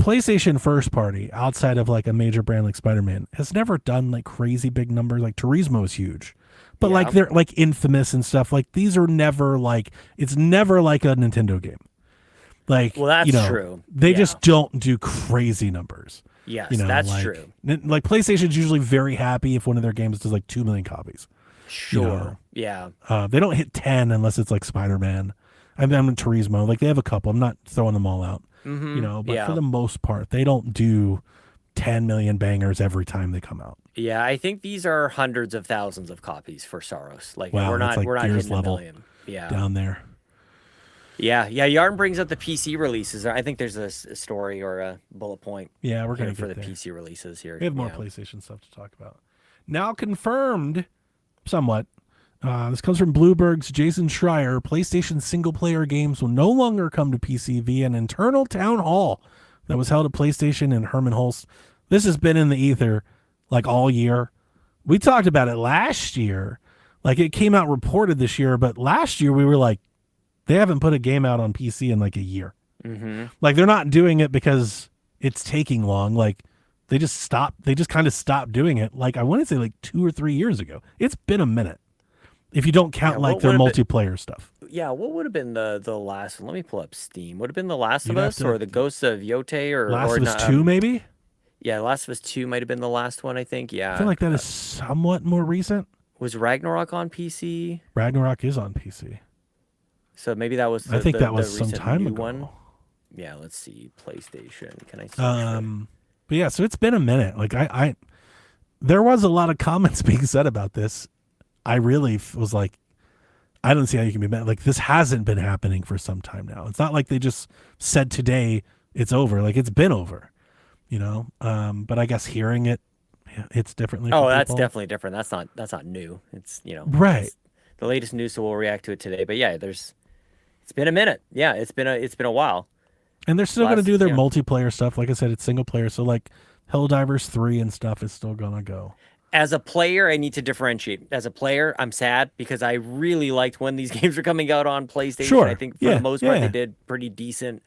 PlayStation first party, outside of like a major brand like Spider-Man, has never done like crazy big numbers. Like Turismo is huge, but like they're like Infamous and stuff. Like these are never like, it's never like a Nintendo game. Like, well, that's true. They just don't do crazy numbers. Yes, that's like, true. Like PlayStation's usually very happy if one of their games does like 2 million copies. Sure. Yeah. They don't hit 10 unless it's like Spider-Man. I'm in Turismo. Like they have a couple. I'm not throwing them all out. But for the most part, they don't do 10 million bangers every time they come out. Yeah, I think these are hundreds of thousands of copies for Saros. Like wow, we're not Gears hitting level a million. Yeah. Down there. Yeah. Yarn brings up the PC releases. I think there's a story or a bullet point. Yeah, we're going to for the there. PC releases here. We have more PlayStation stuff to talk about. Now confirmed, somewhat. This comes from Bloomberg's Jason Schreier. PlayStation single-player games will no longer come to PC via an internal town hall that was held at PlayStation in Herman Hulst. This has been in the ether like all year. We talked about it last year. Like it came out reported this year, but last year we were like, they haven't put a game out on PC in like a year. Mm-hmm. Like they're not doing it because it's taking long. Like they just kind of stopped doing it. Like I want to say like 2 or 3 years ago. It's been a minute. If you don't count like their multiplayer stuff. Yeah, what would have been the last one? Let me pull up Steam. Would have been The Last of Us or The Ghosts of Yote or Last of Us 2 maybe? Yeah, Last of Us 2 might have been the last one, I think. Yeah. I feel like that is somewhat more recent. Was Ragnarok on PC? Ragnarok is on PC. So maybe that was I think that was some time ago. One. Yeah, let's see. PlayStation. Can I search but yeah, so it's been a minute. Like I there was a lot of comments being said about this. I really was like, I don't see how you can be mad. Like this hasn't been happening for some time now. It's not like they just said today it's over. Like it's been over, But I guess hearing it, it's differently. Oh, that's definitely different. That's not new. It's right. It's the latest news, so we'll react to it today. But yeah, it's been a minute. Yeah, it's been a while. And they're still going to do their multiplayer stuff. Like I said, it's single player. So like Helldivers 3 and stuff is still going to go. As a player, I need to differentiate. As a player, I'm sad because I really liked when these games were coming out on PlayStation. Sure. I think for the most part, they did pretty decent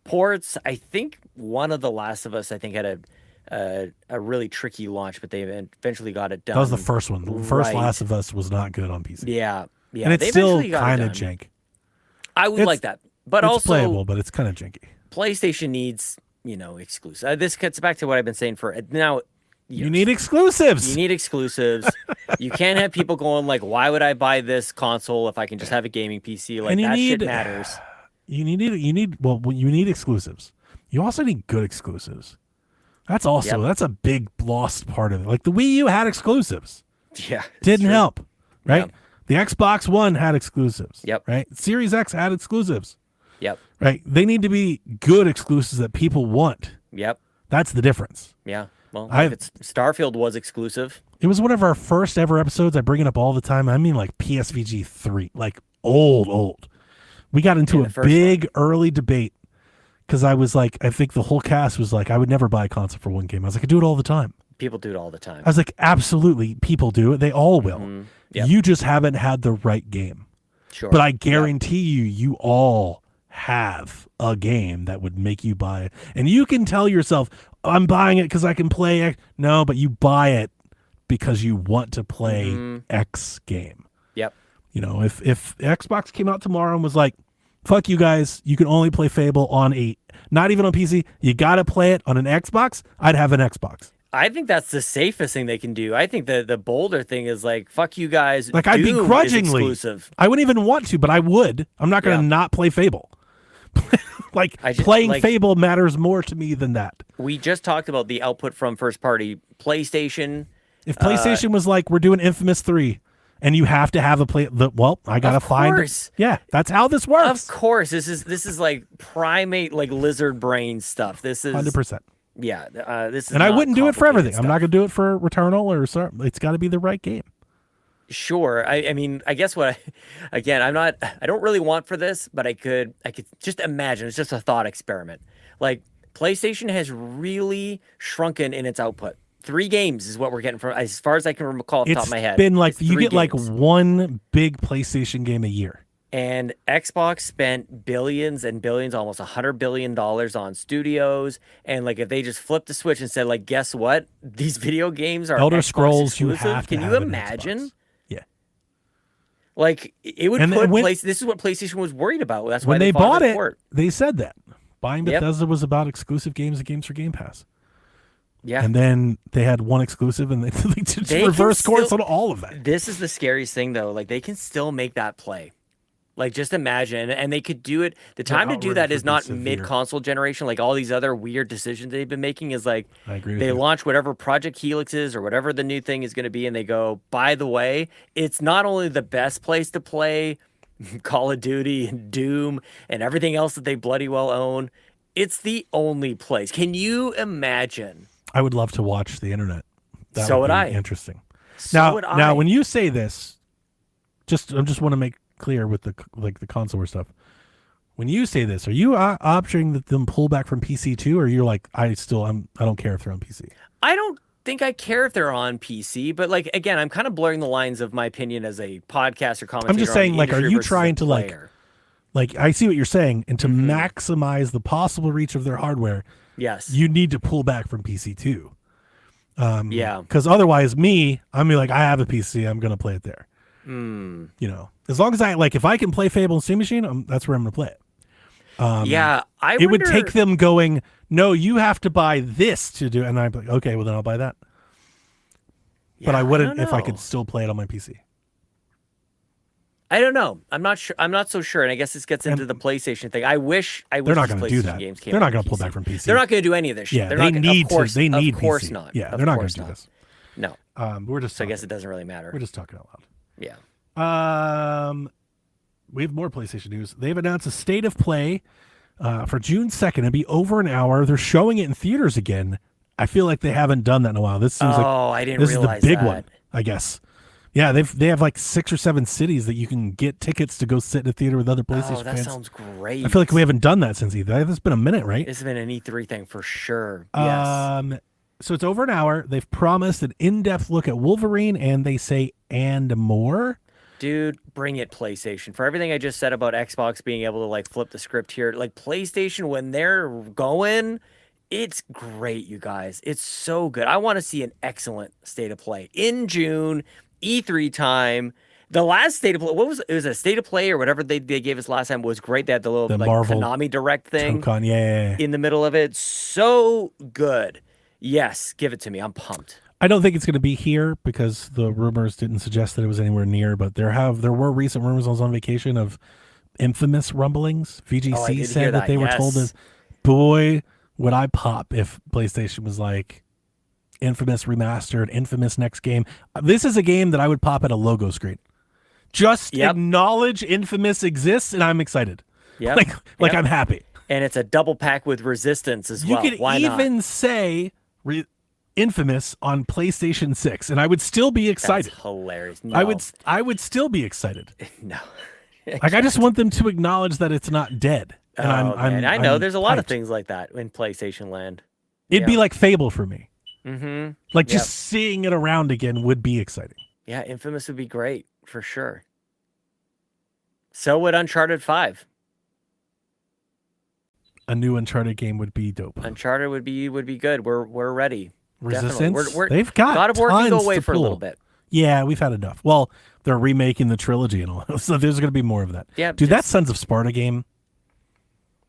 ports. I think one of The Last of Us, had a really tricky launch, but they eventually got it done. That was the first one. The first Last of Us was not good on PC. Yeah. And it's still kind of jank. I would like that. But it's also playable, but it's kind of janky. PlayStation needs, exclusive. This gets back to what I've been saying for now. You need exclusives. You can't have people going like, why would I buy this console if I can just have a gaming PC? Like shit matters. You need exclusives. You also need good exclusives. That's a big lost part of it. Like the Wii U had exclusives. Yeah. Didn't help. Right? Yep. The Xbox One had exclusives. Yep. Right? Series X had exclusives. Yep. Right? They need to be good exclusives that people want. Yep. That's the difference. Yeah. Well, Starfield was exclusive. It was one of our first ever episodes. I bring it up all the time. I mean, like PSVG 3, like old. We got into a big early debate because I was like, I think the whole cast was like, I would never buy a console for one game. I was like, I do it all the time. People do it all the time. I was like, absolutely, people do it. They all will. Mm-hmm. Yep. You just haven't had the right game. Sure. But I guarantee you all have a game that would make you buy it. And you can tell yourself, I'm buying it because I can play it. No, but you buy it because you want to play X game. Yep. If Xbox came out tomorrow and was like, fuck you guys, you can only play Fable on not even on PC, you got to play it on an Xbox, I'd have an Xbox. I think that's the safest thing they can do. I think the bolder thing is like, fuck you guys. Like I'd begrudgingly. Exclusive. I wouldn't even want to, but I would. I'm not going to not play Fable. Playing Fable matters more to me than that. We just talked about the output from first party PlayStation. If PlayStation was like, we're doing Infamous 3 and you have to have I got to find it. Yeah, that's how this works. Of course. This is like primate, like lizard brain stuff. This is 100%. Yeah. This is and I wouldn't do it for everything. Stuff. I'm not going to do it for Returnal or something. It's got to be the right game. Sure. I mean, I guess I don't really want for this, but I could just imagine. It's just a thought experiment. Like PlayStation has really shrunken in its output. 3 games is what we're getting from, as far as I can recall off the top of my head. It's been like, you get games. Like one big PlayStation game a year. And Xbox spent billions and billions, almost $100 billion on studios. And like, if they just flipped the switch and said, like, guess what? These video games are Elder Xbox Scrolls. exclusive. You have to Can you imagine? Yeah. Like, it would this is what PlayStation was worried about. That's why when they bought it. They said that buying Bethesda was about exclusive games and games for Game Pass. Yeah. And then they had one exclusive, and they just reverse course on all of that. This is the scariest thing, though. Like, they can still make that play. Like, just imagine, and they could do it. The time to do that is not mid-console generation. Like, all these other weird decisions they've been making is like, they launch whatever Project Helix is or whatever the new thing is going to be, and they go, by the way, it's not only the best place to play Call of Duty and Doom and everything else that they bloody well own, it's the only place. Can you imagine? I would love to watch the internet. That would be interesting. Now, when you say this, I just want to make clear with the console stuff. When you say this, are you opting that them pull back from PC too, or you're like, I don't care if they're on PC? I don't think I care if they're on PC, but like, again, I'm kind of blurring the lines of my opinion as a podcast or commentator. I'm just saying, like, are you trying to like I see what you're saying, and to maximize the possible reach of their hardware, yes, you need to pull back from PC too. Yeah, because otherwise, I'm like, I have a PC, I'm gonna play it there. You know, as long as if I can play Fable and Steam Machine, that's where I'm gonna play it. It would take them going, no, you have to buy this to do, and I'm like, okay, well then I'll buy that. Yeah, but I wouldn't if I could still play it on my PC. I don't know. I'm not sure. I'm not so sure. And I guess this gets into the PlayStation thing. I wish they're not going to do that. They're not going to pull back from PC. They're not going to do any of this shit. Yeah, they need to. They need Of course PC. not. Yeah, they're not going to do this. No. We're just. So I guess it doesn't really matter. We're just talking out loud. Yeah. We have more PlayStation news. They've announced a state of play for June 2nd. It'll be over an hour. They're showing it in theaters again. I feel like they haven't done that in a while. This seems I didn't realize this is the big that. one, I guess. Yeah, they have like 6 or 7 cities that you can get tickets to go sit in a theater with other PlayStation fans. That sounds great. I feel like we haven't done that since E3. It's been a minute, right? It's been an E3 thing for sure. Yes. So it's over an hour. They've promised an in-depth look at Wolverine, and they say, and more. Dude, bring it, PlayStation. For everything I just said about Xbox being able to like flip the script here, like PlayStation, when they're going, it's great, you guys. It's so good. I want to see an excellent state of play in June, E3 time. The last state of play, it was a state of play or whatever they gave us last time was great. They had the little Marvel Konami Direct thing yeah. in the middle of it. So good. Yes, give it to me. I'm pumped. I don't think it's going to be here because the rumors didn't suggest that it was anywhere near, but there were recent rumors. I was on vacation of infamous rumblings. VGC said that they were told this. Boy, would I pop if PlayStation was like Infamous remastered, Infamous next game. This is a game that I would pop at a logo screen. Just acknowledge Infamous exists, and I'm excited. Yeah, like I'm happy. And it's a double pack with Resistance as well. You could even say Infamous on PlayStation 6, and I would still be excited. That's hilarious. No. I would still be excited. No. Like, I just want them to acknowledge that it's not dead. And I know there's a lot of things like that in PlayStation land. It'd be like Fable for me. Mm-hmm. Like just seeing it around again would be exciting. Yeah, Infamous would be great for sure. So would Uncharted 5. A new Uncharted game would be dope. Uncharted would be good. We're ready. Resistance. We're they've got God of War can go away to for a little bit. Yeah, we've had enough. Well, they're remaking the trilogy and all, so there's going to be more of that. Yeah, dude, that Sons of Sparta game.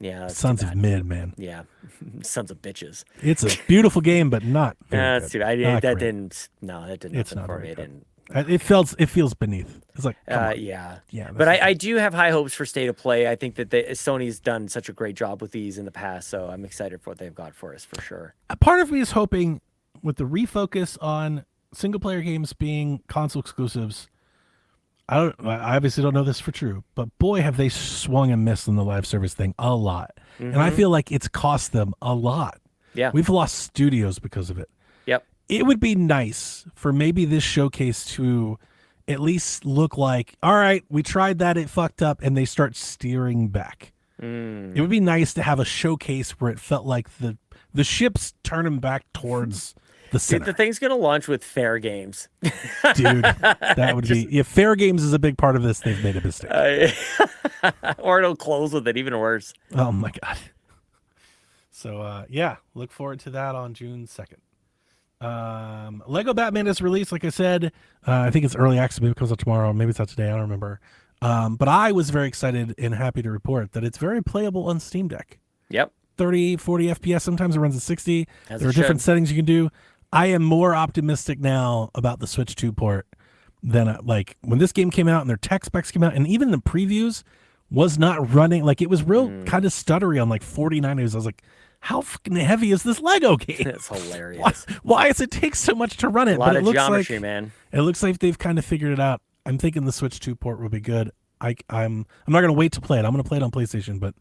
Yeah, Sons of Mid, man. Yeah, Sons of bitches. It's a beautiful game, but not. That's too. That didn't It's not for me. It feels beneath. It's like yeah. But I do have high hopes for State of Play. I think that Sony's done such a great job with these in the past, so I'm excited for what they've got for us for sure. A part of me is hoping with the refocus on single player games being console exclusives. I obviously don't know this for true, but boy, have they swung and missed on the live service thing a lot. Mm-hmm. And I feel like it's cost them a lot. Yeah. We've lost studios because of it. Yep. It would be nice for maybe this showcase to at least look like, all right, we tried that, it fucked up, and they start steering back. It would be nice to have a showcase where it felt like the the ship's turning back towards the center. Dude, the thing's gonna launch with fair games. Dude, that would be if fair games is a big part of this. They've made a mistake. Or it'll close with it, even worse. Oh my god. So yeah, look forward to that on June 2nd. Lego Batman is released, like I said. I think it's early access. Maybe it comes out tomorrow. Maybe it's out today. I don't remember. But I was very excited and happy to report that it's very playable on Steam Deck. Yep. 30, 40 FPS. Sometimes it runs at 60. There are different settings you can do. I am more optimistic now about the Switch 2 port than like when this game came out and their tech specs came out, and even the previews was not running. Like it was real kind of stuttery on like 49. I was like, how fucking heavy is this Lego game? It's hilarious. Why does it take so much to run it? A lot of geometry, man. It looks like they've kind of figured it out. I'm thinking the Switch 2 port will be good. I'm not gonna wait to play it. I'm gonna play it on PlayStation, but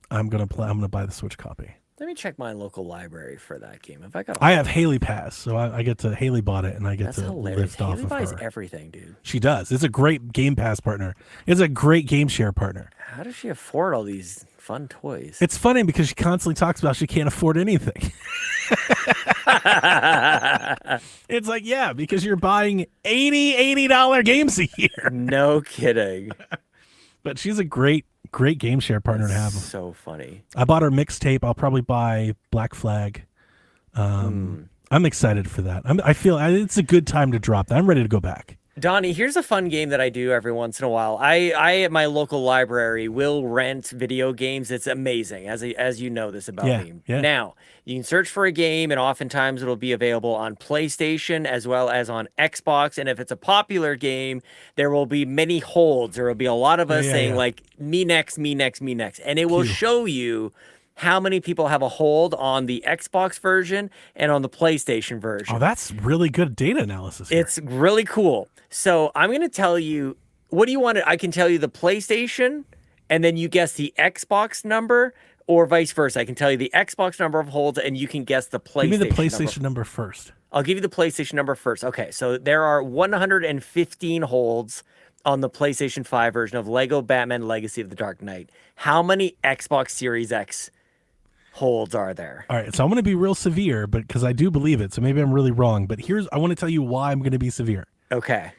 I'm gonna buy the Switch copy. Let me check my local library for that game. If I have Haley Pass, so I get to Haley bought it, and I get to lift off of her. Haley buys everything, dude. She does. It's a great Game Pass partner. It's a great game share partner. How does she afford all these fun toys? It's funny because she constantly talks about she can't afford anything. It's like, yeah, because you're buying $80 games a year. No kidding. But she's a great game share partner to have. So funny. I bought her mixtape. I'll probably buy Black Flag. I'm excited for that. I feel it's a good time to drop that. I'm ready to go back. Donnie, here's a fun game that I do every once in a while. I at my local library will rent video games. It's amazing, as you know this about me. Yeah. Now, you can search for a game, and oftentimes it'll be available on PlayStation as well as on Xbox. And if it's a popular game, there will be many holds. There will be a lot of us saying like, me next, me next, me next. And it will show you how many people have a hold on the Xbox version and on the PlayStation version. Oh, that's really good data analysis here. It's really cool. So I'm going to tell you, what do you want? I can tell you the PlayStation, and then you guess the Xbox number, or vice versa. I can tell you the Xbox number of holds, and you can guess the PlayStation number. Give me the PlayStation number first. I'll give you the PlayStation number first. Okay, so there are 115 holds on the PlayStation 5 version of Lego Batman Legacy of the Dark Knight. How many Xbox Series X holds are there? All right, so I'm going to be real severe, but because I do believe it, so maybe I'm really wrong. But I want to tell you why I'm going to be severe. Okay.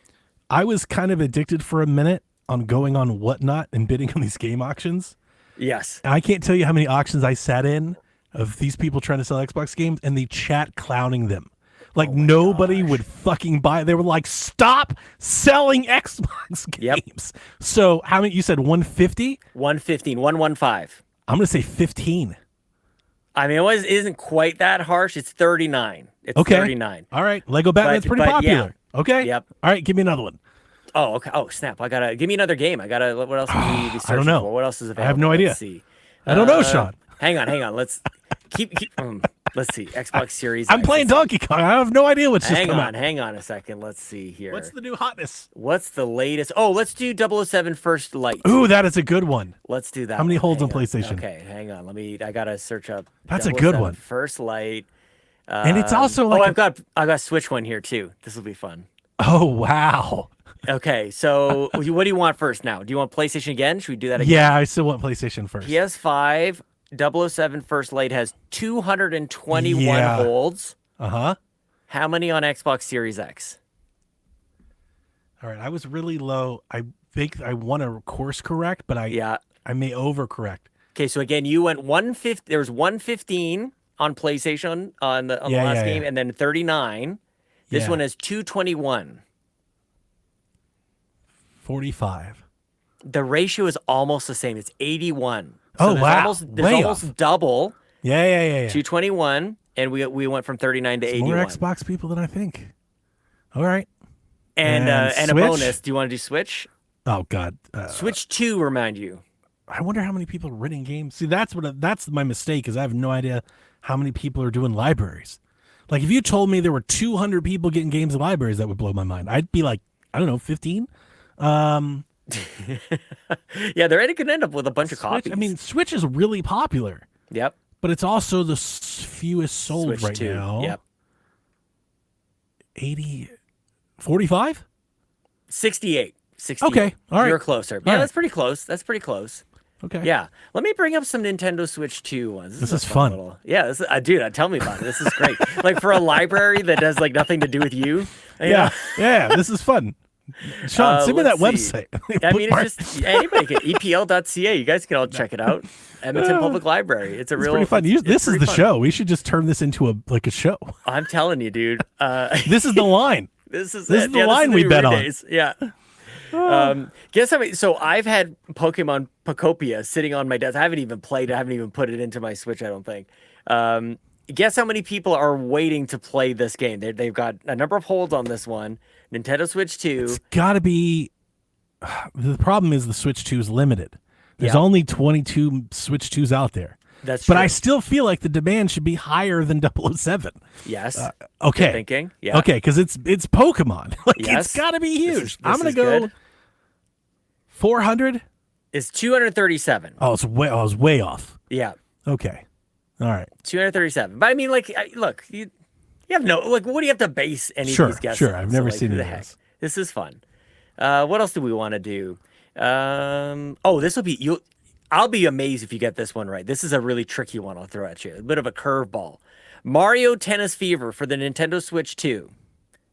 I was kind of addicted for a minute on going on Whatnot and bidding on these game auctions. Yes. And I can't tell you how many auctions I sat in of these people trying to sell Xbox games and the chat clowning them. Like nobody would fucking buy it. They were like, stop selling Xbox games. Yep. So how many, you said 150? 115, 115. I'm going to say 15. I mean, it isn't quite that harsh. It's 39. It's okay. 39. All right. Lego Batman's pretty popular. Yeah. Okay. Yep. All right. Give me another one. Oh, okay. Oh, snap. Give me another game. What else do we be searching I don't know. For? What else is available? I have no idea. Let's see. I don't know, Sean. Hang on. Let's keep let's see. Xbox Series. I'm playing Donkey Kong. I have no idea what's just come out. Hang on a second. Let's see here. What's the new hotness? What's the latest? Oh, let's do 007 First Light. Ooh, that is a good one. Let's do that. How many holds on PlayStation? Okay, hang on. I gotta search up. That's a good one. First Light. And it's also like I've got Switch one here too. This will be fun. Oh wow. Okay, so what do you want first now? Do you want PlayStation again? Should we do that again? Yeah, I still want PlayStation first. PS5 007 First Light has 221 holds. Uh-huh. How many on Xbox Series X? All right, I was really low. I think I want to course correct, but I may overcorrect. Okay, so again, you went 150. There was 115 on PlayStation on the last game, and then 39. This one has 221. 45. The ratio is almost the same. It's 81. So wow. Almost double. Yeah. 221, and we went from 39 to 81. More Xbox people than I think. All right. And a bonus. Do you want to do Switch? Oh God. Switch 2, remind you. I wonder how many people are renting games. See, that's my mistake, is I have no idea how many people are doing libraries. Like if you told me there were 200 people getting games in libraries, that would blow my mind. I'd be like, I don't know, 15. Yeah, they're going to end up with a bunch of copies. I mean, Switch is really popular. Yep. But it's also the fewest sold Switch 2. Now. Yep. 45? 68. 68. Okay. All right. You're closer. Yeah, that's pretty close. Okay. Yeah. Let me bring up some Nintendo Switch 2 ones. This is fun. Yeah, dude, tell me about it. This is great. Like for a library that does like nothing to do with you. Yeah. This is fun. Sean, send me that website. I mean, it's just anybody can EPL.ca. You guys can all check it out. Edmonton Public Library. It's pretty fun. This is the show. We should just turn this into a show. I'm telling you, dude. This is the line. This is the line we bet on. Yeah. Guess how many? So I've had Pokemon Pocopia sitting on my desk. I haven't even played it. I haven't even put it into my Switch, I don't think. Guess how many people are waiting to play this game? They've got a number of holds on this one. Nintendo Switch 2. It's got to be. The problem is the Switch 2 is limited. There's only 22 Switch 2s out there. That's true. But I still feel like the demand should be higher than 007. Yes. Okay. Good thinking. Yeah. Okay, because it's Pokemon. It's got to be huge. I'm going to go 400. It's 237. Oh, I was way off. Yeah. Okay. All right. 237. But I mean, like, look, you have no, like, what do you have to base any of these guesses on? Sure, I've never seen this. This is fun. What else do we want to do? This will be, I'll be amazed if you get this one right. This is a really tricky one I'll throw at you. A bit of a curveball. Mario Tennis Fever for the Nintendo Switch 2.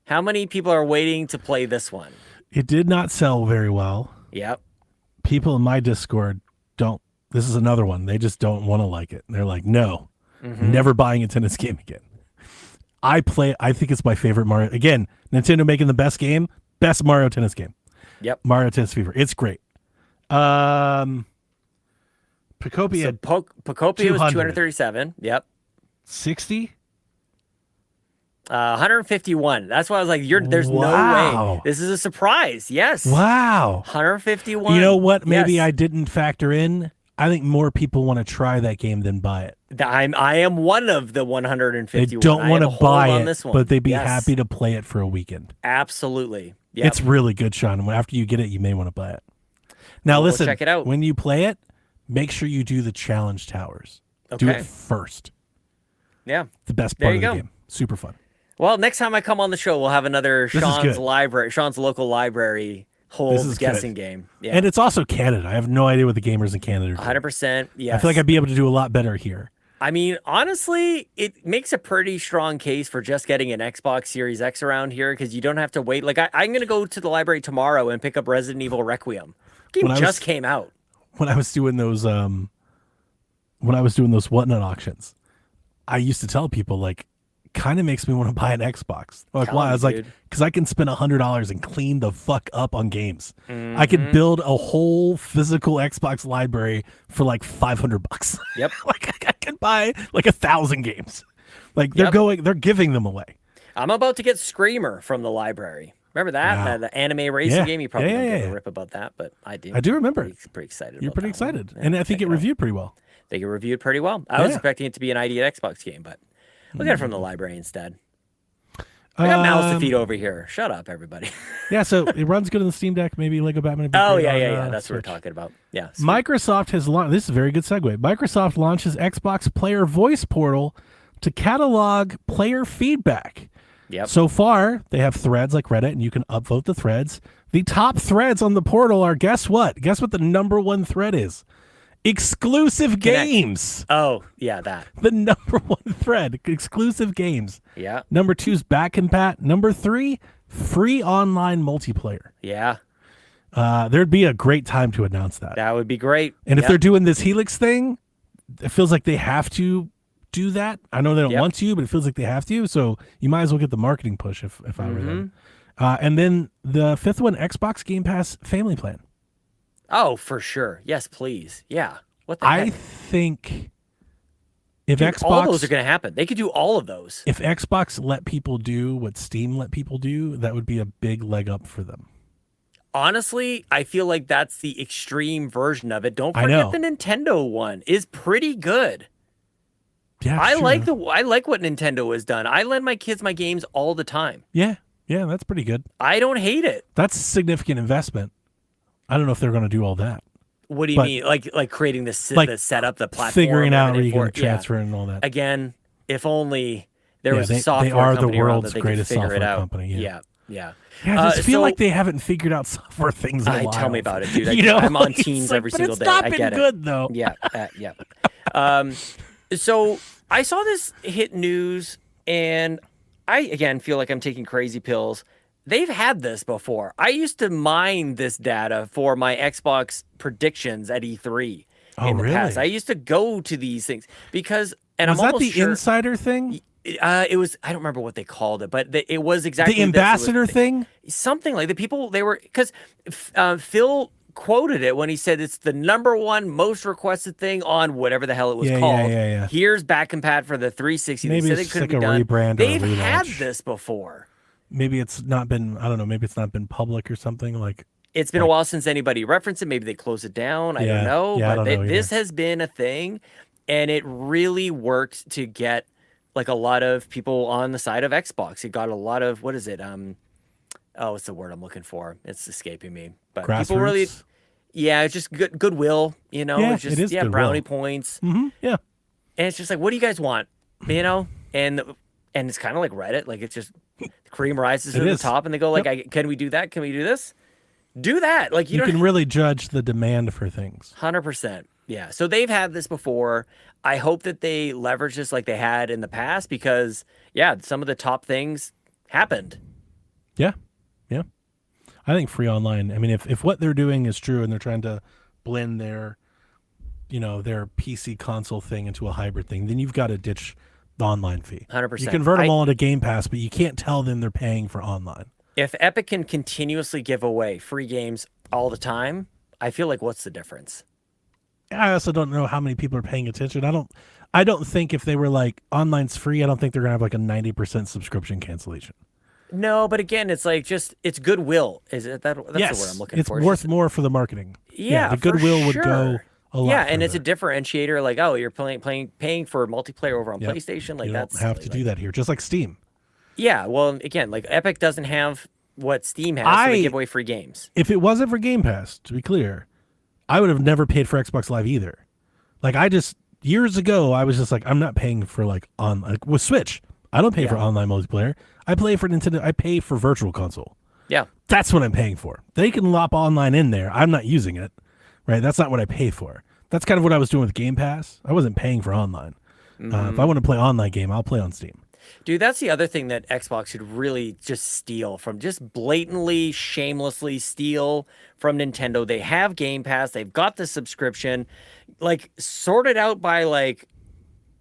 How many people are waiting to play this one? It did not sell very well. Yep. People in my Discord don't. This is another one. They just don't want to like it. They're like, no, never buying a tennis game again. I think it's my favorite Mario. Again, Nintendo making the best game, best Mario Tennis game. Yep. Mario Tennis Fever. It's great. Pocopia. So Pocopia was 237. Yep. 60. 151. That's why I was like, there's no way. This is a surprise. Yes. Wow. 151. You know what? Maybe I didn't factor in. I think more people want to try that game than buy it. I am one of the 151. They don't want to buy it, but they'd be happy to play it for a weekend. Absolutely. Yep. It's really good, Sean. After you get it, you may want to buy it. Now, listen, check it out. When you play it, make sure you do the challenge towers. Okay. Do it first. Yeah. The best part of the game. Super fun. Well, next time I come on the show, we'll have another Sean's local library holds guessing game. Yeah. And it's also Canada. I have no idea what the gamers in Canada do. 100%. Yes. I feel like I'd be able to do a lot better here. I mean, honestly, it makes a pretty strong case for just getting an Xbox Series X around here because you don't have to wait. Like, I'm going to go to the library tomorrow and pick up Resident Evil Requiem. The game just came out. When I was doing those whatnot auctions, I used to tell people, like, kind of makes me want to buy an Xbox. Like, why? I was like, because I can spend $100 and clean the fuck up on games. I could build a whole physical Xbox library for like $500. Yep. Like I could buy like 1,000 games. Like they're giving them away. I'm about to get Screamer from the library. Remember that? Wow. The anime racing game? You probably don't give a rip about that, but I do. I do remember. Pretty excited. You're pretty about that excited. And I think it reviewed pretty well. I think it reviewed pretty well. I was expecting it to be an ID at Xbox game, but we'll get it from the library instead. I got mouths to feed over here. Shut up, everybody. Yeah, so it runs good on the Steam Deck, maybe Lego Batman. Yeah. That's what we're talking about. Yeah. Sweet. Microsoft has launched, this is a very good segue. Microsoft launches Xbox Player Voice Portal to catalog player feedback. Yep. So far, they have threads like Reddit, and you can upvote the threads. The top threads on the portal are, guess what? Guess what the number one thread is? Exclusive games. Oh, yeah, that. The number one thread, exclusive games. Yeah. Number 2 is back compat. Number 3, free online multiplayer. Yeah. There'd be a great time to announce that. That would be great. And if they're doing this Helix thing, it feels like they have to do that. I know they don't want to, but it feels like they have to. So you might as well get the marketing push if I were them. And then the 5th one, Xbox Game Pass Family Plan. Oh, for sure. Yes, please. Yeah. What the heck? I think if Xbox... all those are going to happen. They could do all of those. If Xbox let people do what Steam let people do, that would be a big leg up for them. Honestly, I feel like that's the extreme version of it. Don't forget the Nintendo one is pretty good. Yeah, I like what Nintendo has done. I lend my kids my games all the time. Yeah, that's pretty good. I don't hate it. That's a significant investment. I don't know if they're going to do all that. What do you mean? Like creating the setup, the platform, figuring out where you're going to transfer and all that. Again, if only there was a software they are company the world's that they greatest could figure software it out. company. Yeah. Yeah. I just feel like they haven't figured out software things in a while. Tell me about it, dude. I'm on Teams every single day. I get it. Good though. Yeah. Yeah. So I saw this hit news, and I again feel like I'm taking crazy pills. They've had this before. I used to mine this data for my Xbox predictions at E3 in the past. I used to go to these things because, and was I'm that almost the insider thing? It was, I don't remember what they called it, but it was exactly the ambassador thing. Something like the people they were, because Phil quoted it when he said it's the #1 most requested thing on whatever the hell it was called. Yeah. Here's back compat for the 360. Maybe they said it's it couldn't like be a done. rebrand. They've or a had this before. Maybe it's not been. I don't know. Maybe it's not been public or something like. It's been a while since anybody referenced it. Maybe they closed it down. I don't know. Yeah, but this has been a thing, and it really worked to get like a lot of people on the side of Xbox. It got a lot of, what is it? What's the word I'm looking for? It's escaping me. But grassroots? People really, it's just goodwill. Yeah, it's just, it is goodwill. Brownie points. Mm-hmm. Yeah, and it's just like, what do you guys want? And it's kind of like Reddit. Like it's just the cream rises to the top, and they go like, "Can we do that? Can we do this? Do that." Like you can really judge the demand for things. 100%. Yeah. So they've had this before. I hope that they leverage this like they had in the past because, some of the top things happened. Yeah. I think free online. I mean, if what they're doing is true and they're trying to blend their PC console thing into a hybrid thing, then you've got to ditch the online fee. 100%. You convert them all into Game Pass, but you can't tell them they're paying for online. If Epic can continuously give away free games all the time, I feel like what's the difference? I also don't know how many people are paying attention. I don't think if they were like online's free, I don't think they're gonna have like a 90% subscription cancellation. No, but again, it's like it's goodwill. Is it that's the word I'm looking for? It's worth more for the marketing. Yeah, the goodwill would go a lot. Yeah, and it's a differentiator. Like, oh, you're paying for multiplayer over on PlayStation. Like you that's don't have to do that here, just like Steam. Yeah, well, again, like Epic doesn't have what Steam has, so they give away free games. If it wasn't for Game Pass, to be clear, I would have never paid for Xbox Live either. Like years ago, I was just like, I'm not paying for with Switch. I don't pay for online multiplayer. I play for Nintendo. I pay for Virtual Console. Yeah. That's what I'm paying for. They can lop online in there. I'm not using it, right? That's not what I pay for. That's kind of what I was doing with Game Pass. I wasn't paying for online. If I want to play online game, I'll play on Steam. Dude, that's the other thing that Xbox should really just steal from, just blatantly, shamelessly steal from Nintendo. They have Game Pass. They've got the subscription. Like, sort it out by, like,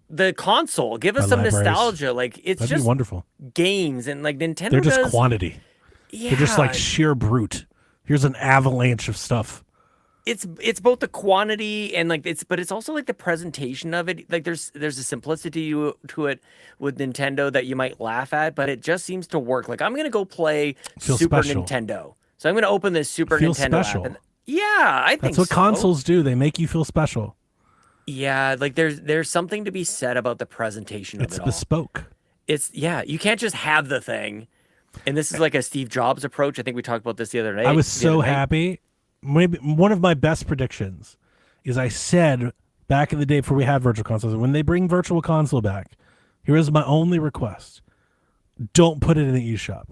the console. Give us some nostalgia. Like, it's That'd just be wonderful. Games. And, like, Nintendo They're just quantity. Yeah. They're just, like, sheer brute. Here's an avalanche of stuff. It's both the quantity and but it's also like the presentation of it. Like there's a simplicity to it with Nintendo that you might laugh at, but it just seems to work. Like I'm gonna go play Super Nintendo, so I'm gonna open this Super Nintendo app. And, I think that's what consoles do. They make you feel special. Yeah, like there's something to be said about the presentation of it all. It's bespoke. You can't just have the thing. And this is like a Steve Jobs approach. I think we talked about this the other night. I was so happy. Maybe one of my best predictions is I said back in the day before we had Virtual Consoles, when they bring Virtual Console back, here is my only request. Don't put it in the eShop.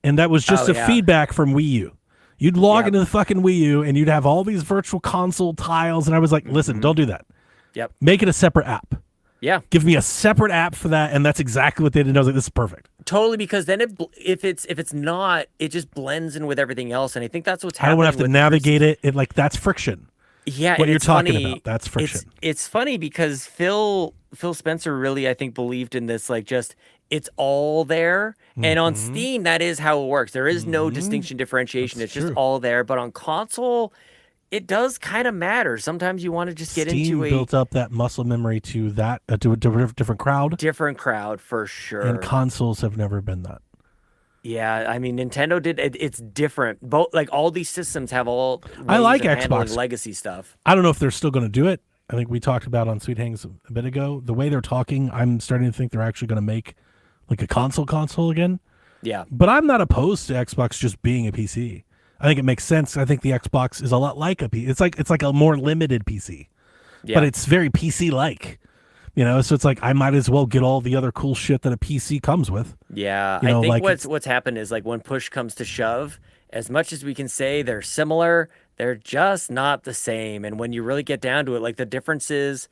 And that was just feedback from Wii U. You'd log into the fucking Wii U and you'd have all these Virtual Console tiles. And I was like, listen, don't do that. Yep. Make it a separate app. Yeah. Give me a separate app for that. And that's exactly what they did. I was like, this is perfect. Totally, because then if it's not, it just blends in with everything else. And I think that's what's happening. I don't have to navigate it. It that's friction. Yeah. What you're talking about, that's friction. It's funny because Phil Spencer really, I think, believed in this, like just it's all there. And on Steam, that is how it works. There is no distinction, differentiation. It's just all there. But on console, it does kind of matter. Sometimes you want to just get Steam into built up that muscle memory to that to a different crowd. Different crowd for sure. And consoles have never been that. Yeah, I mean Nintendo did. It's different. Both like all these systems have all. I like Xbox legacy stuff. I don't know if they're still going to do it. I think we talked about on Sweet Hangs a bit ago. The way they're talking, I'm starting to think they're actually going to make like a console again. Yeah, but I'm not opposed to Xbox just being a PC. I think it makes sense. I think the Xbox is a lot like a PC. It's like a more limited PC, but it's very PC-like So it's like I might as well get all the other cool shit that a PC comes with. Yeah, I think what's happened is like when push comes to shove, as much as we can say they're similar, they're just not the same. And when you really get down to it, like the differences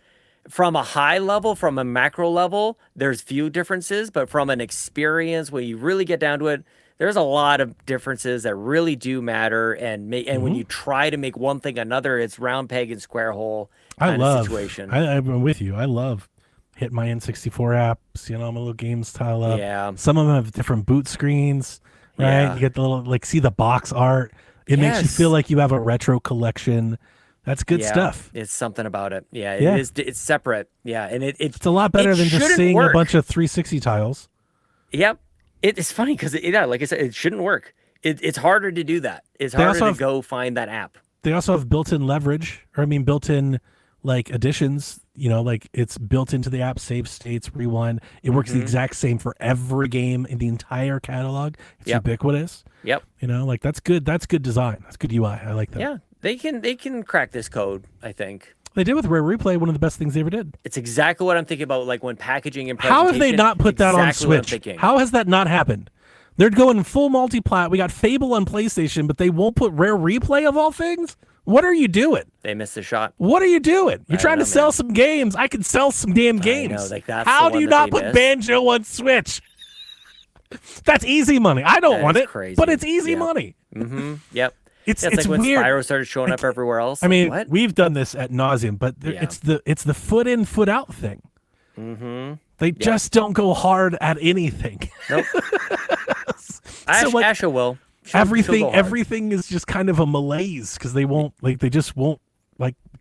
from a high level, from a macro level, there's few differences, but from an experience where you really get down to it, there's a lot of differences that really do matter. And when you try to make one thing another, it's round peg and square hole kind of situation. I'm with you. I love hit my N64 apps, my little games tile up. Yeah. Some of them have different boot screens, right? Yeah. You get the little, see the box art. It makes you feel like you have a retro collection. That's good stuff. It's something about it. Yeah, it is. It's separate. Yeah, and it's a lot better than just seeing a bunch of 360 tiles. Yep. It's funny because, like I said, it shouldn't work. It's harder to do that. It's harder to go find that app. They also have built-in leverage, built-in additions. It's built into the app, save states, rewind. It works the exact same for every game in the entire catalog. It's ubiquitous. Yep. That's good. That's good design. That's good UI. I like that. Yeah, they can crack this code, I think. They did with Rare Replay, one of the best things they ever did. It's exactly what I'm thinking about, like when packaging and presentation. How have they not put that on Switch? How has that not happened? They're going full multi-plat. We got Fable on PlayStation, but they won't put Rare Replay of all things? What are you doing? They missed the shot. What are you doing? You're trying to sell some games. I can sell some damn games. How do you not put Banjo on Switch? That's easy money. I don't want it, but it's easy money. Yep. It's like when weird. Spyro started showing up everywhere else. I mean, we've done this ad nauseum, but it's the foot in, foot out thing. They just don't go hard at anything. Nope. Asha will. Everything is just kind of a malaise because they just won't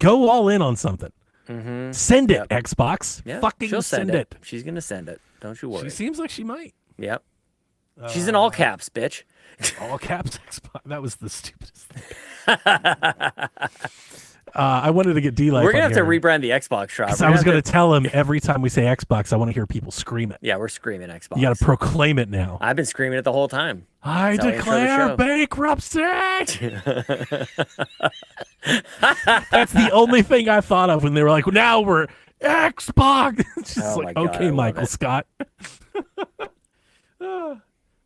go all in on something. Send it, Xbox. Fucking send it. She's gonna send it. Don't you worry. She seems like she might. Yep. She's in all caps, bitch. All caps Xbox. That was the stupidest thing. I wanted to get D-Life. We're going to have to rebrand the Xbox shop. I was going to tell him every time we say Xbox, I want to hear people scream it. Yeah, we're screaming Xbox. You got to proclaim it now. I've been screaming it the whole time. I declare bankruptcy. That's the only thing I thought of when they were like, now we're Xbox. It's just okay, Michael Scott.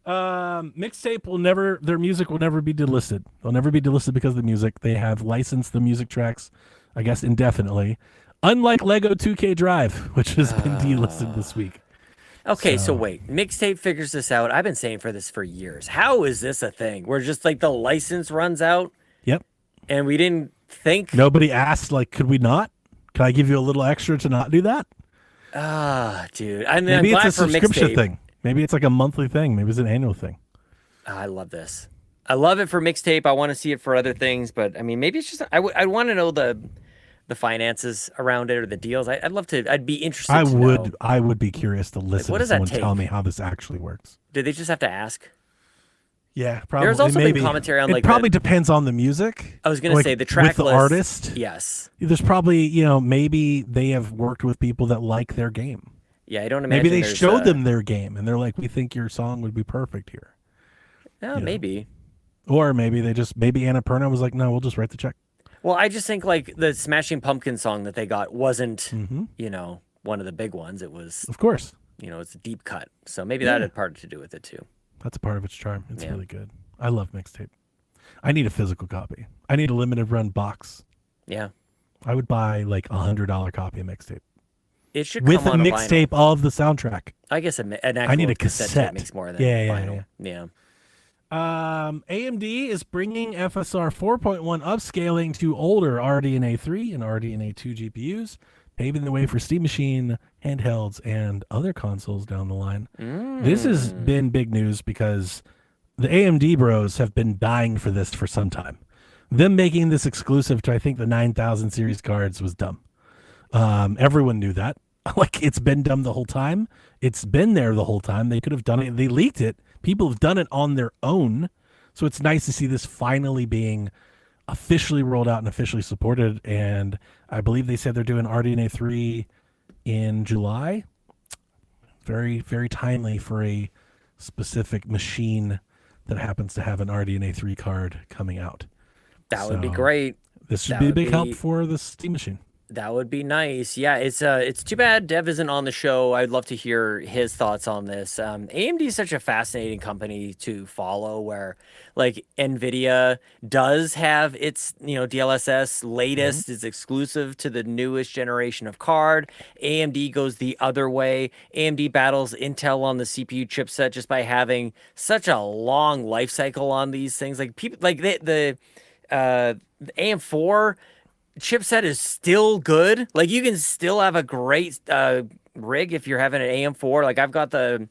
Mixtape their music will never be delisted. They'll never be delisted because of the music. They have licensed the music tracks, I guess, indefinitely. Unlike Lego 2K Drive, which has been delisted this week. Okay, so wait. Mixtape figures this out. I've been saying for this for years. How is this a thing? Where just the license runs out? Yep. And we didn't think? Nobody asked, could we not? Can I give you a little extra to not do that? Dude. I mean, maybe I'm glad it's a subscription Mixtape. thing. Maybe it's like a monthly thing. Maybe it's an annual thing. I love this. I love it for Mixtape. I want to see it for other things, but I mean, maybe it's just I want to know the finances around it or the deals. I'd love to. I'd be interested. I would be curious to listen to someone tell me how this actually works. Did they just have to ask? Yeah, probably. There's also been commentary on it probably depends on the music. I was going to say the track with the artist. Yes. There's probably maybe they have worked with people that like their game. Yeah, I don't imagine. Maybe they showed them their game and they're like, we think your song would be perfect here. Yeah, maybe. Or maybe Annapurna was like, no, we'll just write the check. Well, I just think the Smashing Pumpkins song that they got wasn't, one of the big ones. It was, of course, it's a deep cut. So maybe that had part to do with it too. That's a part of its charm. It's really good. I love Mixtape. I need a physical copy. I need a limited run box. Yeah. I would buy $100 copy of Mixtape. It should with come a mixtape of the soundtrack. I guess an actual I need a cassette. Makes more than vinyl. Yeah. AMD is bringing FSR 4.1 upscaling to older RDNA 3 and RDNA 2 GPUs, paving the way for Steam Machine, handhelds, and other consoles down the line. This has been big news because the AMD bros have been dying for this for some time. Them making this exclusive to, I think, the 9000 series cards was dumb. Everyone knew that. It's been dumb the whole time. It's been there the whole time. They could have done it. They leaked it. People have done it on their own. So it's nice to see this finally being officially rolled out and officially supported. And I believe they said they're doing RDNA 3 in July. Very, very timely for a specific machine that happens to have an RDNA 3 card coming out. That would be great. This should be a big help for the Steam Machine. That would be nice. Yeah, it's too bad Dev isn't on the show. I'd love to hear his thoughts on this. AMD is such a fascinating company to follow, where like Nvidia does have its DLSS latest is exclusive to the newest generation of card. AMD goes the other way. AMD battles Intel on the CPU chipset just by having such a long life cycle on these things. Like people like the AM4 chipset is still good. Like you can still have a great rig if you're having an AM4. Like I've got the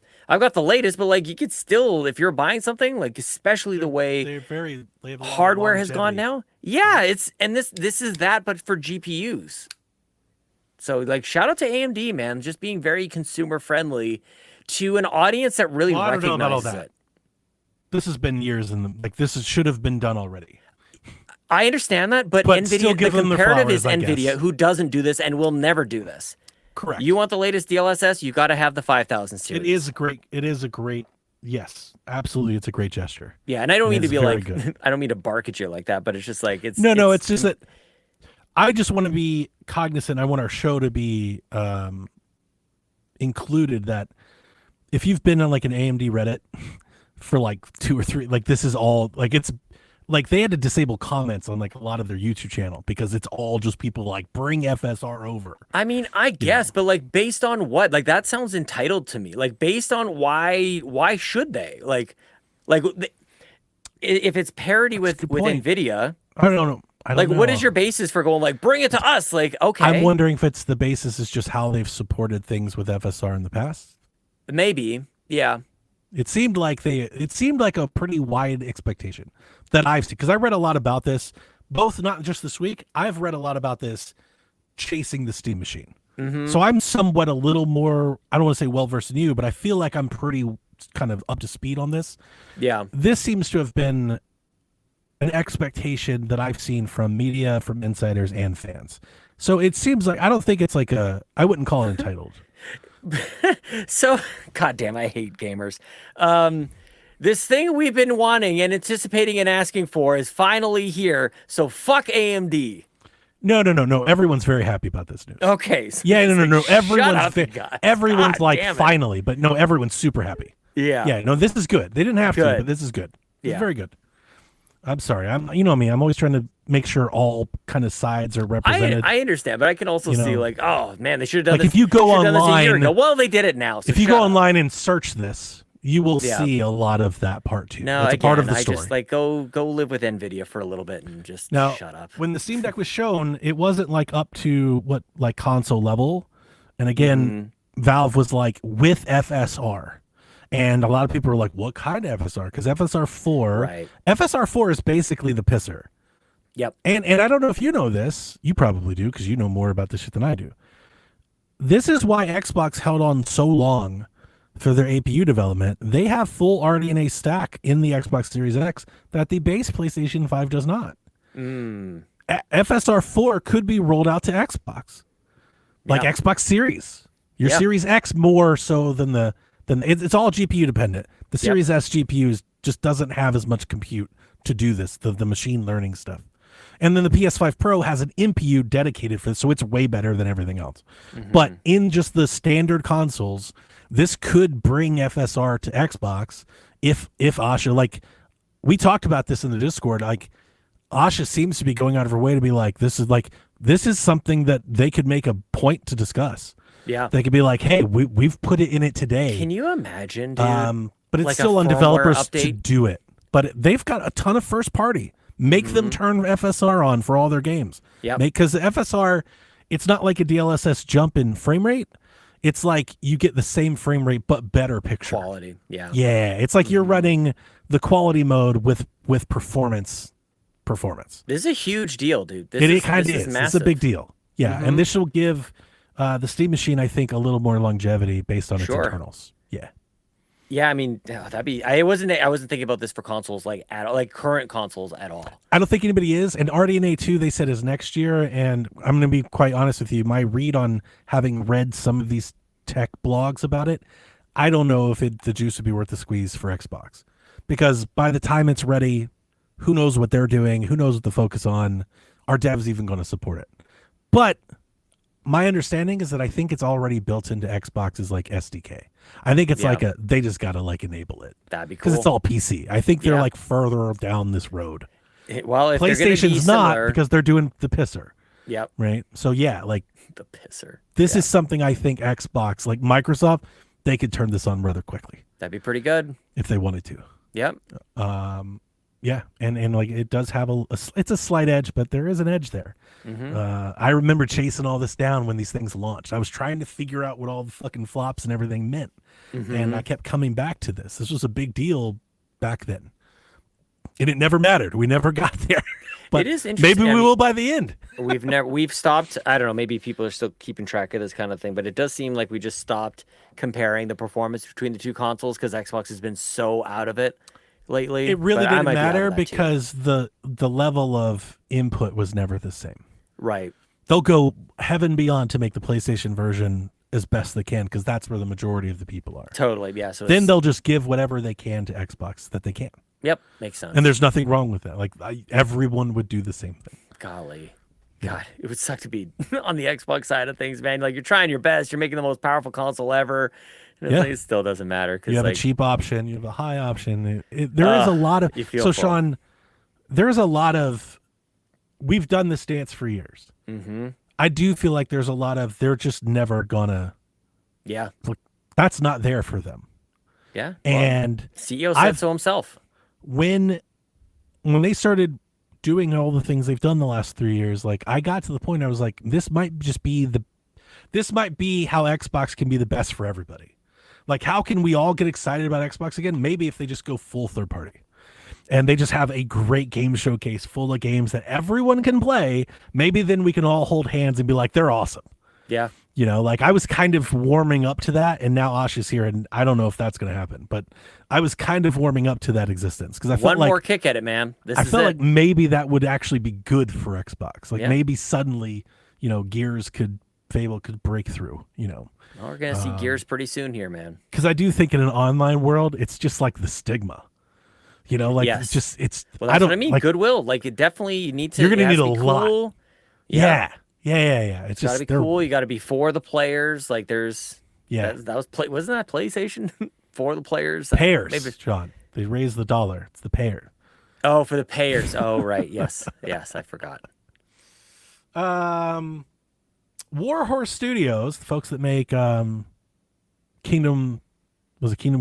latest, but like you could still, if you're buying something, like especially the way they have hardware has gone now. Yeah, this is that, but for GPUs. So like shout out to AMD, man, just being very consumer friendly to an audience that really recognizes it. This has been years this should have been done already. I understand that, but NVIDIA, the comparative is NVIDIA, who doesn't do this and will never do this. Correct. You want the latest DLSS, you got to have the 5000 series. It is a great, yes, absolutely. It's a great gesture. Yeah, and I don't mean to be like, I don't mean to bark at you like that, but it's just like, it's just that I just want to be cognizant. I want our show to be included that if you've been on like an AMD Reddit for like 2 or 3, like this is all like it's like they had to disable comments on like a lot of their YouTube channel because it's all just people like bring FSR over. I mean, I guess, but like based on what? Like that sounds entitled to me. Like based on why should they? Like if it's parity with NVIDIA, I don't know. Like what is your basis for going like bring it to us? Like okay. I'm wondering if it's the basis is just how they've supported things with FSR in the past. Maybe. Yeah. It seemed like a pretty wide expectation that I've seen, because I read a lot about this, both not just this week. I've read a lot about this chasing the Steam machine. Mm-hmm. So I'm somewhat a little more, I don't want to say well-versed than you, but I feel like I'm pretty kind of up to speed on this. Yeah. This seems to have been an expectation that I've seen from media, from insiders and fans. So it seems like, I don't think it's like I wouldn't call it entitled. So, goddamn, I hate gamers. This thing we've been wanting and anticipating and asking for is finally here. So fuck AMD. No. Everyone's very happy about this news. Okay. So yeah, no. Everyone's like finally, but no, everyone's super happy. Yeah. Yeah. No, this is good. They didn't have to, but this is good. It's very good. I'm sorry. You know me. I'm always trying to make sure all kind of sides are represented. I understand, but I can also see like, oh man, they should have done this. If you go online, well, they did it now. So if you go online and search this, you will see a lot of that part too. No, it's a part of the story. Just like go live with NVIDIA for a little bit and just shut up. When the Steam Deck was shown, it wasn't like up to like console level, and again, Valve was like with FSR. And a lot of people were like, what kind of FSR? Because FSR4 is basically the pisser. Yep. And I don't know if you know this. You probably do because you know more about this shit than I do. This is why Xbox held on so long for their APU development. They have full RDNA stack in the Xbox Series X that the base PlayStation 5 does not. FSR4 could be rolled out to Xbox. Like Xbox Series. Your Series X more so than it's all GPU dependent. The Series S GPUs just doesn't have as much compute to do this, the machine learning stuff. And then the PS5 Pro has an NPU dedicated for this, so it's way better than everything else. But in just the standard consoles, this could bring FSR to Xbox if Asha, like, we talked about this in the Discord, like, Asha seems to be going out of her way to be like, this is something that they could make a point to discuss. Yeah, they could be like, "Hey, we've put it in it today." Can you imagine, dude? But it's like still on developers to do it. But they've got a ton of first party. Make them turn FSR on for all their games. Yeah, because FSR, it's not like a DLSS jump in frame rate. It's like you get the same frame rate but better picture quality. Yeah, it's like you're running the quality mode with performance. This is a huge deal, dude. It kind of is. It's a big deal. Yeah, and this will give the Steam machine, I think, a little more longevity based on its internals. Yeah, I mean, that'd be. I wasn't thinking about this for consoles like current consoles at all. I don't think anybody is. And RDNA 2, they said, is next year. And I'm going to be quite honest with you. My read on having read some of these tech blogs about it, I don't know if the juice would be worth the squeeze for Xbox, because by the time it's ready, who knows what they're doing? Who knows what to focus on? Are devs even going to support it? But my understanding is that I think it's already built into Xbox's like SDK. I think it's like they just got to like enable it. That'd be cool. Because it's all PC. I think they're like further down this road. Well, if PlayStation's not, because they're doing the pisser. Yep. Right. So yeah, like the pisser. This is something I think Xbox, like Microsoft, they could turn this on rather quickly. That'd be pretty good if they wanted to. Yep. Yeah, and like it does have it's a slight edge, but there is an edge there. Mm-hmm. I remember chasing all this down when these things launched. I was trying to figure out what all the fucking flops and everything meant, and I kept coming back to this. This was a big deal back then, and it never mattered. We never got there. But it is interesting. Maybe we will by the end. We've stopped. I don't know. Maybe people are still keeping track of this kind of thing, but it does seem like we just stopped comparing the performance between the two consoles because Xbox has been so out of it lately. It really didn't matter because the level of input was never the same. Right. They'll go heaven beyond to make the PlayStation version as best they can because that's where the majority of the people are. Totally. Yeah. So then they'll just give whatever they can to Xbox that they can. Yep, makes sense. And there's nothing wrong with that. Like everyone would do the same thing. Golly. God, it would suck to be on the Xbox side of things, man. Like you're trying your best, you're making the most powerful console ever, and it still doesn't matter. You have a cheap option, you have a high option. There is a lot of Sean. There's a lot of. We've done this dance for years. Mm-hmm. I do feel like there's a lot of. They're just never gonna. Yeah. Like, that's not there for them. Yeah. And CEO said so himself. When they started doing all the things they've done the last 3 years, like I got to the point I was like, this might be how Xbox can be the best for everybody. Like, how can we all get excited about Xbox again? Maybe if they just go full third party and they just have a great game showcase full of games that everyone can play. Maybe then we can all hold hands and be like, they're awesome. Yeah. You know, like I was kind of warming up to that, and now Ash is here, and I don't know if that's going to happen, but I was kind of warming up to that existence because I felt one more kick at it, man. I felt like maybe that would actually be good for Xbox. Like maybe suddenly, Fable could break through. Well, we're gonna see Gears pretty soon here, man. Because I do think in an online world, it's just like the stigma. It's just Well, that's what I mean. Like, goodwill, like it definitely you need to. You're gonna need a cool. lot. Yeah. It's gotta be cool. You got to be for the players. Like there's that was wasn't that PlayStation for the players? Payers, maybe. John. They raised the dollar. It's the payer. Oh, for the payers. Oh, right. Yes, I forgot. Warhorse Studios, the folks that make Kingdom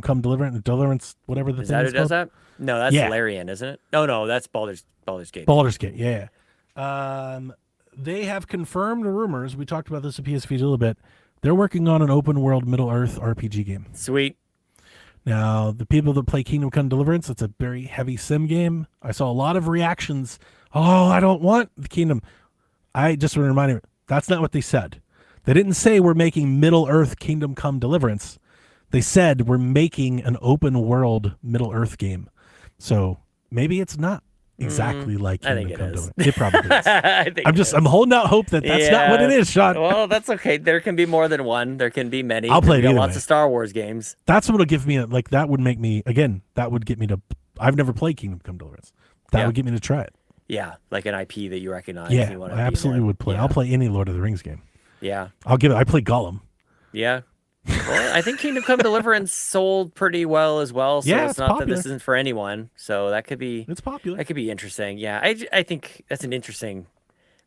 Come Deliverance, whatever the thing is. Is that who does that? No, that's Larian, isn't it? No, that's Baldur's Gate. Baldur's Gate, yeah. They have confirmed rumors. We talked about this at PSVG a little bit. They're working on an open world Middle Earth RPG game. Sweet. Now, the people that play Kingdom Come Deliverance, it's a very heavy sim game. I saw a lot of reactions. Oh, I don't want the Kingdom. I just want to remind you, that's not what they said. They didn't say we're making Middle Earth Kingdom Come Deliverance. They said we're making an open world Middle Earth game. So maybe it's not exactly like Kingdom Come Deliverance. It probably is. I'm holding out hope that that's not what it is, Sean. Well, that's okay. There can be more than one. There can be many. I'll play it lots of Star Wars games. That's what'll give me that would make me that would get me to. I've never played Kingdom Come Deliverance. That would get me to try it. Yeah, like an IP that you recognize. Yeah, I absolutely would play. I'll play any Lord of the Rings game. Yeah, I play Gollum. Yeah. Well, I think Kingdom Come Deliverance sold pretty well as well. So it's not popular. That this isn't for anyone. So that could be. It's popular. That could be interesting. Yeah, I think that's an interesting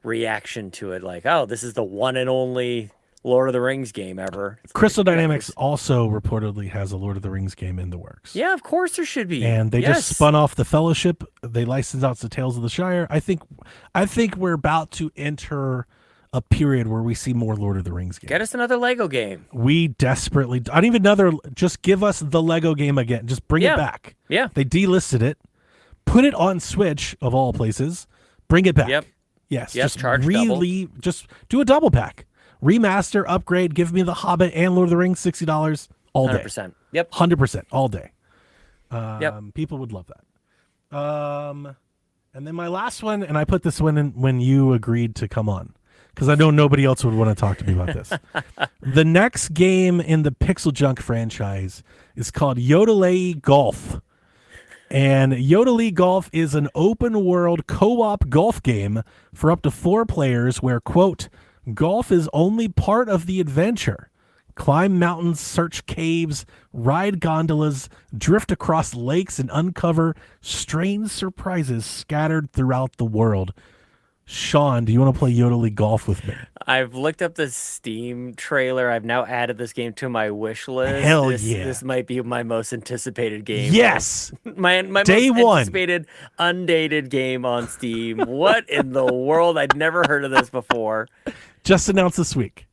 reaction to it. Like, oh, this is the one and only Lord of the Rings game ever. Crystal Dynamics also reportedly has a Lord of the Rings game in the works. Yeah, of course there should be. And they just spun off the Fellowship. They licensed out the Tales of the Shire. I think we're about to enter a period where we see more Lord of the Rings games. Get us another Lego game. We desperately, I don't even just give us the Lego game again. Just bring it back. Yeah. They delisted it, put it on Switch of all places, bring it back. Yep. Yes. Yep, just charge just do a double pack. Remaster, upgrade, give me The Hobbit and Lord of the Rings, $60 all day. 100%. Yep. 100% all day. Yep. People would love that. And then my last one, and I put this one in when you agreed to come on, because I know nobody else would want to talk to me about this. The next game in the Pixel Junk franchise is called Yodelee Golf. And Yodelee Golf is an open world co-op golf game for up to 4 players where, quote, Golf is only part of the adventure. Climb mountains, search caves, ride gondolas, drift across lakes, and uncover strange surprises scattered throughout the world. Sean, do you want to play Yodelee Golf with me? I've looked up the Steam trailer. I've now added this game to my wish list. Hell yeah. This might be my most anticipated game. Yes. My Day most one. anticipated undated game on Steam. What in the world? I'd never heard of this before. Just announced this week.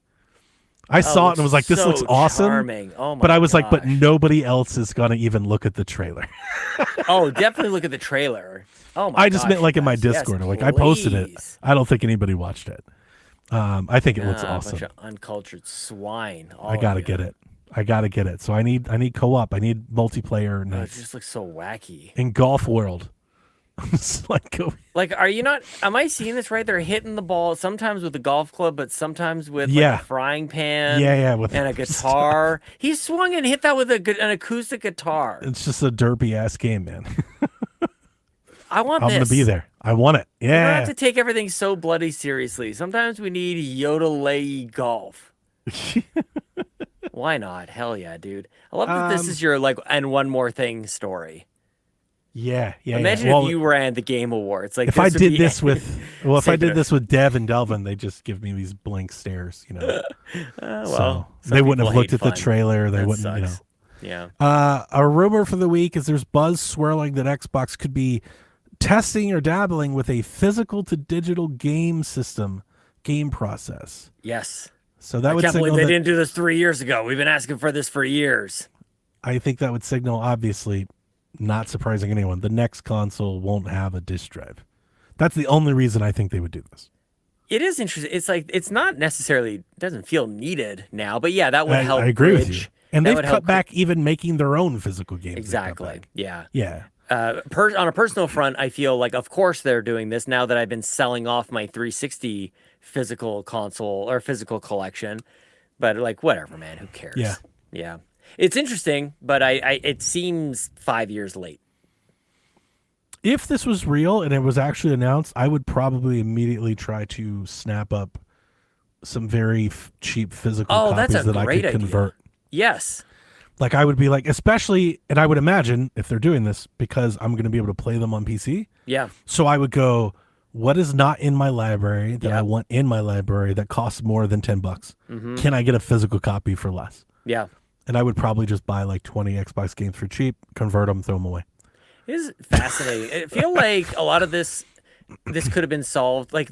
I saw it and was like, this looks awesome. Charming. Oh my but I was gosh. like, but nobody else is going to even look at the trailer. Oh, definitely look at the trailer. Oh my I just meant like in my Discord. Yes, like I posted it. I don't think anybody watched it. I think it looks awesome. A bunch of uncultured swine. I got to get it. I got to get it. So I need co-op. I need multiplayer. And it just looks so wacky. In Golf World. Like, are you not? Am I seeing this right? They're hitting the ball sometimes with a golf club, but sometimes with like a frying pan. And a guitar. He swung and hit that with an acoustic guitar. It's just a derpy ass game, man. I want this. I'm gonna be there. I want it. Yeah. You don't have to take everything so bloody seriously. Sometimes we need Yodelee Golf. Why not? Hell yeah, dude. I love that this is your like and one more thing story. Yeah. Imagine if you ran the Game Awards. Like, if I did this with, if I did this with Dev and Delvin, they just give me these blank stares, you know. So they wouldn't have looked at the trailer. They wouldn't, you know. Yeah. A rumor for the week is there's buzz swirling that Xbox could be testing or dabbling with a physical to digital game process. Yes. So that would can't signal believe they didn't do this 3 years ago. We've been asking for this for years. I think that would signal, obviously, not surprising anyone, the next console won't have a disk drive. That's the only reason I think they would do this. It is interesting. It's like it's not necessarily doesn't feel needed now, but yeah, that would help. I agree with you. And they've cut back even making their own physical games. Exactly. Yeah. Yeah. On a personal front, I feel like, of course, they're doing this now that I've been selling off my 360 physical console or physical collection. But like, whatever, man. Who cares? Yeah. Yeah. It's interesting, but it seems 5 years late. If this was real and it was actually announced, I would probably immediately try to snap up some very cheap physical copies that I could convert. Yes. Like I would be like, especially, and I would imagine if they're doing this because I'm going to be able to play them on PC. Yeah. So I would go, what is not in my library that I want in my library that costs more than $10? Mm-hmm. Can I get a physical copy for less? Yeah. And I would probably just buy like 20 Xbox games for cheap, convert them, throw them away. It is fascinating. I feel like a lot of this could have been solved. Like,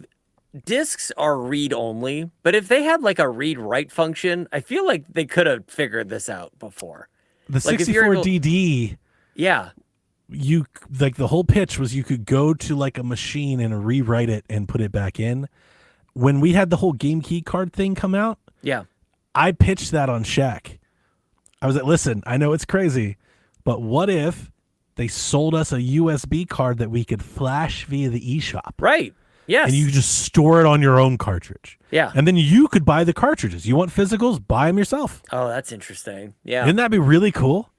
discs are read only, but if they had like a read write function, I feel like they could have figured this out before. The 64DD, yeah, you like the whole pitch was you could go to like a machine and rewrite it and put it back in. When we had the whole game key card thing come out, yeah, I pitched that on Shaq. I was like, listen, I know it's crazy, but what if they sold us a USB card that we could flash via the eShop? Right. Yes. And you just store it on your own cartridge. Yeah. And then you could buy the cartridges. You want physicals? Buy them yourself. Oh, that's interesting. Yeah. Wouldn't that be really cool?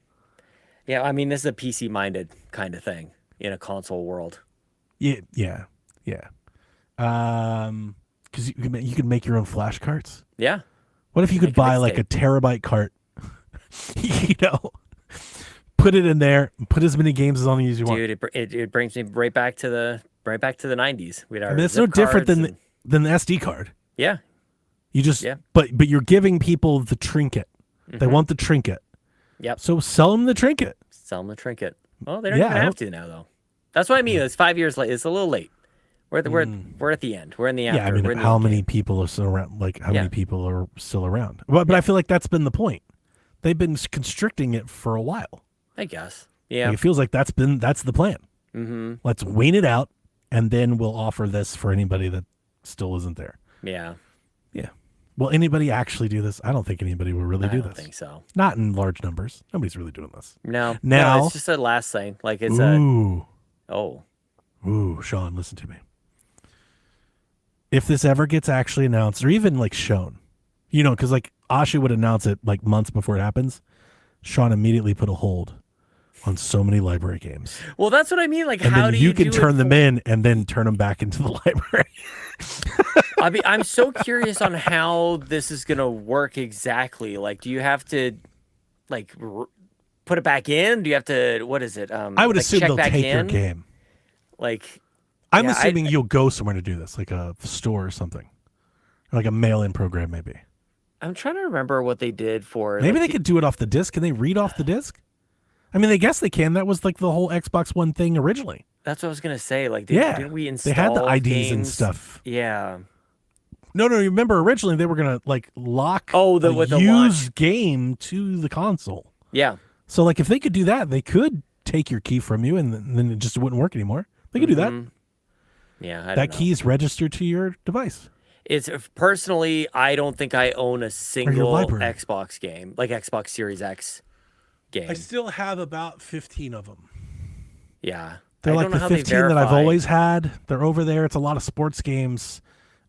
Yeah. I mean, this is a PC-minded kind of thing in a console world. Yeah. Because you could make your own flash carts. Yeah. What if you could buy like a terabyte cart? You know, put it in there, put as many games as you want. Dude, it brings me right back to the 90s. It's no different than the SD card. Yeah. You just but you're giving people the trinket. Mm-hmm. They want the trinket. Yep. So sell them the trinket. Well, they don't even have to now though. That's what I mean. It's 5 years late. It's a little late. We're at the end. We're in the after. Yeah, I mean, how many people are still around? Like, how many people are still around? But I feel like that's been the point. They've been constricting it for a while. I guess. Yeah. Like, it feels like that's the plan. Mm-hmm. Let's wean it out, and then we'll offer this for anybody that still isn't there. Yeah. Yeah. Will anybody actually do this? I don't think anybody will really do this. I don't think so. Not in large numbers. Nobody's really doing this. No. Now, it's just a last thing. Like it's Ooh, Sean, listen to me. If this ever gets actually announced or even like shown, you know, because like Asha would announce it like months before it happens, Sean immediately put a hold on so many library games. Well, that's what I mean. Like, and how then do you can turn them in and then turn them back into the library. I mean, I'm so curious on how this is going to work exactly. Like, do you have to, like, put it back in? Do you have to, what is it? I would assume they'll take your game. Like, I'm assuming you'll go somewhere to do this, like a store or something. Or like a mail-in program, maybe. I'm trying to remember what they did for... Maybe they could do it off the disc. Can they read off the disc? I mean, I guess they can. That was like the whole Xbox One thing originally. That's what I was going to say. Like, didn't we install they had the IDs games and stuff. Yeah. No, remember originally they were going to like lock the used game to the console. Yeah. So like if they could do that, they could take your key from you and then it just wouldn't work anymore. They could do that. Yeah. That key is registered to your device. It's personally, I don't think I own a single Xbox game, like Xbox Series X game. I still have about 15 of them. Yeah. They're like the 15 that I've always had. They're over there. It's a lot of sports games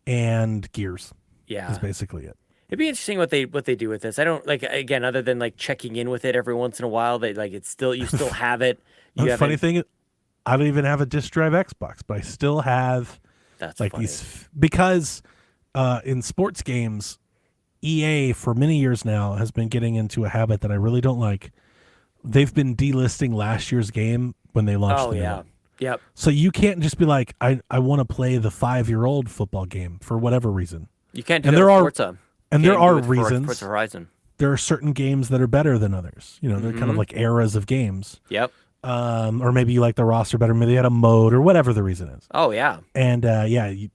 and Gears. Yeah. That's basically it. It'd be interesting what they do with this. I don't like, again, other than like checking in with it every once in a while, they like you still have it. The funny thing, I don't even have a disc drive Xbox, but I still have like funny. because in sports games, EA for many years now has been getting into a habit that I really don't like. They've been delisting last year's game when they launched the new one. Yep. So you can't just be like, I want to play the 5-year-old football game for whatever reason. You can't do that with Forza. And there are reasons. Forza Horizon. There are certain games that are better than others. You know, they're kind of like eras of games. Yep. Or maybe you like the roster better. Maybe they had a mode or whatever the reason is. Oh, yeah. And you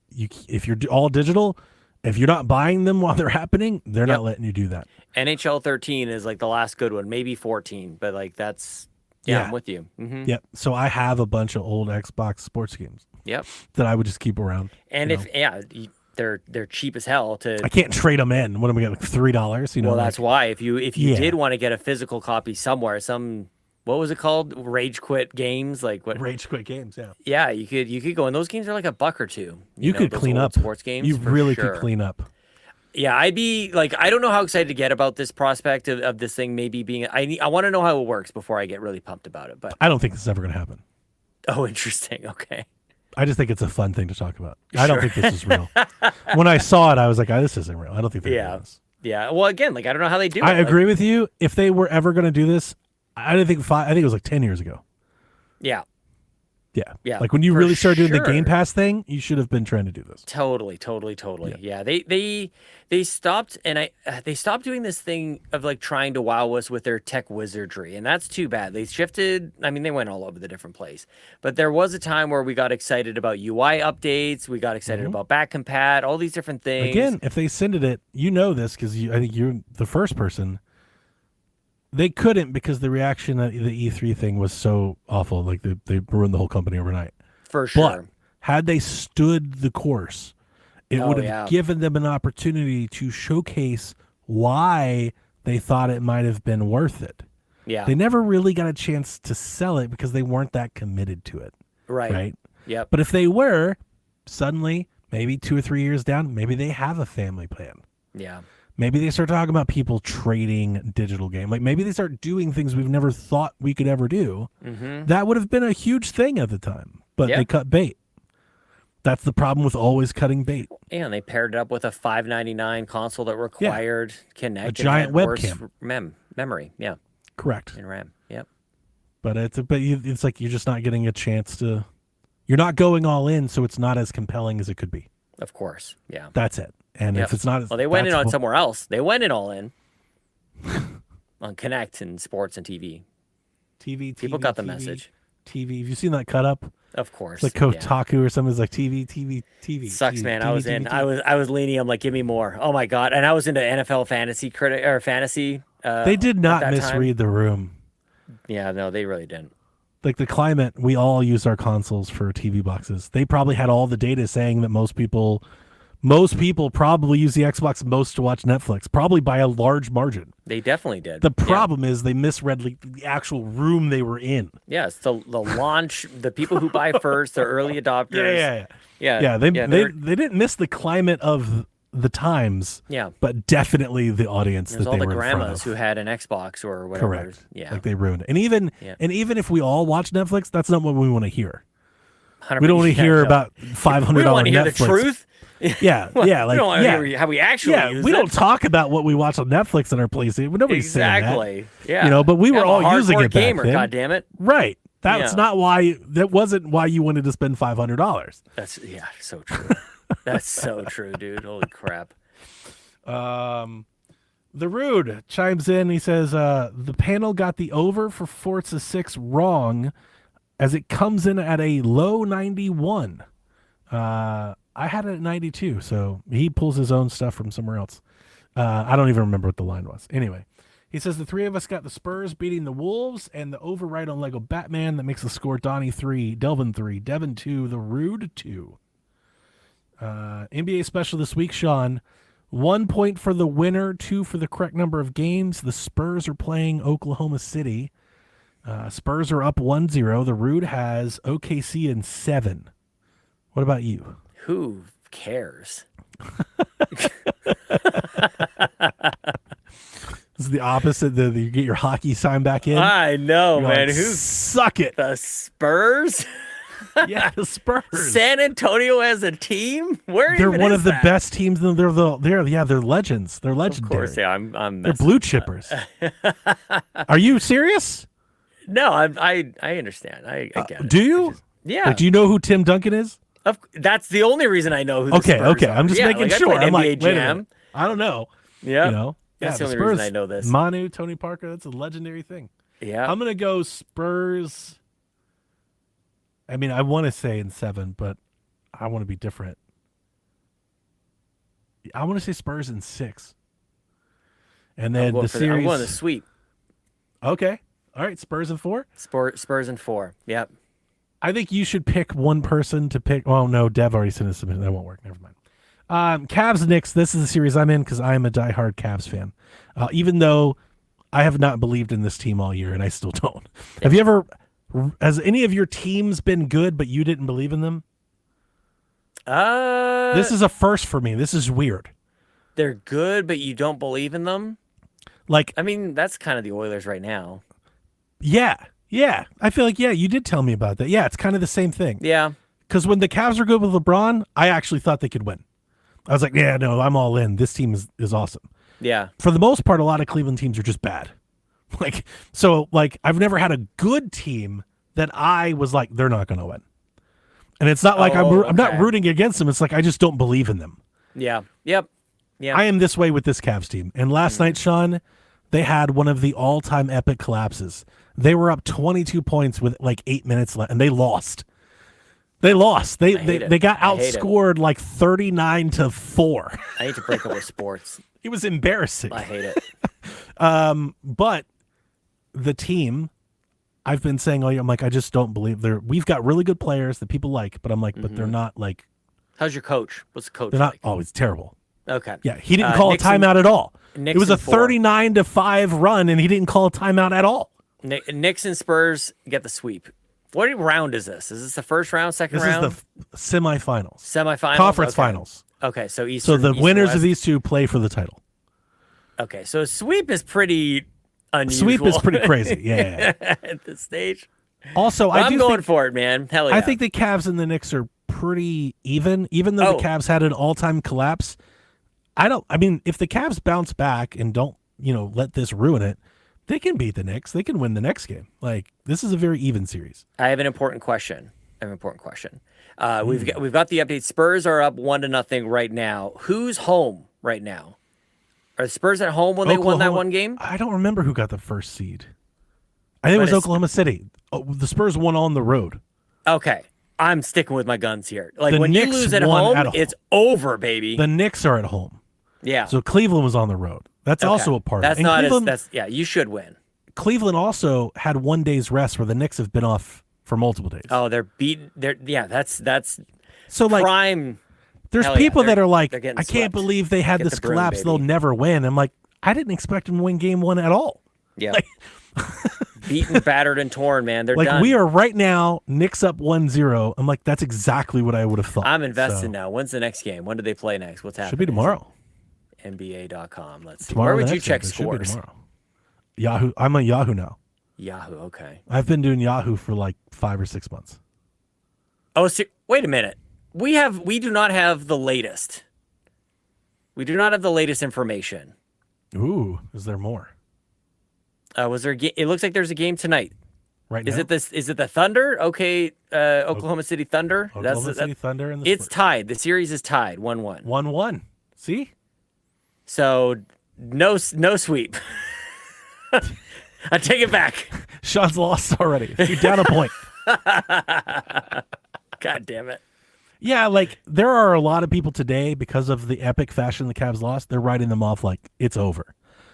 if you're all digital, if you're not buying them while they're happening, they're not letting you do that. NHL 13 is like the last good one, maybe 14, but like that's I'm with you. Mm-hmm. Yep. So I have a bunch of old Xbox sports games. Yep. That I would just keep around. And they're cheap as hell to. I can't trade them in. What am I getting? Like $3? You know. Well, that's why if you did want to get a physical copy somewhere, what was it called? Rage Quit Games, like what? Rage Quit Games, yeah. Yeah, you could go, and those games are like $1 or $2. You could clean up sports games. You really could clean up. Yeah, I'd be like, I don't know how excited to get about this prospect of this thing maybe being. I want to know how it works before I get really pumped about it. But I don't think this is ever going to happen. Oh, interesting. Okay. I just think it's a fun thing to talk about. I don't think this is real. When I saw it, I was like, this isn't real. I don't think they're doing this. Yeah. Well, again, like I don't know how they do it. I agree with you. If they were ever going to do this, I think it was like 10 years ago. Yeah. Yeah. Like when you really started doing the Game Pass thing, you should have been trying to do this. Totally. Yeah. They stopped, and they stopped doing this thing of like trying to wow us with their tech wizardry, and that's too bad. They shifted. I mean, they went all over the different place, but there was a time where we got excited about UI updates. We got excited about back compat, all these different things. Again, if they send it, you know this because I think you're the first person. They couldn't because the reaction at the E3 thing was so awful. Like they ruined the whole company overnight. For sure. But had they stood the course, it would have given them an opportunity to showcase why they thought it might have been worth it. Yeah. They never really got a chance to sell it because they weren't that committed to it. Right. Yep. But if they were, suddenly, maybe 2 or 3 years down, maybe they have a family plan. Yeah. Maybe they start talking about people trading digital game. Like maybe they start doing things we've never thought we could ever do. Mm-hmm. That would have been a huge thing at the time, but they cut bait. That's the problem with always cutting bait. Yeah, and they paired it up with a $599 console that required Kinect, a giant webcam, memory. Yeah, correct. And RAM. Yep. But it's like you're just not getting a chance to. You're not going all in, so it's not as compelling as it could be. Of course. Yeah. That's it. And if it's not, well, they went in on somewhere else. They went in all in on Kinect and sports and TV. People got the message. TV. Have you seen that cut up? Of course. It's like Kotaku or something. It's like TV. Sucks, TV, man. TV, I was TV, in. TV. I was leaning. I'm like, give me more. Oh my god! And I was into NFL fantasy. They did not misread the room. Yeah, no, they really didn't. Like the climate, we all use our consoles for TV boxes. They probably had all the data saying that most people probably use the Xbox most to watch Netflix, probably by a large margin. They definitely did. The problem is they misread the actual room they were in. Yes, the launch, the people who buy first, the early adopters. Yeah. They didn't miss the climate of the times, Yeah. but definitely the audience There's that all they the were in front grandmas of. who had an Xbox or whatever. Correct. Yeah. Like they ruined it. And even if we all watch Netflix, that's not what we want to hear. 100%. We don't want to hear about $500 We don't want to hear Netflix. the truth. Yeah, yeah, like we don't want to hear how we actually use we it. don't talk about what we watch on Netflix in our place. Nobody's saying Exactly. that. Yeah. You know, but we were all using it back gamer, then. God damn it. Right. That's not why. That wasn't why you wanted to spend $500. That's so true. That's so true, dude. Holy crap. The Rude chimes in. He says the panel got the over for Forza 6 wrong, as it comes in at a low 91. I had it at 92, so he pulls his own stuff from somewhere else. I don't even remember what the line was. Anyway, he says the three of us got the Spurs beating the Wolves and the override on Lego Batman that makes the score Donnie 3, Delvin 3, Devin 2, the Rude 2. NBA special this week, Sean. 1 point for the winner, 2 for the correct number of games. The Spurs are playing Oklahoma City. Spurs are up 1-0. The Rude has OKC in 7. What about you? Who cares? This is the opposite. You get your hockey sign back in. I know, You're man. like, Who suck it? The Spurs? Yeah, the Spurs. San Antonio as a team? Where They're even one is of the that? best teams. They're legends. They're legendary. Of course, yeah. I'm They're blue chippers. Are you serious? No, I understand. I get it. Do you? Yeah. Like, do you know who Tim Duncan is? That's the only reason I know who the Spurs Okay. are. I'm just making sure. I played I'm like, NBA wait a Jam. minute. I don't know. Yeah. You know? That's yeah, the only Spurs, reason I know this. Manu, Tony Parker, that's a legendary thing. Yeah. I'm going to go Spurs. I mean, I want to say in 7, but I want to be different. I want to say Spurs in 6. And then the series. I'm going to sweep. Okay. All right. Spurs in 4? Spurs in 4. Yep. I think you should pick one person to pick. Oh, no. Dev already sent us submission. That won't work. Never mind. Cavs Knicks. This is the series I'm in because I am a diehard Cavs fan. Even though I have not believed in this team all year, and I still don't. Yeah. Has any of your teams been good, but you didn't believe in them? This is a first for me. This is weird. They're good, but you don't believe in them? Like, I mean, that's kind of the Oilers right now. Yeah. I feel like, you did tell me about that. Yeah, it's kind of the same thing. Yeah. Because when the Cavs were good with LeBron, I actually thought they could win. I was like, yeah, no, I'm all in. This team is awesome. Yeah. For the most part, a lot of Cleveland teams are just bad. I've never had a good team that I was like, they're not going to win. And it's not like I'm not rooting against them. It's like I just don't believe in them. Yeah. Yep. Yeah. I am this way with this Cavs team. And last night, Sean, they had one of the all-time epic collapses. They were up 22 points with like 8 minutes left, and they lost. They lost. They got outscored like 39-4. I need to break up with sports. It was embarrassing. I hate it. But the team, I've been saying all year, I'm like, I just don't believe we've got really good players that people like, but I'm like, but they're not like. How's your coach? What's the coach They're not. like? Oh, it's terrible. Okay. Yeah, he didn't call a timeout at all. It was a 39-5 run, and he didn't call a timeout at all. Knicks and Spurs get the sweep. What round is this? Is this the first round, second round? This is the semifinals. Semifinals? Conference finals. Okay, so East. So the winners of these two play for the title. Okay, so sweep is pretty unusual. Sweep is pretty crazy, yeah. At this stage. Also, I'm going for it, man. Hell yeah. I think the Cavs and the Knicks are pretty even though the Cavs had an all-time collapse. I mean, if the Cavs bounce back and don't, let this ruin it, they can beat the Knicks. They can win the next game. Like, this is a very even series. I have an important question. We've got the update. Spurs are up 1-0 right now. Who's home right now? Are the Spurs at home when they won that one game? I don't remember who got the first seed. I think it was Oklahoma City. The Spurs won on the road. Okay. I'm sticking with my guns here. Like, the when Knicks you lose at home, it's over, baby. The Knicks are at home. Yeah. So Cleveland was on the road. That's also a part of it. You should win. Cleveland also had 1 day's rest where the Knicks have been off for multiple days. Oh, they're beaten. That's so like prime. There's people that are like, I swept. can't believe they had this collapse. They'll never win. I'm like, I didn't expect them to win game 1 at all. Yeah. Like, beaten, battered, and torn, man. They're like done. we are right now. Knicks up 1-0. I'm like, that's exactly what I would have thought. I'm invested now. When's the next game? When do they play next? What's happening? Should be tomorrow. NBA.com. Let's see. Tomorrow. Where would you check scores? Should be tomorrow. Yahoo. I'm on Yahoo now. Yahoo. Okay. I've been doing Yahoo for like 5 or 6 months. Oh, wait a minute. We do not have the latest. We do not have the latest information. Ooh, is there more? Was there? It looks like there's a game tonight. Right now? Is it the Thunder? Okay, Oklahoma City Thunder. Oklahoma City Thunder and the It's Spurs. tied. The series is tied 1-1. 1-1. See? So no sweep. I take it back. Sean's lost already. You're down a point. God damn it. Yeah, like there are a lot of people today because of the epic fashion the Cavs lost. They're writing them off like it's over.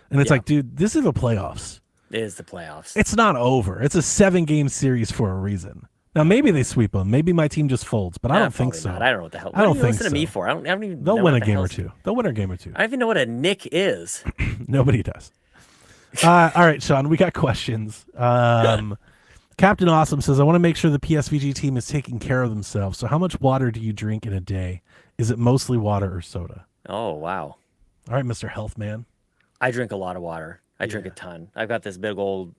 And it's like, dude, this is the playoffs. It is the playoffs. It's not over. It's a 7-game series for a reason. Now, maybe they sweep them. Maybe my team just folds, but I don't think so. Not. I don't know what the hell. I don't think listen so. to me for? I don't even. They'll know win what a the game hell or two. They'll win a game or two. I don't even know what a Nick is. Nobody does. All right, Sean, we got questions. Captain Awesome says, I want to make sure the PSVG team is taking care of themselves. So how much water do you drink in a day? Is it mostly water or soda? Oh, wow. All right, Mr. Health Man. I drink a lot of water. I drink a ton. I've got this big old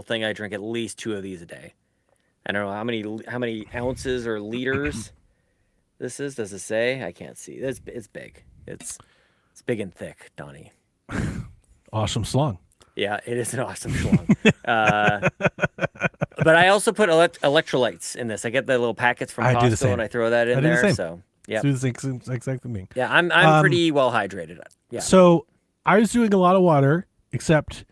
thing. I drink at least 2 of these a day. I don't know how many ounces or liters this is. Does it say? I can't see. It's big. It's big and thick, Donnie. Awesome slong. Yeah, it is an awesome schlong. But I also put electrolytes in this. I get the little packets from Costco and I throw that in there. So yeah, do the exact thing. Yeah, I'm pretty well hydrated. Yeah. So I was doing a lot of water, except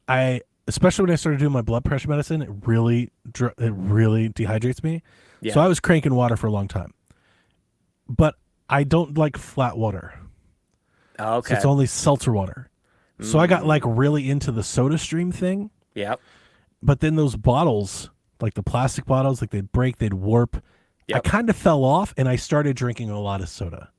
especially when I started doing my blood pressure medicine, it really dehydrates me. Yeah. So I was cranking water for a long time, but I don't like flat water. Okay. So it's only seltzer water. So I got like really into the Soda Stream thing. Yep. But then those bottles, like the plastic bottles, like they'd break, they'd warp. Yep. I kind of fell off and I started drinking a lot of soda.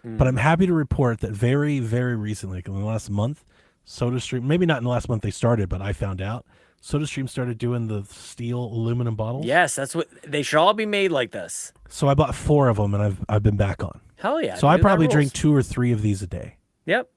But I'm happy to report that very, very recently, like in the last month, Soda Stream, maybe not in the last month they started, but I found out Soda Stream started doing the steel aluminum bottles. Yes, that's what they should all be made like this. So I bought 4 of them and I've been back on. Hell yeah. So I probably drink 2 or 3 of these a day. Yep.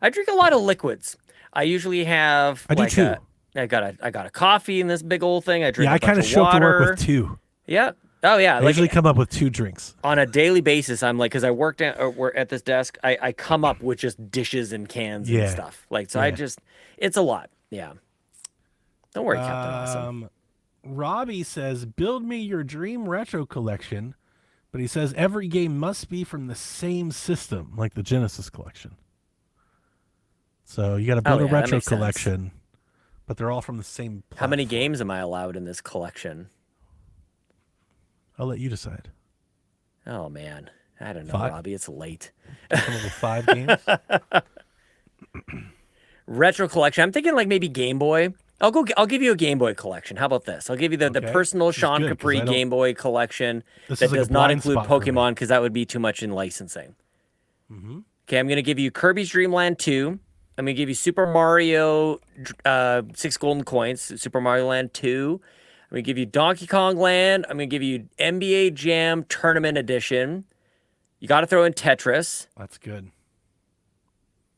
I drink a lot of liquids. I usually have I do too. I got a coffee in this big old thing. I drink I kind of show up to work with 2. Yeah. Oh yeah. I usually come up with 2 drinks. On a daily basis, I'm like, because I work at this desk, I come up with just dishes and cans and stuff. Like, so it's a lot. Yeah. Don't worry, Captain Awesome. Robbie says, build me your dream retro collection, but he says every game must be from the same system, like the Genesis collection. So you got to build a retro collection, but they're all from the same platform. How many games am I allowed in this collection? I'll let you decide. Oh, man. I don't know, 5? Robbie. It's late. Come up with 5 games? Retro collection. I'm thinking like maybe Game Boy. I'll give you a Game Boy collection. How about this? I'll give you the personal Sean Capri Game Boy collection that does not include Pokemon because that would be too much in licensing. Mm-hmm. Okay, I'm going to give you Kirby's Dream Land 2. I'm going to give you Super Mario 6 Golden Coins, Super Mario Land 2. I'm going to give you Donkey Kong Land. I'm going to give you NBA Jam Tournament Edition. You got to throw in Tetris. That's good.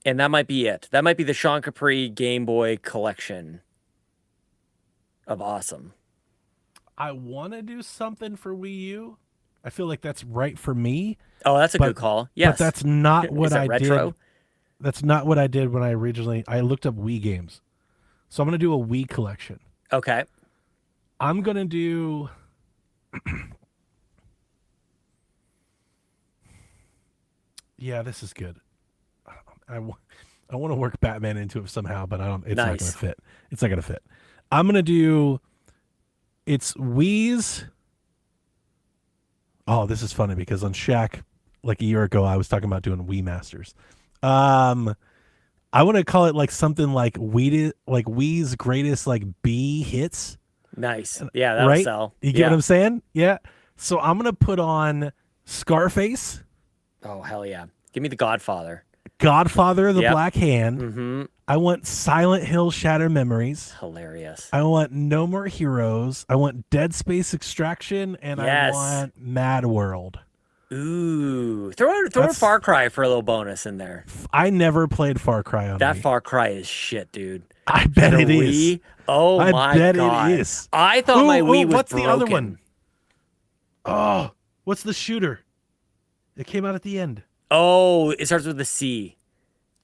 And that might be it. That might be the Sean Capri Game Boy collection of awesome. I want to do something for Wii U. I feel like that's right for me. Oh, that's a good call. Yes. But that's not what I retro? did. That's not what I did when I looked up Wii games. So I'm going to do a Wii collection. Okay. I'm going to do... Yeah, this is good. I want to work Batman into it somehow, but it's not going to fit. It's not going to fit. I'm going to do... It's Wii's... Oh, this is funny because on Shaq, like a year ago, I was talking about doing Wii Masters. I want to call it like something like Wii's greatest like B hits. Nice. Yeah, that'll sell. You get what I'm saying? Yeah. So I'm going to put on Scarface. Oh, hell yeah. Give me The Godfather. Godfather of the Black Hand. Mm-hmm. I want Silent Hill Shattered Memories. Hilarious. I want No More Heroes. I want Dead Space Extraction, and I want Mad World. Ooh, throw a Far Cry for a little bonus in there. I never played Far Cry on that Wii. Far Cry is shit, dude. I bet it is. Oh my god! I bet it is. I thought my Wii was what's broken. the other one? Oh, what's the shooter? It came out at the end. Oh, it starts with a C.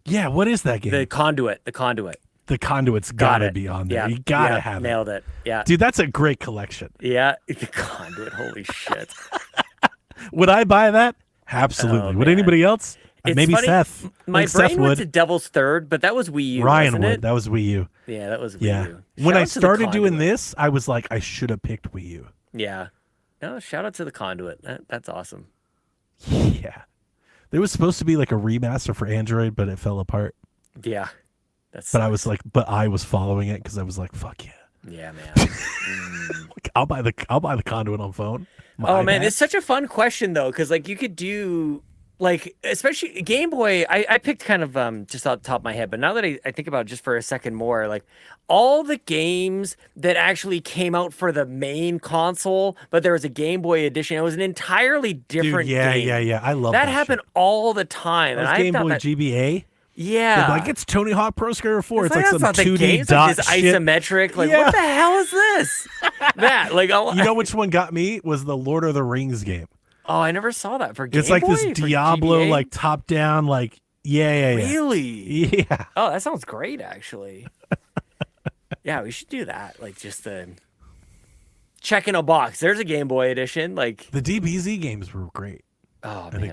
Yeah, what is that game? The Conduit. The Conduit's gotta be on there. Yeah. You gotta have it. Nailed it. Yeah. Dude, that's a great collection. Yeah. The Conduit. Holy shit. Would I buy that? Absolutely. Would anybody else? Maybe funny. Seth. My brain went to Devil's Third, but that was Wii U. Ryan would. That was Wii U. Yeah, that was Wii U. When I started doing this, I was like, I should have picked Wii U. Yeah. No, shout out to the Conduit. That's awesome. Yeah. There was supposed to be like a remaster for Android, but it fell apart. Yeah. I was following it because I was like, fuck yeah. Yeah, man. Like, I'll buy the Conduit on phone. Man, it's such a fun question though, because like you could do like, especially Game Boy. I picked kind of just off the top of my head, but now that I think about it just for a second more, like all the games that actually came out for the main console, but there was a Game Boy edition. It was an entirely different game. Yeah. I love that. Happened all the time. That was Game Boy GBA. Yeah, like it's Tony Hawk Pro Skater 4. It's like some not 2D dot shit. Isometric. Like what the hell is this? You know which one got me was the Lord of the Rings game. Oh, I never saw that for Game Boy. It's like this Diablo, like top down, like yeah. Really? Yeah. Oh, that sounds great, actually. Yeah, we should do that. Like just the check in a box. There's a Game Boy edition. Like the DBZ games were great. Oh man,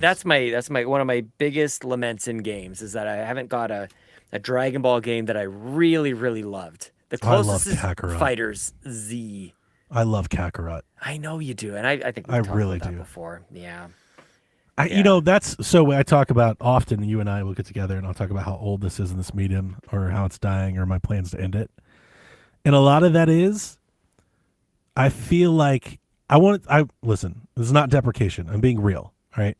that's my one of my biggest laments in games is that I haven't got a Dragon Ball game that I really, really loved. The closest is Fighters Z. I love Kakarot. I know you do, and I think we've talked about that before. Yeah. You know, that's so I talk about often. You and I will get together, and I'll talk about how old this is in this medium, or how it's dying, or my plans to end it. And a lot of that is, I feel like listen. This is not deprecation. I'm being real. All right.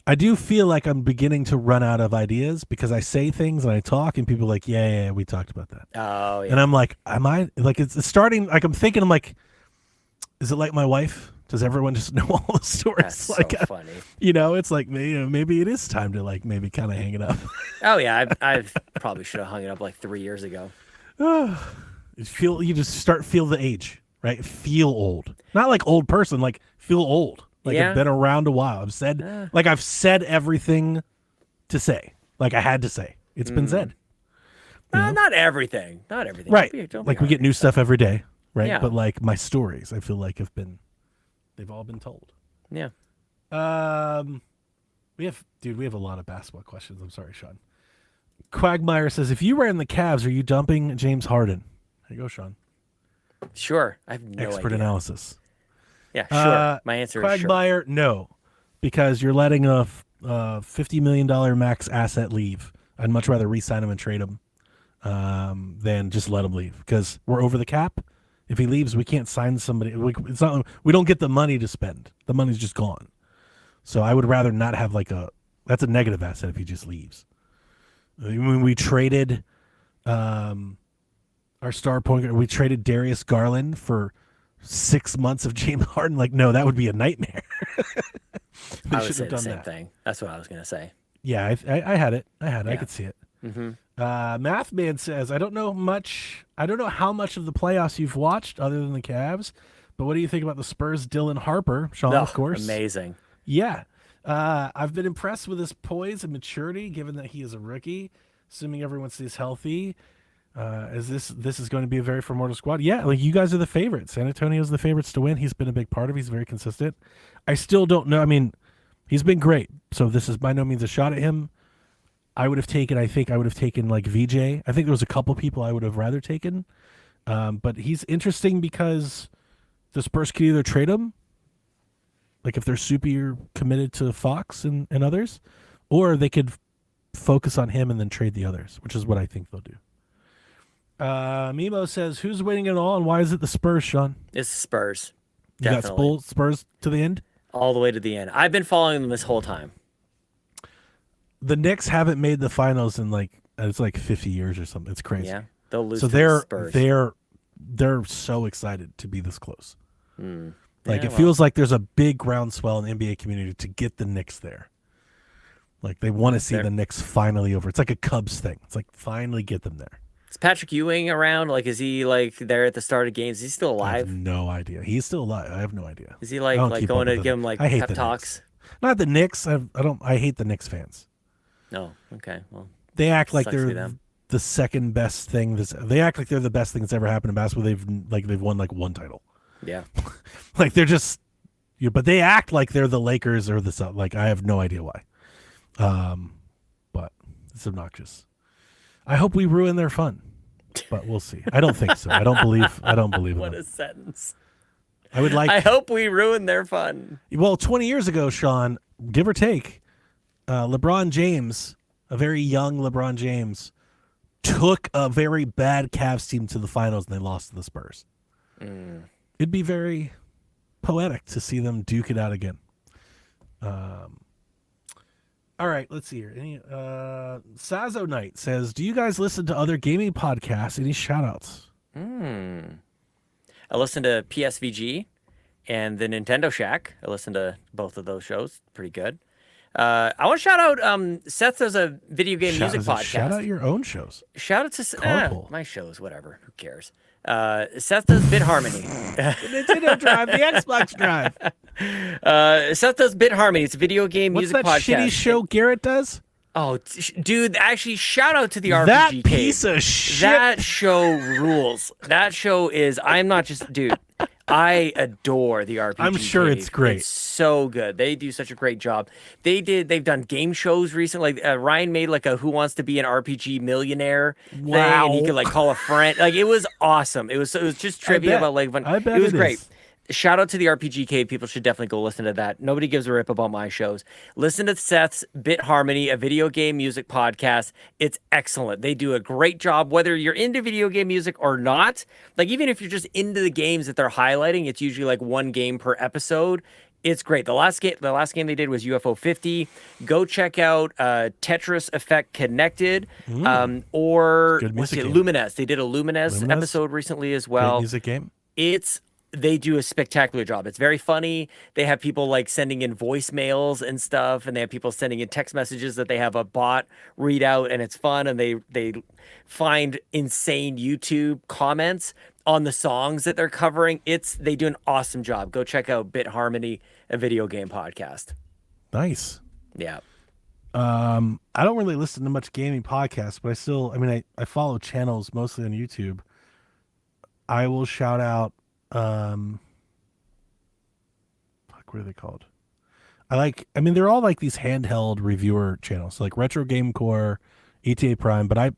I do feel like I'm beginning to run out of ideas because I say things and I talk, and people are like, yeah, we talked about that. Oh, yeah. And I'm like, am I like it's starting? Like I'm thinking, I'm like, is it like my wife? Does everyone just know all the stories? That's like, so funny. You know, it's like maybe it is time to like maybe kind of hang it up. Oh yeah, I've probably should have hung it up like 3 years ago. You just feel the age, right? Feel old, not like old person, like feel old. Like I've been around a while. I've said everything to say. Like I had to say. It's been said. Not everything. Right. Like we get new stuff every day, right? Yeah. But like my stories, I feel like they've all been told. Yeah. We have a lot of basketball questions. I'm sorry, Sean. Quagmire says, if you ran the Cavs, are you dumping James Harden? There you go, Sean. Sure. I have no Expert idea. analysis. Yeah, sure. My answer is sure. Quagmire, no. Because you're letting a $50 million max asset leave. I'd much rather re-sign him and trade him than just let him leave. Because we're over the cap. If he leaves, we can't sign somebody. We don't get the money to spend. The money's just gone. So I would rather not have that's a negative asset if he just leaves. When we traded our star point guard, we traded Darius Garland for 6 months of James Harden. Like, no, that would be a nightmare. I would say the same thing. That's what I was going to say. Yeah, I had it. Yeah. I could see it. Mm-hmm. Mathman says, I don't know how much of the playoffs you've watched other than the Cavs, but what do you think about the Spurs' Dylan Harper? Sean, of course. Amazing. Yeah. I've been impressed with his poise and maturity, given that he is a rookie, assuming everyone stays healthy. This is going to be a very formidable squad. Yeah, like you guys are the favorites. San Antonio's the favorites to win. He's been a big part of it. He's very consistent. I still don't know. I mean, he's been great. So this is by no means a shot at him. I think I would have taken like VJ. I think there was a couple people I would have rather taken. But he's interesting because the Spurs could either trade him, like if they're super committed to Fox and others, or they could focus on him and then trade the others, which is what I think they'll do. Mimo says, who's winning it all and why is it the Spurs, Sean? It's the Spurs. Definitely. You got Spurs to the end? All the way to the end. I've been following them this whole time. The Knicks haven't made the finals in like It's like 50 years or something. It's crazy. Yeah, they'll lose. So to the Spurs. they're so excited to be this close. Like it feels like there's a big groundswell in the NBA community to get the Knicks there. Like they want to see the Knicks finally over. It's like a Cubs thing. It's like finally get them there. Is Patrick Ewing around? Like, is he like there at the start of games? Is he still alive? I have no idea. He's still alive. I have no idea. Is he like going to give him like pep talks? Knicks. Not the Knicks. I hate the Knicks fans. No. Okay. Well, they act like they're the second best thing. They act like they're the best thing that's ever happened in basketball. They've won like one title. Yeah. Like they're just, but they act like they're the Lakers or the like. I have no idea why. But it's obnoxious. I hope we ruin their fun, but we'll see. I don't think so. I don't believe What a sentence. I hope we ruin their fun. Well, 20 years ago, Sean, give or take, LeBron James, a very young LeBron James, took a very bad Cavs team to the finals and they lost to the Spurs. It'd be very poetic to see them duke it out again. All right, let's see here. Sazo Knight says, do you guys listen to other gaming podcasts? Any shout-outs? I listen to PSVG and the Nintendo Shack. I listen to both of those shows. Pretty good. I want to shout out Seth does a video game music podcast. Shout out your own shows. Shout out to my shows, whatever. Who cares? Seth does Bit Harmony. The Nintendo Drive, the Xbox Drive. Seth does Bit Harmony. It's a video game music podcast. What's that shitty show Garrett does? Oh, dude, actually, shout out to the RPG That piece of shit. That show rules. That show is, I'm not just, dude, I adore the RPG. I'm sure it's great. It's so good. They do such a great job. They've done game shows recently. Like Ryan made like a Who Wants to Be an RPG Millionaire thing, and he could like call a friend. Like it was awesome. It was just trivia about like I bet it was great. Is. Shout out to the RPG Cave. People should definitely go listen to that. Nobody gives a rip about my shows. Listen to Seth's Bit Harmony, a video game music podcast. It's excellent. They do a great job, whether you're into video game music or not. Like, even if you're just into the games that they're highlighting, it's usually like one game per episode. It's great. The last game they did was UFO 50. Go check out Tetris Effect Connected or what's it, Lumines. They did a Lumines episode recently as well. Great music game. They do a spectacular job. It's very funny. They have people like sending in voicemails and stuff, and they have people sending in text messages that they have a bot read out, and it's fun. And they find insane YouTube comments on the songs that they're covering. They do an awesome job. Go check out Bit Harmony, a video game podcast. Nice. Yeah. I don't really listen to much gaming podcasts, but I follow channels mostly on YouTube. I will shout out what are they called? They're all like these handheld reviewer channels, like Retro Game Core, ETA Prime, but I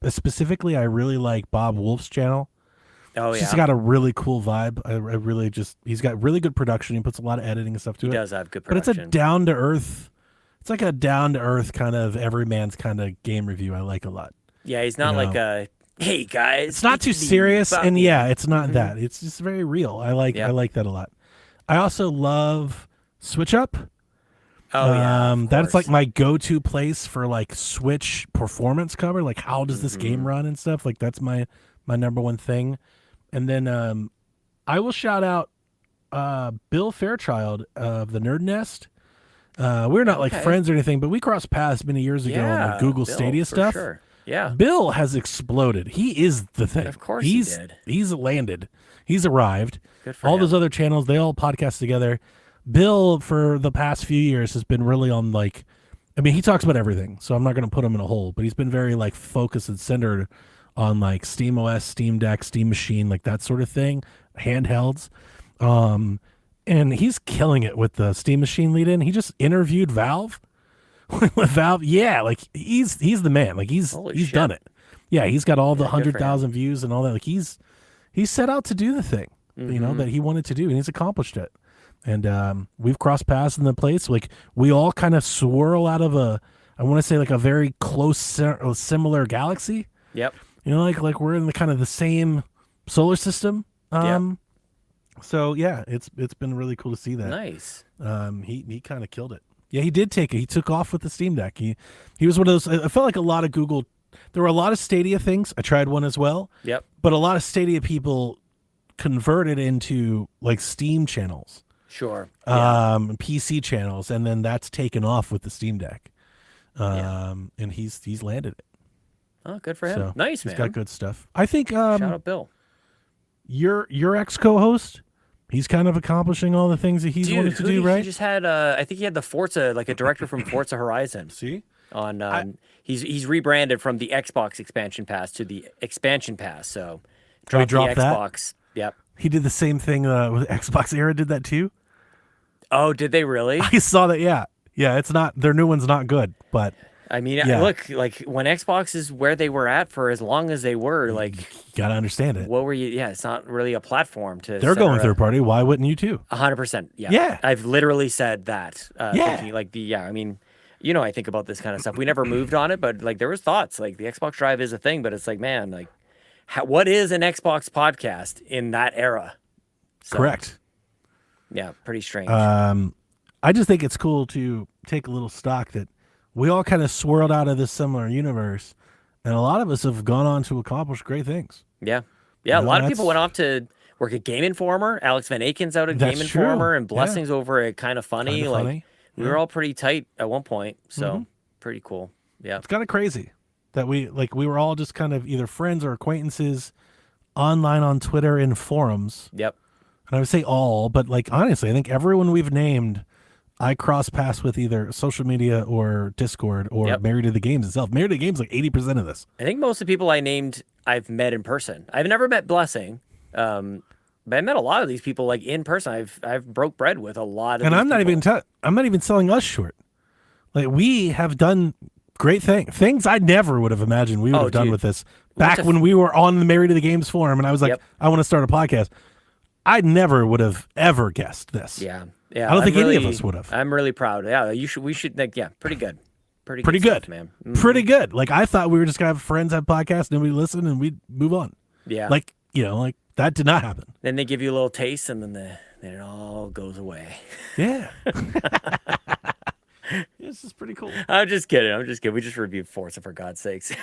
really like Bob Wolf's channel. Oh, yeah. He's got a really cool vibe. He's got really good production. He puts a lot of editing and stuff to it. He does have good production. But it's a down to earth kind of everyman's kind of game review I like a lot. Yeah, he's not like a, hey guys. It's not too serious, and it's not that. It's just very real. I like that a lot. I also love Switch Up. Oh yeah, that's like my go-to place for like Switch performance cover. Like, how does this game run and stuff? Like, that's my number one thing. And then I will shout out Bill Fairchild of the Nerd Nest. We're not like friends or anything, but we crossed paths many years ago on the Google Stadia stuff. Sure. Yeah. Bill has exploded. He is the thing. Of course he did. He's landed. He's arrived. Good for all him. Those other channels, they all podcast together. Bill, for the past few years, has been really on he talks about everything, so I'm not going to put him in a hole, but he's been very like focused and centered on like Steam OS, Steam Deck, Steam Machine, like that sort of thing, handhelds. And he's killing it with the Steam Machine lead-in. He just interviewed Valve. With Valve, yeah, like he's the man. Like he's done it. Yeah, he's got all the 100,000 views and all that. Like he's set out to do the thing, that he wanted to do, and he's accomplished it. And we've crossed paths in the place. Like we all kind of swirl out of I want to say like a very close, similar galaxy. Yep. Like we're in the kind of the same solar system. So yeah, it's been really cool to see that. Nice. He kind of killed it. Yeah, he took off with the Steam Deck. He was one of those. I felt like a lot of Google there were a lot of Stadia things. I tried one as well. Yep. But a lot of Stadia people converted into like Steam channels. Sure. PC channels, and then that's taken off with the Steam Deck. And he's landed it. Oh, good for him. So nice, man. He's got good stuff. I think shout out Bill. Your ex co-host, he's kind of accomplishing all the things that he's wanted to do, right? He just had I think he had the Forza, like a director from Forza Horizon. See? On he's rebranded from the Xbox expansion pass to the expansion pass. So dropped the Xbox. That? Yep. He did the same thing with Xbox Era. Did that too? Oh, did they really? I saw that. Yeah. It's not, their new one's not good, but I mean, look, like when Xbox is where they were at for as long as they were, like you gotta understand it. What were you? Yeah, it's not really a platform to. They're going third party. Why wouldn't you too? 100%. Yeah. Yeah. I've literally said that. Thinking like I mean, I think about this kind of stuff. We never moved on it, but like there was thoughts. Like the Xbox Drive is a thing, but it's like, man, like, what is an Xbox podcast in that era? So, correct. Yeah, pretty strange. I just think it's cool to take a little stock that we all kind of swirled out of this similar universe, and a lot of us have gone on to accomplish great things. Yeah. A lot of people went off to work at Game Informer. Alex Van Aken's out at Game Informer, and Blessings over at Kind of Funny. We were all pretty tight at one point, so pretty cool. Yeah, it's kind of crazy that we were all just kind of either friends or acquaintances online on Twitter in forums. Yep. And I would say all, but like honestly, I think everyone we've named, I cross paths with either social media or Discord or Married to the Games itself. Married to the Games like 80% of this. I think most of the people I named I've met in person. I've never met Blessing, but I met a lot of these people like in person. I've broke bread with a lot of. And I'm not even selling us short. Like we have done great things I never would have imagined we would have done with this back when we were on the Married to the Games forum, and I was like, I want to start a podcast. I never would have ever guessed this. Yeah. I don't think any of us would have. I'm really proud. Yeah, we should think. Yeah, pretty good. Pretty good stuff, man. Mm-hmm. Pretty good. Like I thought we were just gonna have friends have podcasts and we listen and we move on. Yeah. Like like that did not happen. Then they give you a little taste and then it all goes away. Yeah. This is pretty cool. I'm just kidding. We just reviewed Forza for God's sakes.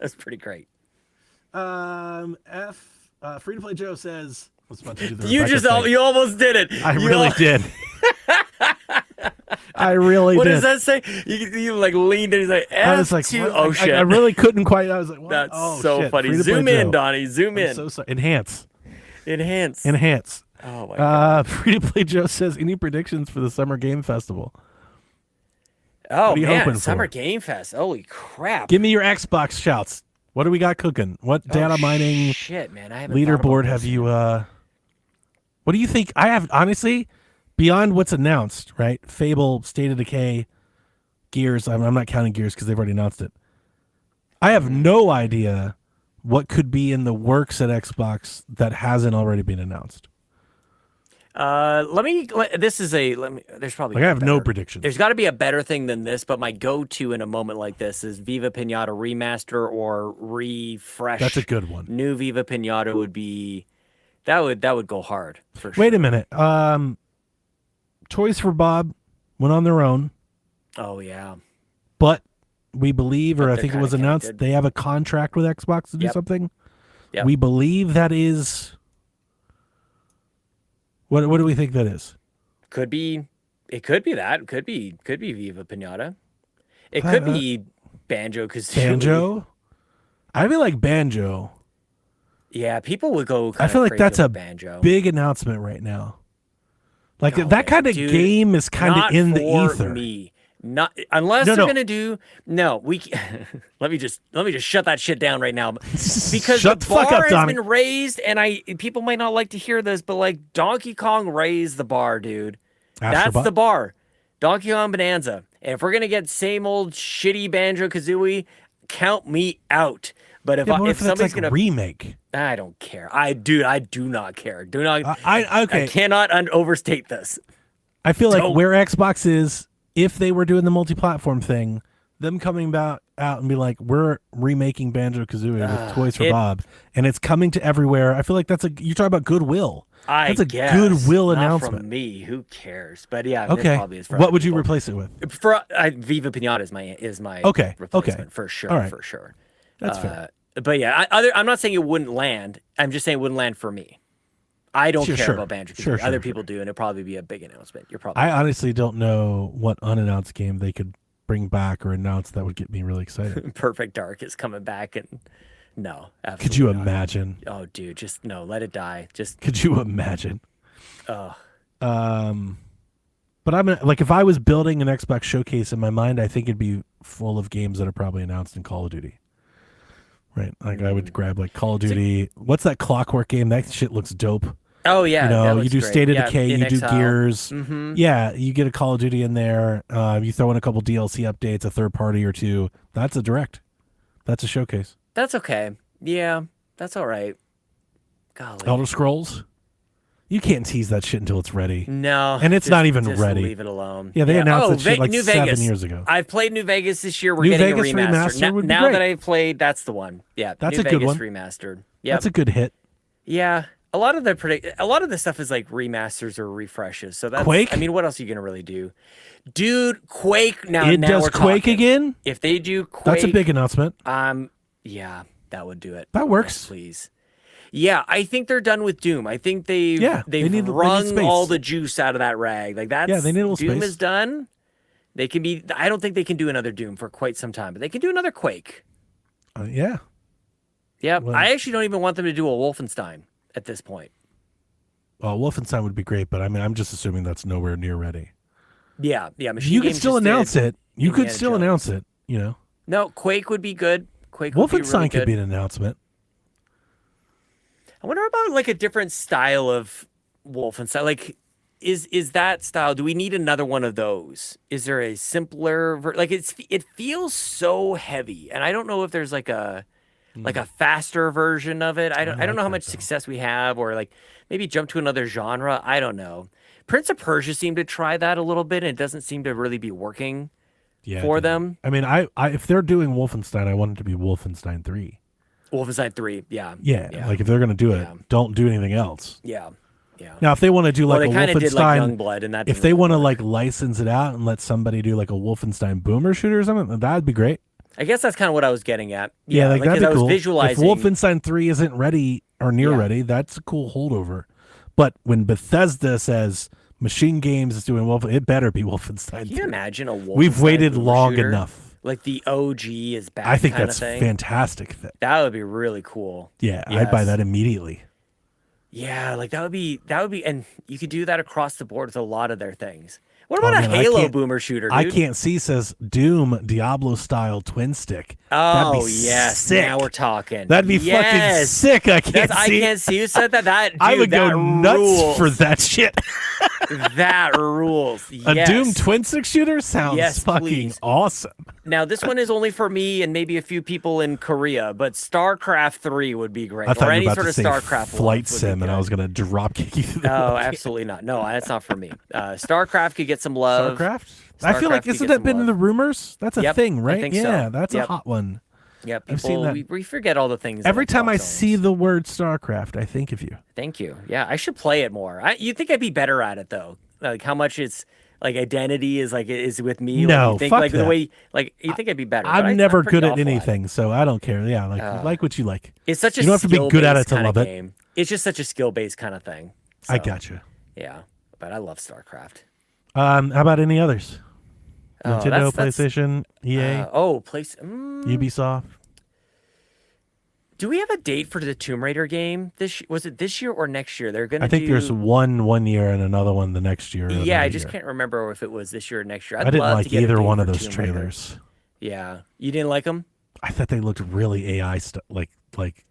That's pretty great. Free to Play Joe says. You almost did it. I really did. I really did. What did. Does that say? You like leaned in. He's like, I was like, shit. I really couldn't quite. I was like, what? That's so funny. Zoom in, Donnie. Zoom in. So sorry. Enhance. Oh my God. Free to Play Joe says, any predictions for the Summer Game Festival? Oh man, Summer Game Fest. Holy crap. Give me your Xbox shouts. What do we got cooking? What data mining shit, man. I haven't leaderboard have you what do you think? I have honestly, beyond what's announced, right? Fable, State of Decay, Gears. I'm not counting Gears because they've already announced it. I have no idea what could be in the works at Xbox that hasn't already been announced. There's probably I have no predictions. There's got to be a better thing than this, but my go-to in a moment like this is Viva Pinata remaster or refresh. That's a good one. New Viva Pinata would be that would go hard for sure. Wait a minute. Toys for Bob went on their own. Oh yeah. But we believe, or I think it was announced, they have a contract with Xbox to do something. Yep. We believe that is. What do we think that is? Could be. It could be that. It could be Viva Pinata. It could be Banjo-Kazooie. Banjo? I feel like Banjo. Yeah, people would go. I feel like that's a Banjo. Big announcement right now. Like that kind of game is kind of in the ether. Me. Not unless they're gonna do we. let me just shut that shit down right now because the bar has been raised, and people might not like to hear this, but like Donkey Kong raised the bar, dude. That's the bar, Donkey Kong Bonanza. And if we're gonna get same old shitty Banjo-Kazooie, count me out. But if somebody's gonna remake, I don't care. I do not care. Do not. Okay. I cannot overstate this. I feel like where Xbox is. If they were doing the multi-platform thing, them coming out and be like, we're remaking Banjo-Kazooie with Toys for Bob, and it's coming to everywhere. I feel like you're talking about goodwill. That's a goodwill announcement. From me, who cares? But yeah, okay. It probably is for what would people. you replace it with? For Viva Pinata is my replacement for sure. All right. For sure. That's fair. But yeah, I'm not saying it wouldn't land. I'm just saying it wouldn't land for me. I don't care about Banjo-Kazooie. Other people do, and it'll probably be a big announcement. I honestly don't know what unannounced game they could bring back or announce that would get me really excited. Perfect Dark is coming back, and no, absolutely could you not. imagine? Oh, dude, just no, let it die. Just could you imagine? But I'm like, if I was building an Xbox showcase in my mind, I think it'd be full of games that are probably announced in Call of Duty. Right, like I would grab like Call of Duty. What's that Clockwork game? That shit looks dope. Oh yeah, you know, you do great. State of Decay, you do Gears. Mm-hmm. Yeah, you get a Call of Duty in there. You throw in a couple DLC updates, a third party or two. That's a direct. That's a showcase. That's okay. Yeah, that's all right. Golly. Elder Scrolls. You can't tease that shit until it's ready. No, and it's not even ready. Leave it alone. Yeah, they announced that shit like New 7 Vegas. years ago. I've played New Vegas this year. We're New getting Vegas a remaster. would be now great. that I've played, that's the one. Yeah, that's New a Vegas good one. Remastered. Yeah, that's a good hit. Yeah, a lot of the stuff is like remasters or refreshes. So that's Quake. I mean, what else are you gonna really do, dude? Quake. Now does we're Quake talking. again. If they do Quake, that's a big announcement. Yeah, that would do it. That works. Yes, please. Yeah, I think they're done with Doom. I think they've wrung all the juice out of that rag. Like that's they need a little Doom space. is done. They can be. I don't think they can do another Doom for quite some time, but they can do another Quake. Yeah. Yeah, well, I actually don't even want them to do a Wolfenstein at this point. Well, Wolfenstein would be great, but I mean, I'm just assuming that's nowhere near ready. Yeah. You could still announce it. You could still announce it. You know. No, Quake would be good. Wolfenstein could be an announcement. I wonder about like a different style of Wolfenstein. Like, is that style? Do we need another one of those? Is there a simpler it feels so heavy, and I don't know if there's like a faster version of it. I don't know how much success we have, or like maybe jump to another genre. I don't know. Prince of Persia seemed to try that a little bit, and it doesn't seem to really be working for them. I mean, I if they're doing Wolfenstein, I want it to be Wolfenstein 3. Wolfenstein 3, yeah. Like if they're going to do it, don't do anything else. Yeah. Now, if they want to do like a Wolfenstein, did like Youngblood, and that if they want to like license it out and let somebody do like a Wolfenstein boomer shooter or something, that'd be great. I guess that's kind of what I was getting at. Yeah, like that'd be cool. I was visualizing. If Wolfenstein 3 isn't ready or near ready, that's a cool holdover. But when Bethesda says Machine Games is doing Wolfenstein, it better be Wolfenstein 3. Can you imagine a Wolfenstein We've waited long shooter? Enough. Like the OG is back. I think that's fantastic. That would be really cool. Yeah, I'd buy that immediately. Yeah, like that would be, and you could do that across the board with a lot of their things. What about a Halo boomer shooter, dude? I can't see says Doom Diablo style twin stick. Oh yes, sick. Now we're talking. That'd be fucking sick. I can't see who said that. Dude, I would go nuts rules. For that shit. That rules. A Doom twin stick shooter sounds fucking awesome. Now this one is only for me and maybe a few people in Korea, but StarCraft 3 would be great. I thought or you any were sort about of to say StarCraft flight sim, and I was gonna drop kick you through the No, absolutely not. No, that's not for me. StarCraft could get some love. StarCraft? I feel like isn't that been in the rumors? That's a thing, right? I think so. That's a hot one. Yeah, people, we forget all the things. Every time I see the word StarCraft, I think of you. Thank you. Yeah, I should play it more. You think I'd be better at it though? Like how much it's like identity is with me? No, you think, fuck like that. The way you think I'd be better. I'm never good at anything, so I don't care. Yeah, like what you like. It's such a you don't have to be good at it to love game. It's just such a skill based kind of thing. So, I gotcha. Yeah, but I love StarCraft. How about any others? Nintendo, that's, PlayStation, EA. Ubisoft. Do we have a date for the Tomb Raider game? Was it this year or next year? They're gonna. I think there's one year and another one the next year. Yeah, I just can't remember if it was this year or next year. I didn't like either one of those trailers. Yeah, you didn't like them? I thought they looked really AI stuff, like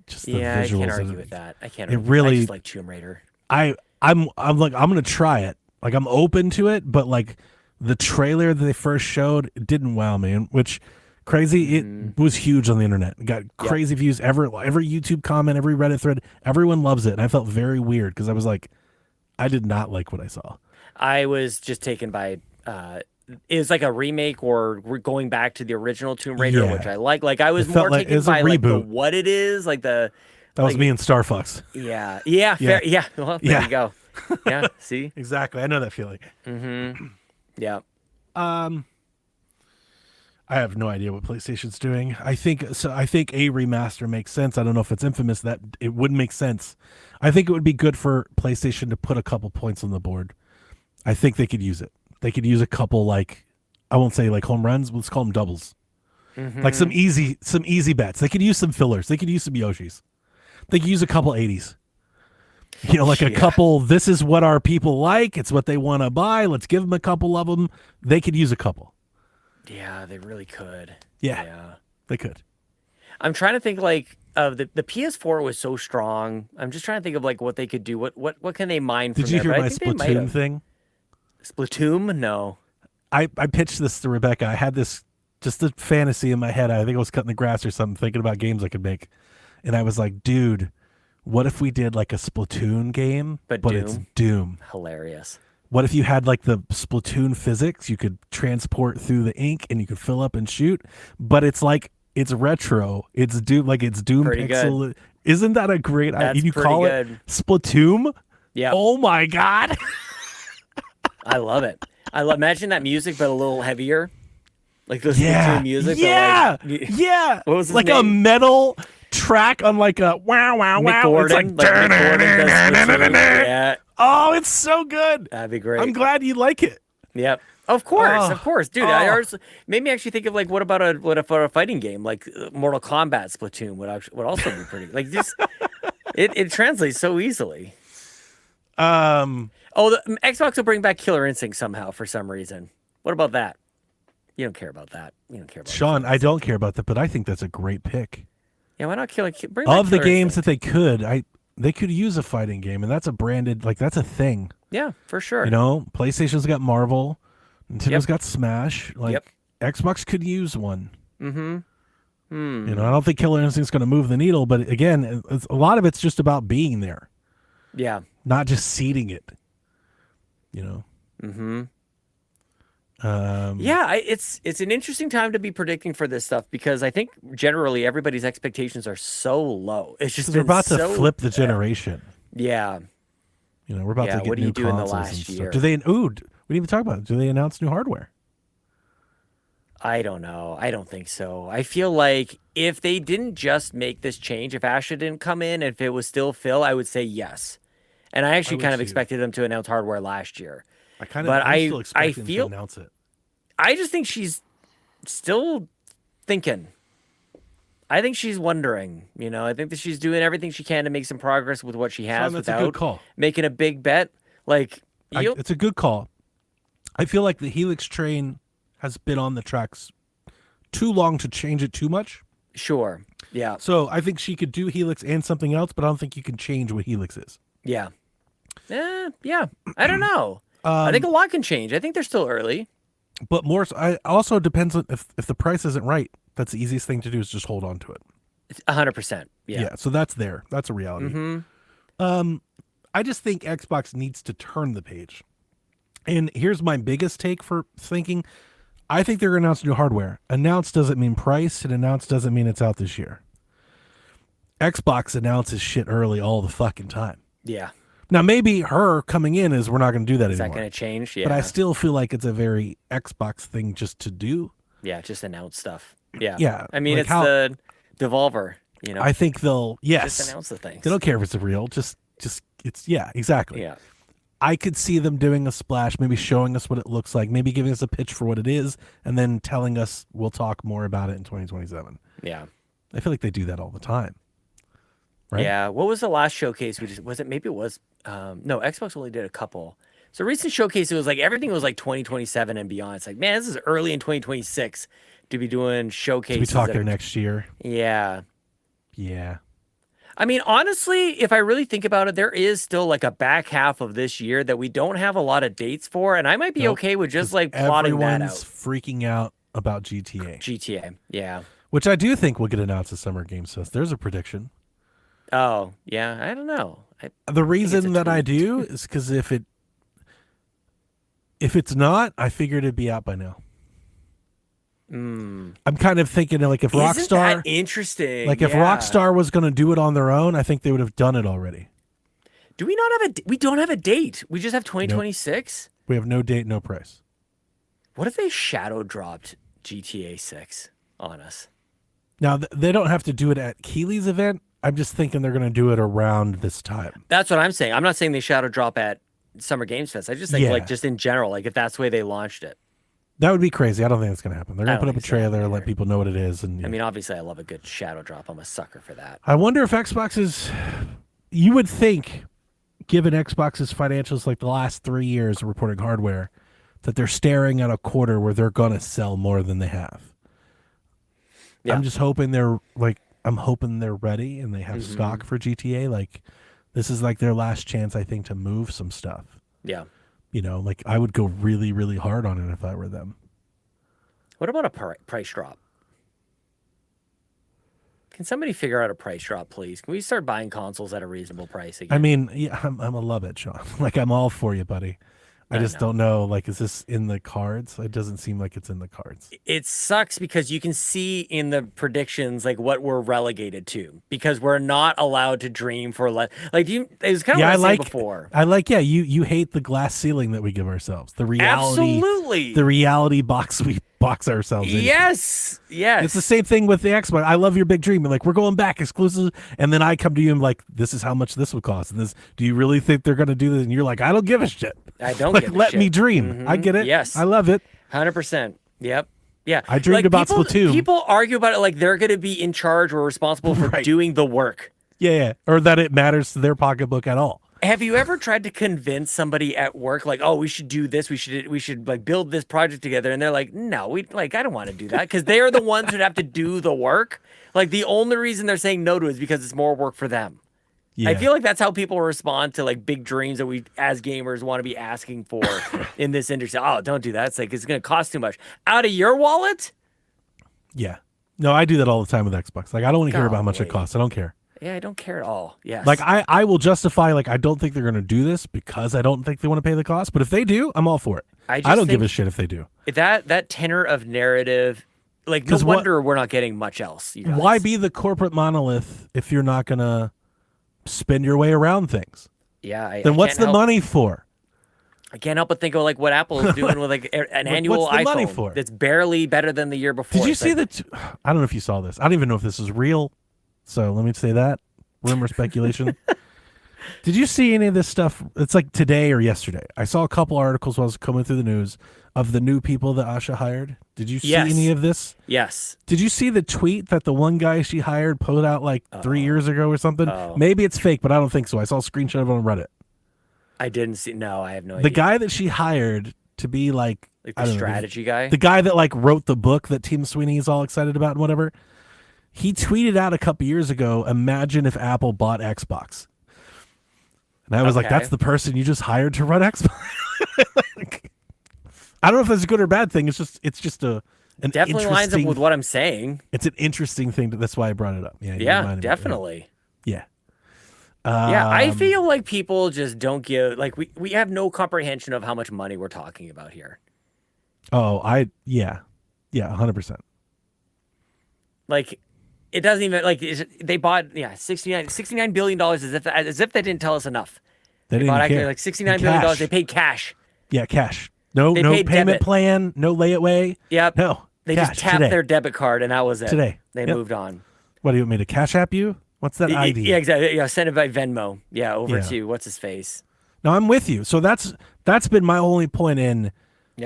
just the visuals. Yeah, I can't argue with that. I can't. It really. I just like Tomb Raider. I'm like I'm gonna try it. Like I'm open to it, but like the trailer that they first showed didn't wow me, which. Crazy, it was huge on the internet. It got crazy views. Every YouTube comment, every Reddit thread, everyone loves it. And I felt very weird because I was like, I did not like what I saw. I was just taken by, it was like a remake or going back to the original Tomb Raider, which I like. Like I was more taken by like what it is, like the That was me and Star Fox. Yeah. Yeah. Fair. Yeah. Well, there you go. Yeah. See? Exactly. I know that feeling. Mm-hmm. Yeah. I have no idea what PlayStation's doing. I think a remaster makes sense. I don't know if it's Infamous, that it would make sense. I think it would be good for PlayStation to put a couple points on the board. I think they could use it. They could use a couple, like, I won't say like home runs, let's call them doubles. Mm-hmm. Like some easy bets. They could use some fillers. They could use some Yoshis. They could use a couple 80s. You know, like a couple, this is what our people like. It's what they want to buy. Let's give them a couple of them. They could use a couple. Yeah, they really could. Yeah, they could. I'm trying to think, like, of the PS4 was so strong. I'm just trying to think of, like, what they could do. What can they mine from there? Did you hear my Splatoon thing? Splatoon? No. I pitched this to Rebecca. I had this, just a fantasy in my head. I think I was cutting the grass or something, thinking about games I could make. And I was like, dude, what if we did like a Splatoon game, but it's Doom? Hilarious. What if you had like the Splatoon physics? You could transport through the ink and you could fill up and shoot, but it's like, it's retro. It's Doom, like it's Doom pretty pixel. Good. Isn't that a great idea? You call good. It Splatoon? Yeah. Oh my God. I love it. Imagine that music, but a little heavier. Like the Splatoon music. Yeah. What was his like name? A metal track on like a wow. Mick Gordon. It's like Mick Gordon does Splatoon. Yeah. Oh, it's so good. That'd be great. I'm glad you like it. Yep. Of course, dude. Made me actually think of like, what about a fighting game like Mortal Kombat Splatoon would also be pretty like just it translates so easily. The Xbox will bring back Killer Instinct somehow for some reason. What about that? You don't care about that. You don't care about Sean. I don't care about that, but I think that's a great pick. Yeah, why not bring of back the Killer games Instinct? that they could use a fighting game, and that's a branded, like, that's a thing. Yeah, for sure. You know, PlayStation's got Marvel, Nintendo's got Smash. Like, Xbox could use one. Mm-hmm. You know, I don't think Killer Instinct's going to move the needle, but again, a lot of it's just about being there. Yeah. Not just seeding it. You know. Mm-hmm. It's an interesting time to be predicting for this stuff because I think generally everybody's expectations are so low. It's just we're about to flip the generation. Yeah. You know, we're about to get new consoles in the last year? Do they? We didn't even talk about it. Do they announce new hardware? I don't know. I don't think so. I feel like if they didn't just make this change, if Asha didn't come in, if it was still Phil, I would say yes. And I actually kind of expected them to announce hardware last year. I'm still expecting them to announce it. I just think she's still thinking. I think she's wondering. You know, I think that she's doing everything she can to make some progress with what she has without making a big bet. Like, it's a good call. I feel like the Helix train has been on the tracks too long to change it too much. Sure. Yeah. So I think she could do Helix and something else, but I don't think you can change what Helix is. Yeah. Yeah. I don't know. I think a lot can change. I think they're still early. But I also depends on if the price isn't right. That's the easiest thing to do is just hold on to it. 100%. Yeah. Yeah. So that's there. That's a reality. Mm-hmm. I just think Xbox needs to turn the page. And here's my biggest take for thinking. I think they're going to announce new hardware. Announce doesn't mean price, and announce doesn't mean it's out this year. Xbox announces shit early all the fucking time. Yeah. Now, maybe her coming in is we're not going to do that anymore. Is that going to change? Yeah. But I still feel like it's a very Xbox thing just to do. Yeah, just announce stuff. Yeah. Yeah. I mean, like it's the Devolver, you know. I think they'll, just announce the things. They don't care if it's real. Just it's, yeah, exactly. Yeah. I could see them doing a splash, maybe showing us what it looks like, maybe giving us a pitch for what it is, and then telling us we'll talk more about it in 2027. Yeah. I feel like they do that all the time. Right? Yeah. What was the last showcase? No, Xbox only did a couple. So recent showcase, it was like everything was like 2027 and beyond. It's like, man, this is early in 2026 to be doing showcases. To be talking next year. Yeah. Yeah. I mean, honestly, if I really think about it, there is still like a back half of this year that we don't have a lot of dates for, and I might be okay with just like plotting that out. Everyone's freaking out about GTA. GTA, yeah. Which I do think will get announced at Summer Games Fest. There's a prediction. Oh, yeah, I don't know. The reason that I do is because if it's not, I figured it'd be out by now. I'm kind of thinking like if Isn't Rockstar, that interesting? like if Rockstar was going to do it on their own, I think they would have done it already. Do we not have we don't have a date. We just have 2026. Nope. We have no date, no price. What if they shadow dropped GTA 6 on us? Now they don't have to do it at Keeley's event. I'm just thinking they're going to do it around this time. That's what I'm saying. I'm not saying they shadow drop at Summer Games Fest. I just think like just in general, like if that's the way they launched it. That would be crazy. I don't think it's going to happen. They're going to put up a trailer and let people know what it is. And I mean, obviously, I love a good shadow drop. I'm a sucker for that. I wonder if Xbox is. You would think, given Xbox's financials like the last 3 years of reporting hardware, that they're staring at a quarter where they're going to sell more than they have. Yeah. I'm just hoping I'm hoping they're ready and they have stock for GTA. Like, this is like their last chance, I think, to move some stuff. Yeah. You know, like I would go really, really hard on it if I were them. What about a price drop? Can somebody figure out a price drop, please? Can we start buying consoles at a reasonable price again? I mean, yeah, I'm a love it, Sean. Like, I'm all for you, buddy. I just don't know. Like, is this in the cards? It doesn't seem like it's in the cards. It sucks because you can see in the predictions like what we're relegated to because we're not allowed to dream for less. Like, it was kind of what I said before. You hate the glass ceiling that we give ourselves. The reality, absolutely, the reality box we box ourselves in. Yes. It's the same thing with the Xbox. I love your big dream. And like, we're going back exclusive. And then I come to you and like, this is how much this would cost. And this, do you really think they're going to do this? And you're like, I don't give a shit. I don't like, give a let shit. me dream. I get it. Yes. I love it. 100%. Yep. Yeah. I dreamed about Splatoon. People argue about it like they're going to be in charge or responsible for doing the work. Yeah. Or that it matters to their pocketbook at all. Have you ever tried to convince somebody at work, like, oh, we should do this, we should like build this project together, and they're like, no, I don't want to do that, because they are the ones who'd have to do the work. Like the only reason they're saying no to it is because it's more work for them. Yeah. I feel like that's how people respond to like big dreams that we as gamers want to be asking for in this industry. Oh, don't do that. It's like it's going to cost too much out of your wallet. Yeah, no, I do that all the time with Xbox. Like I don't want to hear about how much it costs. I don't care. Yeah, I don't care at all. Yes. Like I will justify like I don't think they're going to do this because I don't think they want to pay the cost. But if they do, I'm all for it. I don't give a shit if they do. That tenor of narrative, like no wonder we're not getting much else. You guys. Why be the corporate monolith if you're not going to spend your way around things? Yeah. Then what's the money for? I can't help but think of like what Apple is doing with like an annual what's the iPhone money for? That's barely better than the year before. Did you see that? I don't know if you saw this. I don't even know if this is real. So let me say that. Rumor, speculation. Did you see any of this stuff? It's like today or yesterday. I saw a couple articles while I was coming through the news of the new people that Asha hired. Did you see any of this? Yes. Did you see the tweet that the one guy she hired put out like 3 years ago or something? Maybe it's fake, but I don't think so. I saw a screenshot of it on Reddit. I didn't see. No, I have no idea. The guy that she hired to be like the strategy guy? The guy that like wrote the book that Tim Sweeney is all excited about and whatever. He tweeted out a couple years ago, imagine if Apple bought Xbox. And I was like, that's the person you just hired to run Xbox. I don't know if that's a good or bad thing. It's just an definitely lines up with what I'm saying. It's an interesting thing. That's why I brought it up. Yeah, definitely. Yeah. I feel like people just don't give, like we have no comprehension of how much money we're talking about here. Oh, yeah, 100%. Like, it doesn't even like they bought $69 billion as if they didn't tell us enough. They didn't bought actually like $69 billion. They paid cash. Yeah, cash. No payment debit plan. No layaway. Yep. No. They just tapped their debit card and that was it. Today. They moved on. What do you want me to cash app you? What's that ID? Yeah, exactly. Yeah, send it by Venmo. Yeah, over to what's his face. No, I'm with you. So that's been my only point in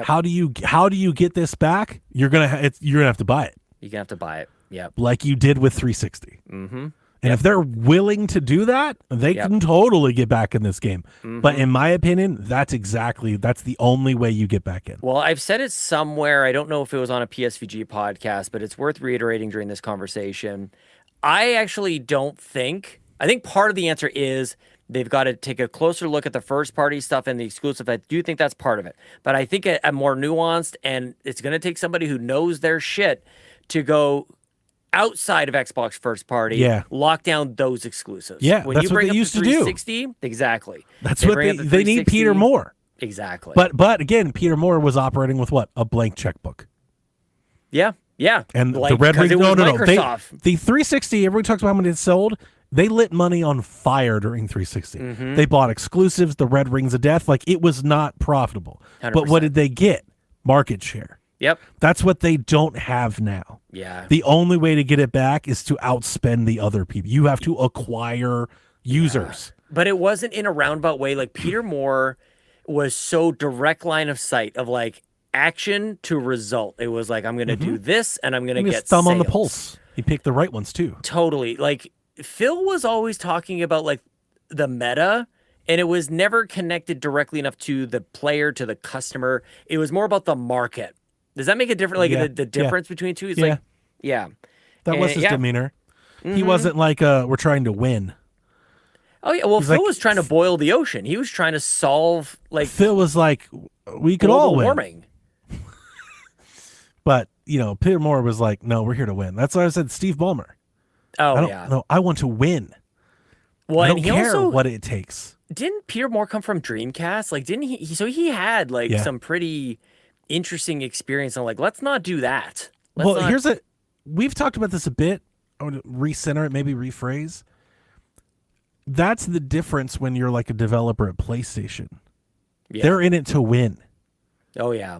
how do you get this back? You're gonna have to buy it. You're gonna have to buy it. Yep. Like you did with 360. Mm-hmm. And if they're willing to do that, they can totally get back in this game. Mm-hmm. But in my opinion, that's the only way you get back in. Well, I've said it somewhere. I don't know if it was on a PSVG podcast, but it's worth reiterating during this conversation. I actually I think part of the answer is they've got to take a closer look at the first party stuff and the exclusive. I do think that's part of it. But I think a more nuanced, and it's going to take somebody who knows their shit to go outside of Xbox first party, lock down those exclusives. Yeah, when that's you bring what they up used the to do. 360, exactly. That's what they need. Peter Moore. Exactly. But again, Peter Moore was operating with what? A blank checkbook. Yeah. Yeah. And the red ring, no. Microsoft. The 360, everybody talks about how many it sold. They lit money on fire during 360. Mm-hmm. They bought exclusives, the red rings of death. Like, it was not profitable. 100%. But what did they get? Market share. Yep. That's what they don't have now. Yeah. The only way to get it back is to outspend the other people. You have to acquire users. Yeah. But it wasn't in a roundabout way. Like, Peter Moore was so direct line of sight of like action to result. It was like, I'm going to do this and I'm going to get thumb sales. On the pulse. He picked the right ones too. Totally. Like, Phil was always talking about like the meta, and it was never connected directly enough to the player, to the customer. It was more about the market. Does that make a difference? Like the difference between two? It's like, that was his demeanor. Mm-hmm. He wasn't like, we're trying to win. Oh yeah. Well, Phil was trying to boil the ocean. He was trying to solve like Phil was like, we could all win. Warming. But Peter Moore was like, no, we're here to win. That's why I said Steve Ballmer. Oh, No, I want to win. Well, I don't care what it takes. Didn't Peter Moore come from Dreamcast? Like, didn't he? So he had like some pretty interesting experience. And like, let's not do that. We've talked about this a bit. I want to recenter it, maybe rephrase. That's the difference when you're like a developer at PlayStation. Yeah. They're in it to win. Oh, yeah.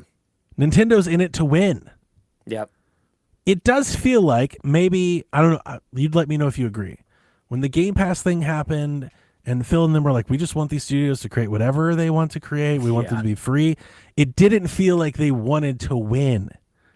Nintendo's in it to win. Yep. It does feel like maybe, I don't know, you'd let me know if you agree. When the Game Pass thing happened and Phil and them were like, we just want these studios to create whatever they want to create. We want them to be free. It didn't feel like they wanted to win.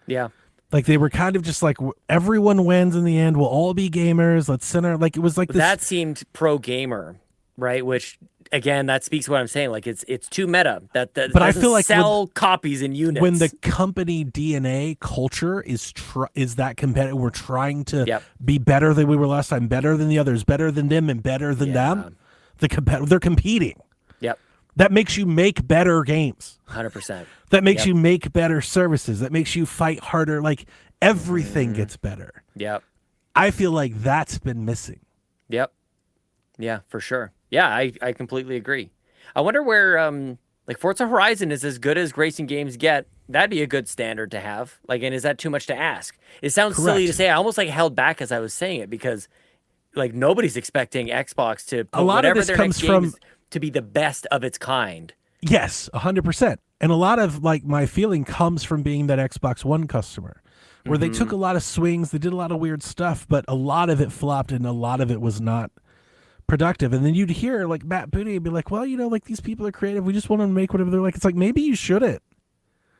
Yeah. Like they were kind of just like, everyone wins in the end. We'll all be gamers. Let's center. Like it was like this. That seemed pro gamer, right? Which again, that speaks to what I'm saying. Like it's too meta. That but I feel like sell copies in units. When the company DNA culture is that competitive, we're trying to be better than we were last time, better than the others, better than them, and better than them. They're competing. Yep. That makes you make better games. 100%. That makes you make better services. That makes you fight harder. Like everything gets better. Yep. I feel like that's been missing. Yep. Yeah, for sure. Yeah, I completely agree. I wonder where like Forza Horizon is as good as racing games get. That'd be a good standard to have. Like, and is that too much to ask? It sounds silly to say. I almost like held back as I was saying it because like nobody's expecting Xbox to put a lot whatever of this their comes next game is to be the best of its kind. Yes, 100%. And a lot of like my feeling comes from being that Xbox One customer where they took a lot of swings, they did a lot of weird stuff, but a lot of it flopped and a lot of it was not productive. And then you'd hear like Matt Booty be like, well, like these people are creative. We just want to make whatever they're like. It's like, maybe you shouldn't.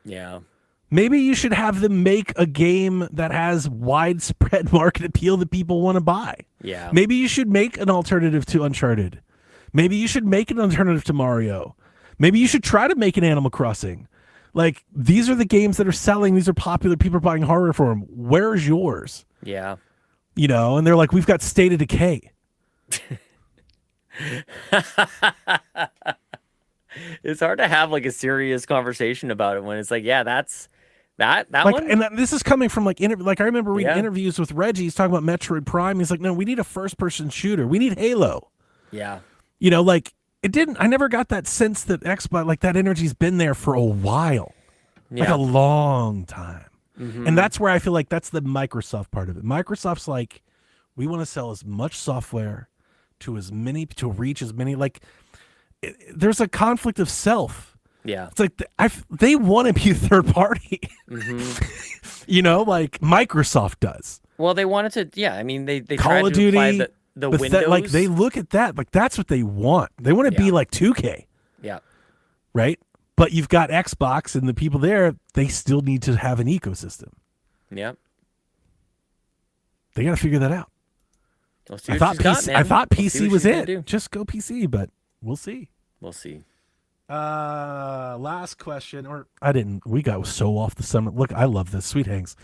Yeah. Maybe you should have them make a game that has widespread market appeal that people want to buy. Yeah. Maybe you should make an alternative to Uncharted. Maybe you should make an alternative to Mario. Maybe you should try to make an Animal Crossing. Like, these are the games that are selling. These are popular. People are buying hardware for them. Where's yours? Yeah. And they're like, we've got State of Decay. It's hard to have like a serious conversation about it when it's like, yeah, that's that like, one. And this is coming from like I remember reading interviews with Reggie. He's talking about Metroid Prime. He's like, no, we need a first-person shooter. We need Halo. Yeah. Like it didn't. I never got that sense that Xbox, like that energy's been there for a while, like a long time. Mm-hmm. And that's where I feel like that's the Microsoft part of it. Microsoft's like, we want to sell as much software to reach as many. Like, there's a conflict of self. Yeah, it's like they want to be third party. Mm-hmm. Like Microsoft does. Well, they wanted to. Yeah, I mean, they Call tried of to Duty, apply the Windows. Like they look at that. Like that's what they want. They want to be like 2K. Yeah. Right. But you've got Xbox and the people there. They still need to have an ecosystem. Yeah. They got to figure that out. We'll I thought PC was it. Just go PC, but we'll see. We'll see. Last question, we got so off the summer. Look, I love this. Sweet Hangs.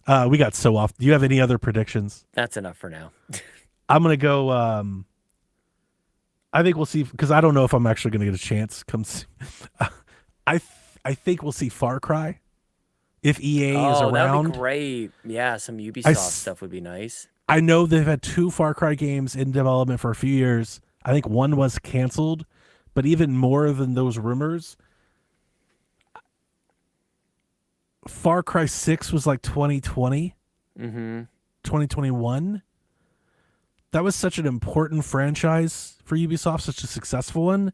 We got so off. Do you have any other predictions? That's enough for now. I'm going to go, I think we'll see, because I don't know if I'm actually going to get a chance. I think we'll see Far Cry. If EA is around. That would be great. Yeah, some Ubisoft stuff would be nice. I know they've had 2 Far Cry games in development for a few years. I think one was canceled, but even more than those rumors, Far Cry 6 was like 2020, 2021. That was such an important franchise for Ubisoft, such a successful one.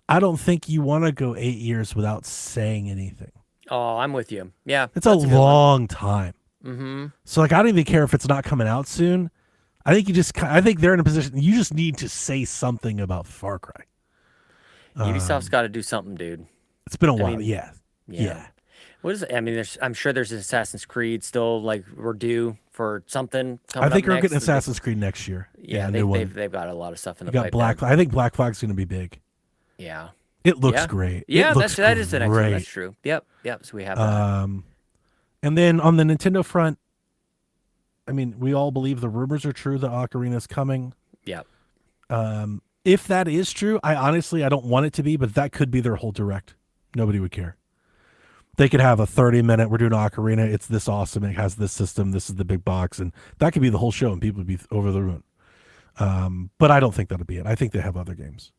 I don't think you want to go 8 years without saying anything. Oh, I'm with you. Yeah. It's a long time. So like, I don't even care if it's not coming out soon. I think they're in a position, you just need to say something about Far Cry. Ubisoft's got to do something, dude. It's been a while. Yeah. What is it? I mean, I'm sure there's an Assassin's Creed still, like, we're due for something coming I think up we're next. getting Assassin's Creed next year. Yeah, they've got a lot of stuff in the pipeline. I think Black Flag's going to be big. Yeah. It looks great. Yeah, that is the next one. That's true. Yep. So we have that. And then on the Nintendo front, I mean, we all believe the rumors are true that Ocarina is coming. Yep. If that is true, I don't want it to be, but that could be their whole direct. Nobody would care. They could have a 30-minute, we're doing Ocarina, it's this awesome, it has this system, this is the big box, and that could be the whole show, and people would be over the moon. But I don't think that'll be it. I think they have other games.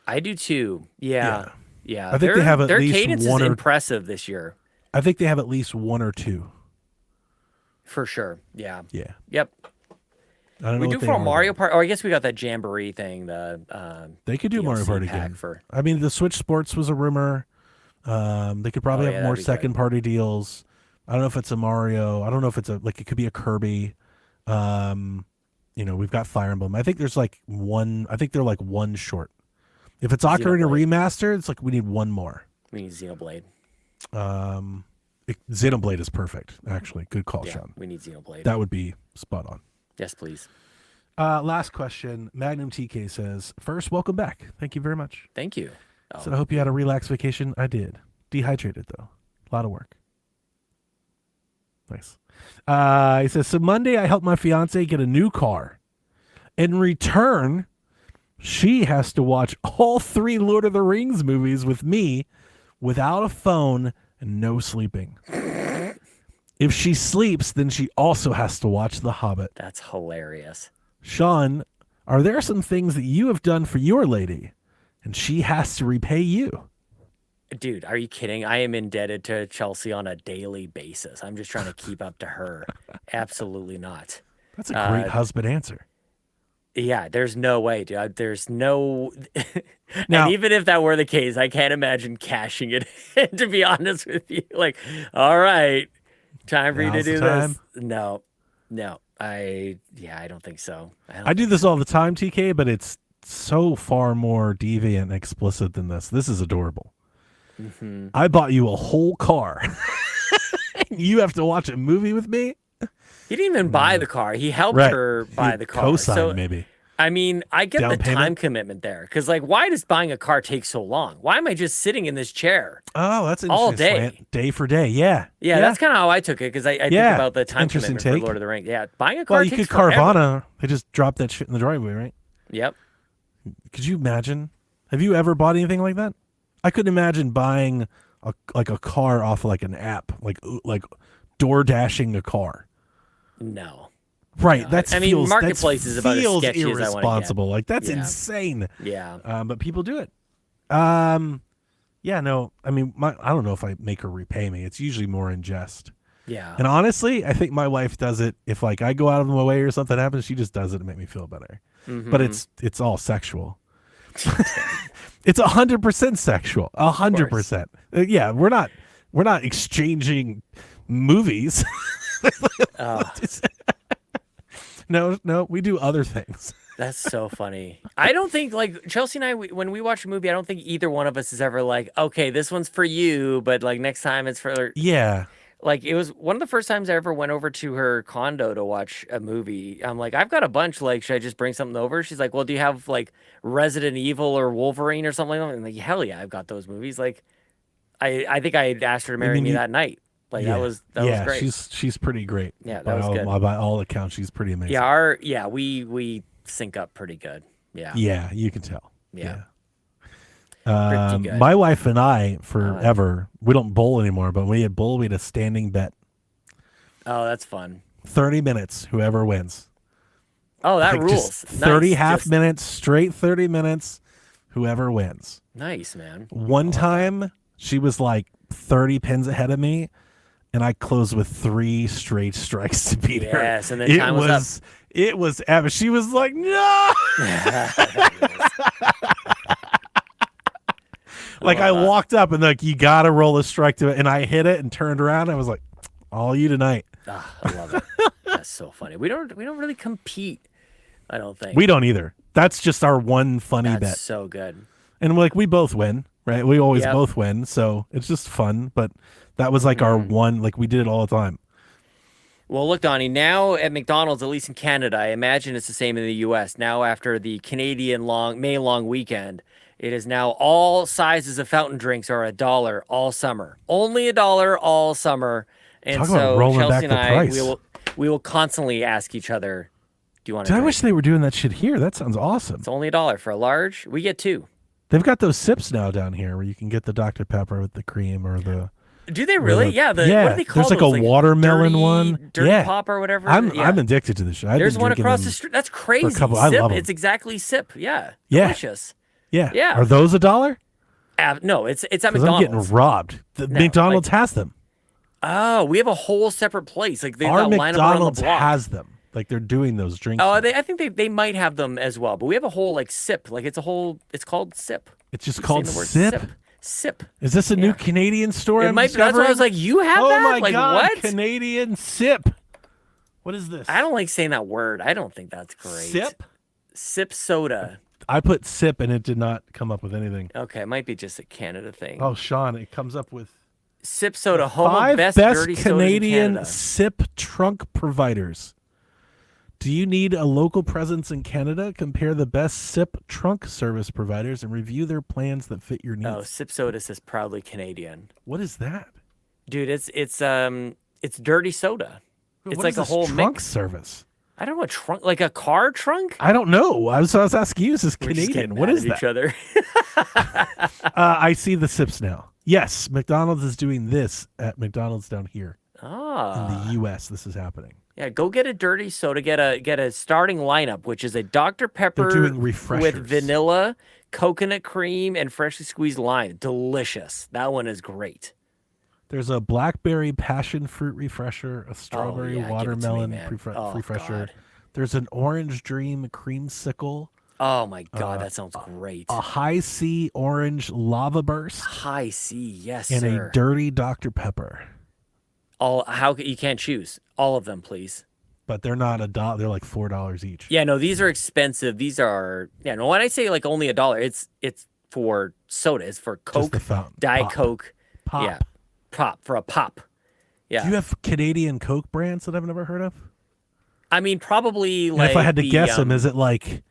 I do too. Yeah. I think they have at their least cadence one is impressive this year. I think they have at least one or two. For sure. Yeah. Yeah. Yep. I don't know we do for a Mario Party. Oh, I guess we got that Jamboree thing. They could do DLC Mario Party again. I mean, the Switch Sports was a rumor. They could probably have more second party deals. I don't know if it's a Mario. I don't know if it's it could be a Kirby. We've got Fire Emblem. I think there's one. I think they're one short. If it's Ocarina Remastered, it's we need one more. We need Xenoblade. Xenoblade is perfect. Actually, good call, Sean. We need Xenoblade. That would be spot on. Yes, please. Last question. Magnum TK says, first, welcome back. Thank you very much. Thank you. So I hope you had a relaxed vacation. I did. Dehydrated, though. A lot of work. Nice. He says, so Monday I helped my fiance get a new car. In return, she has to watch all 3 Lord of the Rings movies with me without a phone and no sleeping. If she sleeps, then she also has to watch The Hobbit. That's hilarious. Sean, are there some things that you have done for your lady and she has to repay you? Dude, are you kidding? I am indebted to Chelsea on a daily basis. I'm just trying to keep up to her. Absolutely not. That's a great husband answer. Yeah, there's no way, dude. There's no... Now, and even if that were the case, I can't imagine cashing it in, to be honest with you. All right, time for you to do this. No. I don't think so. I do this all the time, TK, but it's so far more deviant and explicit than this. This is adorable. Mm-hmm. I bought you a whole car. You have to watch a movie with me? He didn't even buy the car. He helped her buy the car. Co-sign, maybe. I mean, I get Down the payment? time commitment there. Because, why does buying a car take so long? Why am I just sitting in this chair? Oh, that's interesting. All day. Slant. Day for day, yeah. Yeah, that's kind of how I took it, because I think about the time commitment for Lord of the Rings. Yeah, buying a car Well, you takes could Carvana. They just drop that shit in the driveway, right? Yep. Could you imagine? Have you ever bought anything like that? I couldn't imagine buying a car off an app, like door dashing a car. No. Right. No. Marketplace is about as sketchy irresponsible. as I want to get. That's insane. Yeah. But people do it. Yeah, no. I mean, I don't know if I make her repay me. It's usually more in jest. Yeah. And honestly, I think my wife does it if I go out of my way or something happens, she just does it to make me feel better. Mm-hmm. But it's all sexual. It's 100% sexual. 100%. Yeah, we're not exchanging movies. No, we do other things. That's so funny. I don't think Chelsea and I, when we watch a movie, I don't think either one of us is ever okay, this one's for you, but next time it's for... Yeah. It was one of the first times I ever went over to her condo to watch a movie. I'm I've got a bunch. Should I just bring something over? She's like, well, do you have Resident Evil or Wolverine or something like that? I'm hell yeah, I've got those movies. I think I asked her to marry me that night. That was great. She's pretty great. Yeah, that was good. By all accounts, she's pretty amazing. Yeah, we sync up pretty good. Yeah. Yeah, you can tell. Yeah. My wife and I forever, we don't bowl anymore, but we had a standing bet. Oh, that's fun. 30 minutes, whoever wins. Oh, that rules. 30 minutes, straight 30 minutes, whoever wins. Nice, man. One time, she was 30 pins ahead of me, and I closed with 3 straight strikes to beat her. Yes, and then time was up. It was epic. She was like, no! Like, I walked up and like, you got to roll a strike to it. And I hit it and turned around. And I was like, all you tonight. I love it. That's so funny. We don't really compete, I don't think. We don't either. That's just our one funny bet. That's so good. And like, we both win, right? We always both win. So it's just fun. But that was like our one, like we did it all the time. Well, look, Donnie, now at McDonald's, at least in Canada, I imagine it's the same in the U.S. Now after the Canadian May long weekend, it is now all sizes of fountain drinks are $1 all summer. Only $1 all summer. And talk so about Chelsea and I, price. we will constantly ask each other, do you want to drink? I wish they were doing that shit here. That sounds awesome. It's only $1 for a large. We get 2. They've got those sips now down here where you can get the Dr. Pepper with the cream or the... Do they really? What do they call there's like those? A watermelon one. Dirty pop or whatever. I'm addicted to this shit. There's one across the street. That's crazy. I love them. It's exactly sip. Yeah. Delicious. Yeah. Are those $1? No, it's at McDonald's. I'm getting robbed. McDonald's has them. Oh, we have a whole separate place. Like our McDonald's has them. Like they're doing those drinks. Oh, I think they might have them as well. But we have a whole like sip. Like it's called sip. It's just called sip. Sip. Is this a new Canadian store? It might be. That's why I was like, you have that? Oh my like, God, what? Canadian sip. What is this? I don't like saying that word. I don't think that's great. Sip soda. I put sip and it did not come up with anything. Okay, it might be just a Canada thing. Oh, Sean, it comes up with sip soda. Home 5 of best dirty Canadian sodas in sip trunk providers. Do you need a local presence in Canada? Compare the best sip trunk service providers and review their plans that fit your needs. Oh, Sip Soda says proudly Canadian. What is that? Dude, it's dirty soda. It's like a whole trunk service. I don't know, a trunk, like a car trunk? I don't know. I was asking you, is this Canadian? What is that? Each other. I see the sips now. Yes, McDonald's is doing this at McDonald's down here. In the U.S., this is happening. Yeah, go get a dirty soda. Get a starting lineup, which is a Dr. Pepper with vanilla, coconut cream, and freshly squeezed lime. Delicious. That one is great. There's a blackberry passion fruit refresher, a strawberry watermelon refresher. God. There's an orange dream creamsicle. Oh my God, that sounds great. A high C orange lava burst. High C, yes, and sir. a dirty Dr. Pepper. You can't choose all of them, please. But they're not $1. They're like $4 each. Yeah, no, these are expensive. These are when I say like only $1, it's for soda. It's for Coke, Diet Coke. Pop. Yeah, for a pop. Yeah. Do you have Canadian Coke brands that I've never heard of? I mean, probably and like. If I had to guess them, is it like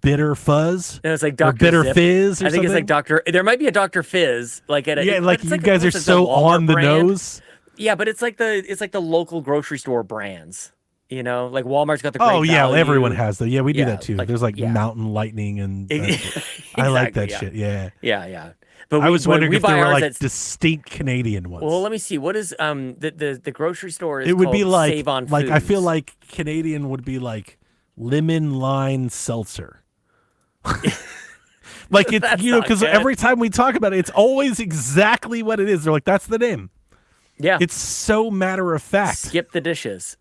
Bitter Fuzz? No, it's like Dr. Bitter Zip. Fizz. I think it's like Dr. There might be a Dr. Fizz. Like at a, like you guys are so on the nose. Yeah, but it's like the local grocery store brands. You know, like Walmart's got the great value. Everyone has them. Yeah, we do that too. There's like Mountain Lightning and exactly, I like that shit. Yeah. Yeah. But I was wondering if there were like distinct Canadian ones. Well, let me see. What is the grocery store is it would called be like Save on like Foods. I feel like Canadian would be like lemon lime seltzer. Like it's because every time we talk about it, it's always exactly what it is. They're like, that's the name. Yeah. It's so matter of fact. Skip the dishes.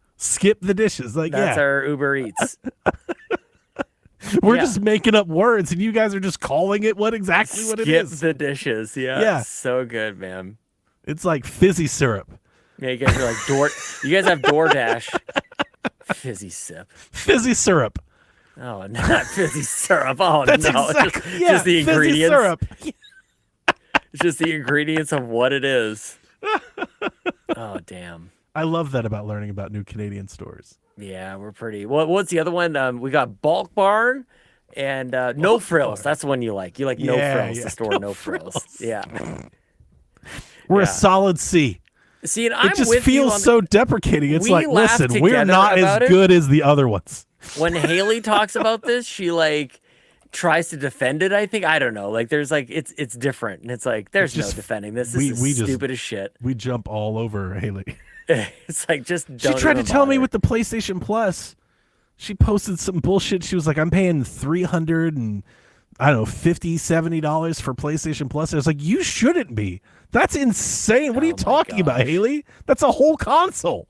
Like that's our Uber Eats. We're just making up words, and you guys are just calling it what it is. Skip the dishes. Yeah. So good, man. It's like fizzy syrup. Yeah, you guys are like You guys have DoorDash. Fizzy sip. Fizzy syrup. Oh, not fizzy syrup. Oh, that's no. Exactly, just the ingredients. Syrup. It's just the ingredients of what it is. Oh, damn. I love that about learning about new Canadian stores. Yeah, we're pretty. What's the other one? We got Bulk Barn and No Frills. That's the one you like. You like No Frills, the store No Frills. Yeah. We're a solid C. See, and it just feels so deprecating. It's like, listen, we're not as good as the other ones. When Haley talks about this, she like tries to defend it. I think I don't know. Like there's like it's different, and it's like there's no defending this. This is stupid as shit. We jump all over Haley. It's like just. She tried to tell me with the PlayStation Plus. She posted some bullshit. She was like, "I'm paying $300 I don't know, $50, $70 for PlayStation Plus. I was like, you shouldn't be. That's insane. What are you talking about, Haley? That's a whole console.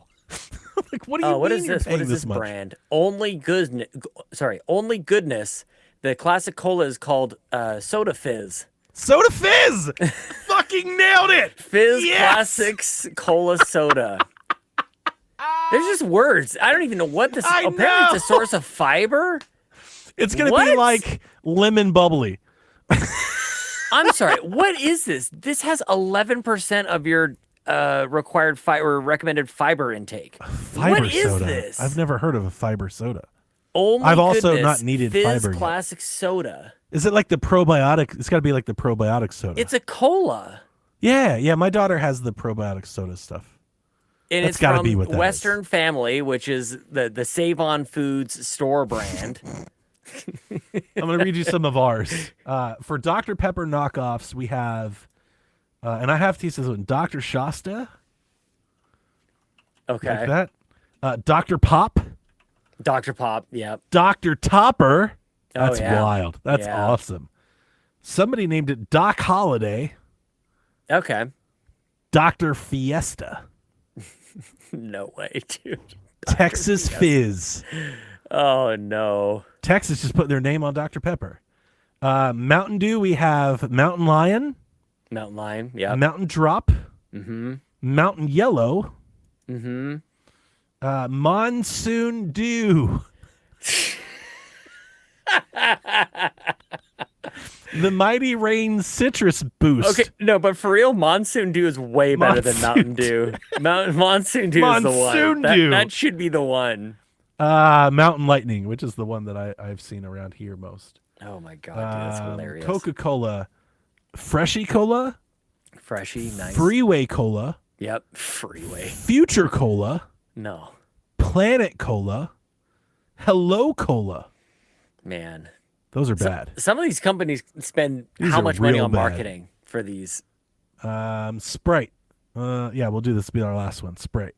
Like, what do you mean? What is this? What is this brand? Only Goodness. Sorry, Only Goodness. The classic cola is called Soda Fizz. Soda Fizz! Fucking nailed it! Fizz Classics Cola Soda. There's just words. I don't even know what this is. Apparently it's a source of fiber. It's going to be like lemon bubbly. I'm sorry. What is this? This has 11% of your required fiber, recommended fiber intake. Fiber what is soda. this? I've never heard of a fiber soda. I've also not needed Fizz fiber Classic Soda. Is it like the probiotic? It's got to be like the probiotic soda. It's a cola. Yeah. My daughter has the probiotic soda stuff. And it's from Western Family, which is the Save On Foods store brand. I'm going to read you some of ours. For Dr. Pepper knockoffs, we have, and I have to use this one, Dr. Shasta. Okay. Like that. Dr. Pop. Dr. Pop, yep. Dr. Topper. That's yeah. wild. That's awesome. Somebody named it Doc Holiday. Okay. Dr. Fiesta. No way, dude. Texas Fizz. Oh, no. Texas just put their name on Dr. Pepper. Mountain Dew, we have Mountain Lion. Mountain Lion, yeah. Mountain Drop. Mm-hmm. Mountain Yellow. Mm-hmm. Monsoon Dew. The Mighty Rain Citrus Boost. Okay, no, but for real, Monsoon Dew is way better than Mountain Dew. Monsoon Dew is the one. That should be the one. Mountain Lightning, which is the one that I've seen around here most. Oh my god, dude, that's hilarious. Coca-Cola, Freshie Cola. Freshie, nice. Freeway Cola. Yep, Freeway. Future Cola. No. Planet Cola. Hello Cola. Man. Those are bad. Some of these companies spend how much money on marketing for these? Sprite. Yeah, we'll do this. Be our last one. Sprite.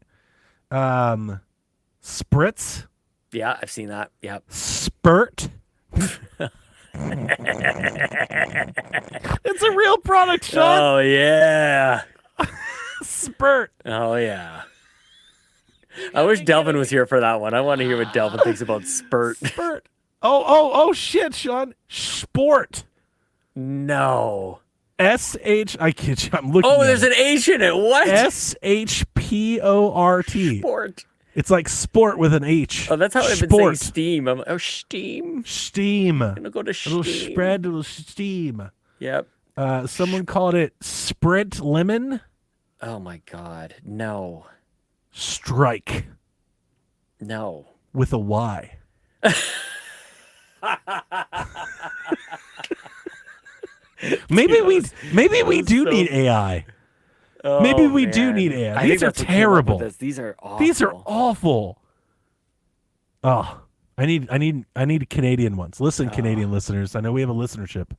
Spritz. Yeah, I've seen that. Yep. Spurt. It's a real product, Sean. Oh, yeah. Spurt. Oh, yeah. I wish Delvin was here for that one. I want to hear what Delvin thinks about Spurt. Spurt. Oh, shit, Sean. Sport. No. I kid you. I'm looking. Oh, there's an H in it. What? Sport. Sport. It's like sport with an H. Oh, that's how I've been saying steam. Steam. Steam. I'm gonna go to steam. A little spread, a little steam. Yep. Someone called it Sprint Lemon. Oh my god. No. Strike. No. With a Y. Maybe we do need AI. Oh, maybe we do need AI. These are terrible. These are awful. These are awful. Oh, I need Canadian ones. Listen, Canadian listeners. I know we have a listenership.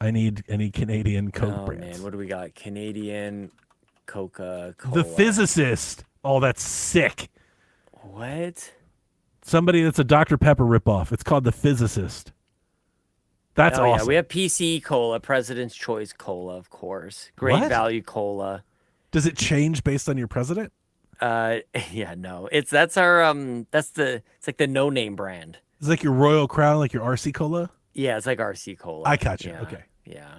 I need Canadian Coke brands. Man, what do we got? Canadian Coca-Cola. The Physicist. Oh, that's sick. What? Somebody that's a Dr. Pepper ripoff. It's called The Physicist. That's awesome. Yeah. We have PC Cola, President's Choice Cola, of course. Great Value Cola. Does it change based on your president? Yeah, no. It's like the no name brand. It's like your Royal Crown, like your RC Cola? Yeah, it's like RC Cola. I got you. Yeah. Okay. Yeah.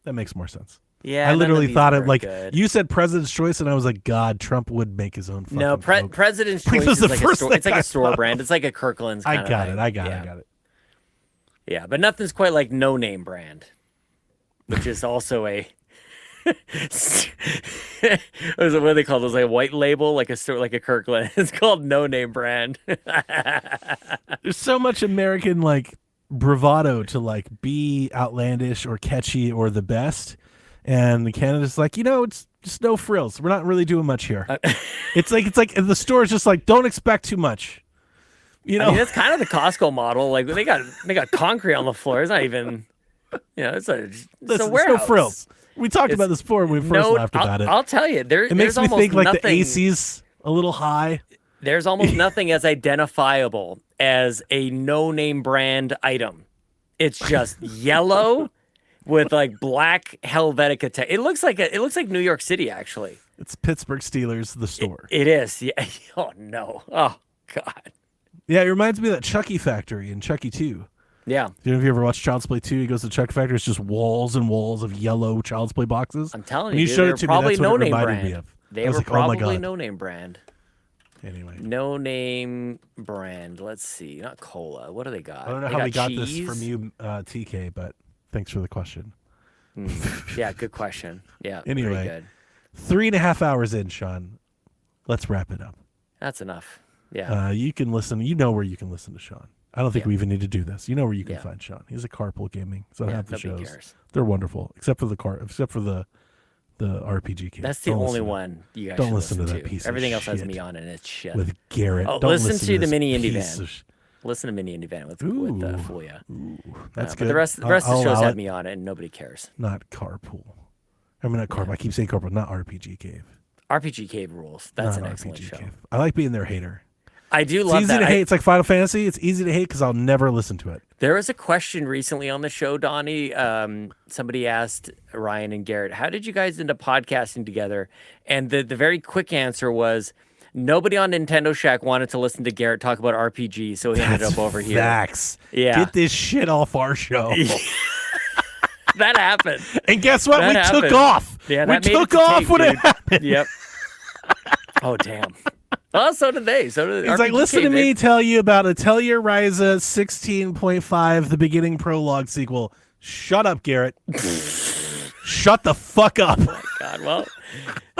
That makes more sense. Yeah. I literally thought it like good. You said President's Choice, and I was like, God, Trump would make his own. No, President's Choice is like a store. It's like a store brand. It's like a Kirkland's. I got it. Yeah, but nothing's quite like no name brand, which is also a. What do they call those? Like a white label, like a store, like a Kirkland. It's called no name brand. There's so much American like bravado to like be outlandish or catchy or the best, and Canada's like, it's just no frills. We're not really doing much here. It's like the store is just like, don't expect too much. I mean, that's kind of the Costco model. Like they got concrete on the floor. It's not even, it's a warehouse. No frills. We talked about this before when we first laughed about it. I'll tell you, it makes me think like the AC's a little high. There's almost nothing as identifiable as a no-name brand item. It's just yellow with like black Helvetica. It looks like New York City, actually. It's Pittsburgh Steelers, the store. It is. Yeah. Oh no. Oh God. Yeah, it reminds me of that Chucky factory in Chucky 2. Yeah. You know, if you ever watched Child's Play 2, he goes to the Chucky factory. It's just walls and walls of yellow Child's Play boxes. I'm telling when you, you showed it to me, that's what it reminded me of. They were like, probably no-name brand. Anyway. No-name brand. Let's see. Not cola. What do they got? I don't know how we got this from you, TK, but thanks for the question. Yeah, good question. Yeah, anyway, very good. 3.5 hours in, Sean. Let's wrap it up. That's enough. Yeah. You can listen. You know where you can listen to Sean. I don't think we even need to do this. You know where you can find Sean. He's a Carpool Gaming. So half the shows, cares. They're wonderful, except for the RPG Cave. That's the only one you guys don't listen to that piece. Everything of else has shit me on, and it's shit. With Garrett. Oh, don't listen to the mini indie piece van. Listen to mini indie van with Fulia. That's good. But the rest of the shows have me on it, and nobody cares. Not Carpool. I mean, not Carpool. I keep saying Carpool, not RPG Cave. RPG Cave rules. That's not an excellent RPG show. Cave. I like being their hater. I do love that. It's easy to hate. It's like Final Fantasy. It's easy to hate because I'll never listen to it. There was a question recently on the show, Donnie. Somebody asked Ryan and Garrett, how did you guys end up podcasting together? And the very quick answer was, nobody on Nintendo Shack wanted to listen to Garrett talk about RPG, so he ended up over here. Facts. Yeah. Get this shit off our show. That happened. And guess what? We took off. Yeah, we took off when it happened. Yep. Oh, damn. Oh, so did they. So did It's like, listen to me tell you about Atelier Ryza 16.5, the beginning prologue sequel. Shut up, Garrett. Shut the fuck up. Oh, my God. Well,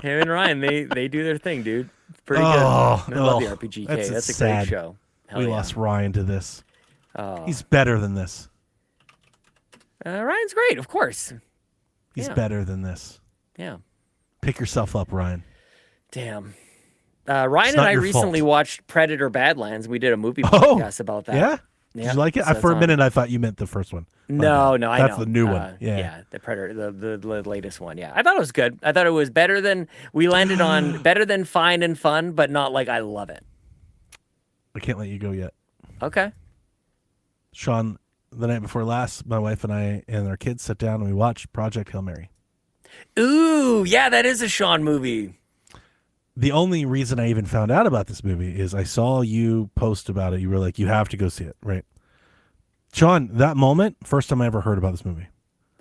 him and Ryan, they do their thing, dude. It's pretty good. I love the RPG K. That's a great show. We lost Ryan to this. He's better than this. Ryan's great, of course. He's better than this. Yeah. Pick yourself up, Ryan. Damn. Ryan and I recently watched Predator Badlands. We did a movie podcast about that. Yeah? Did you like it? So for a minute, I thought you meant the first one. No, I know. That's the new one. Yeah, the Predator, the latest one. Yeah, I thought it was good. I thought it was better than, we landed on better than fine and fun, but not like I love it. I can't let you go yet. Okay. Sean, the night before last, my wife and I and our kids sat down and we watched Project Hail Mary. Ooh, yeah, that is a Sean movie. The only reason I even found out about this movie is I saw you post about it. You were like, you have to go see it, right? Sean, that moment, first time I ever heard about this movie.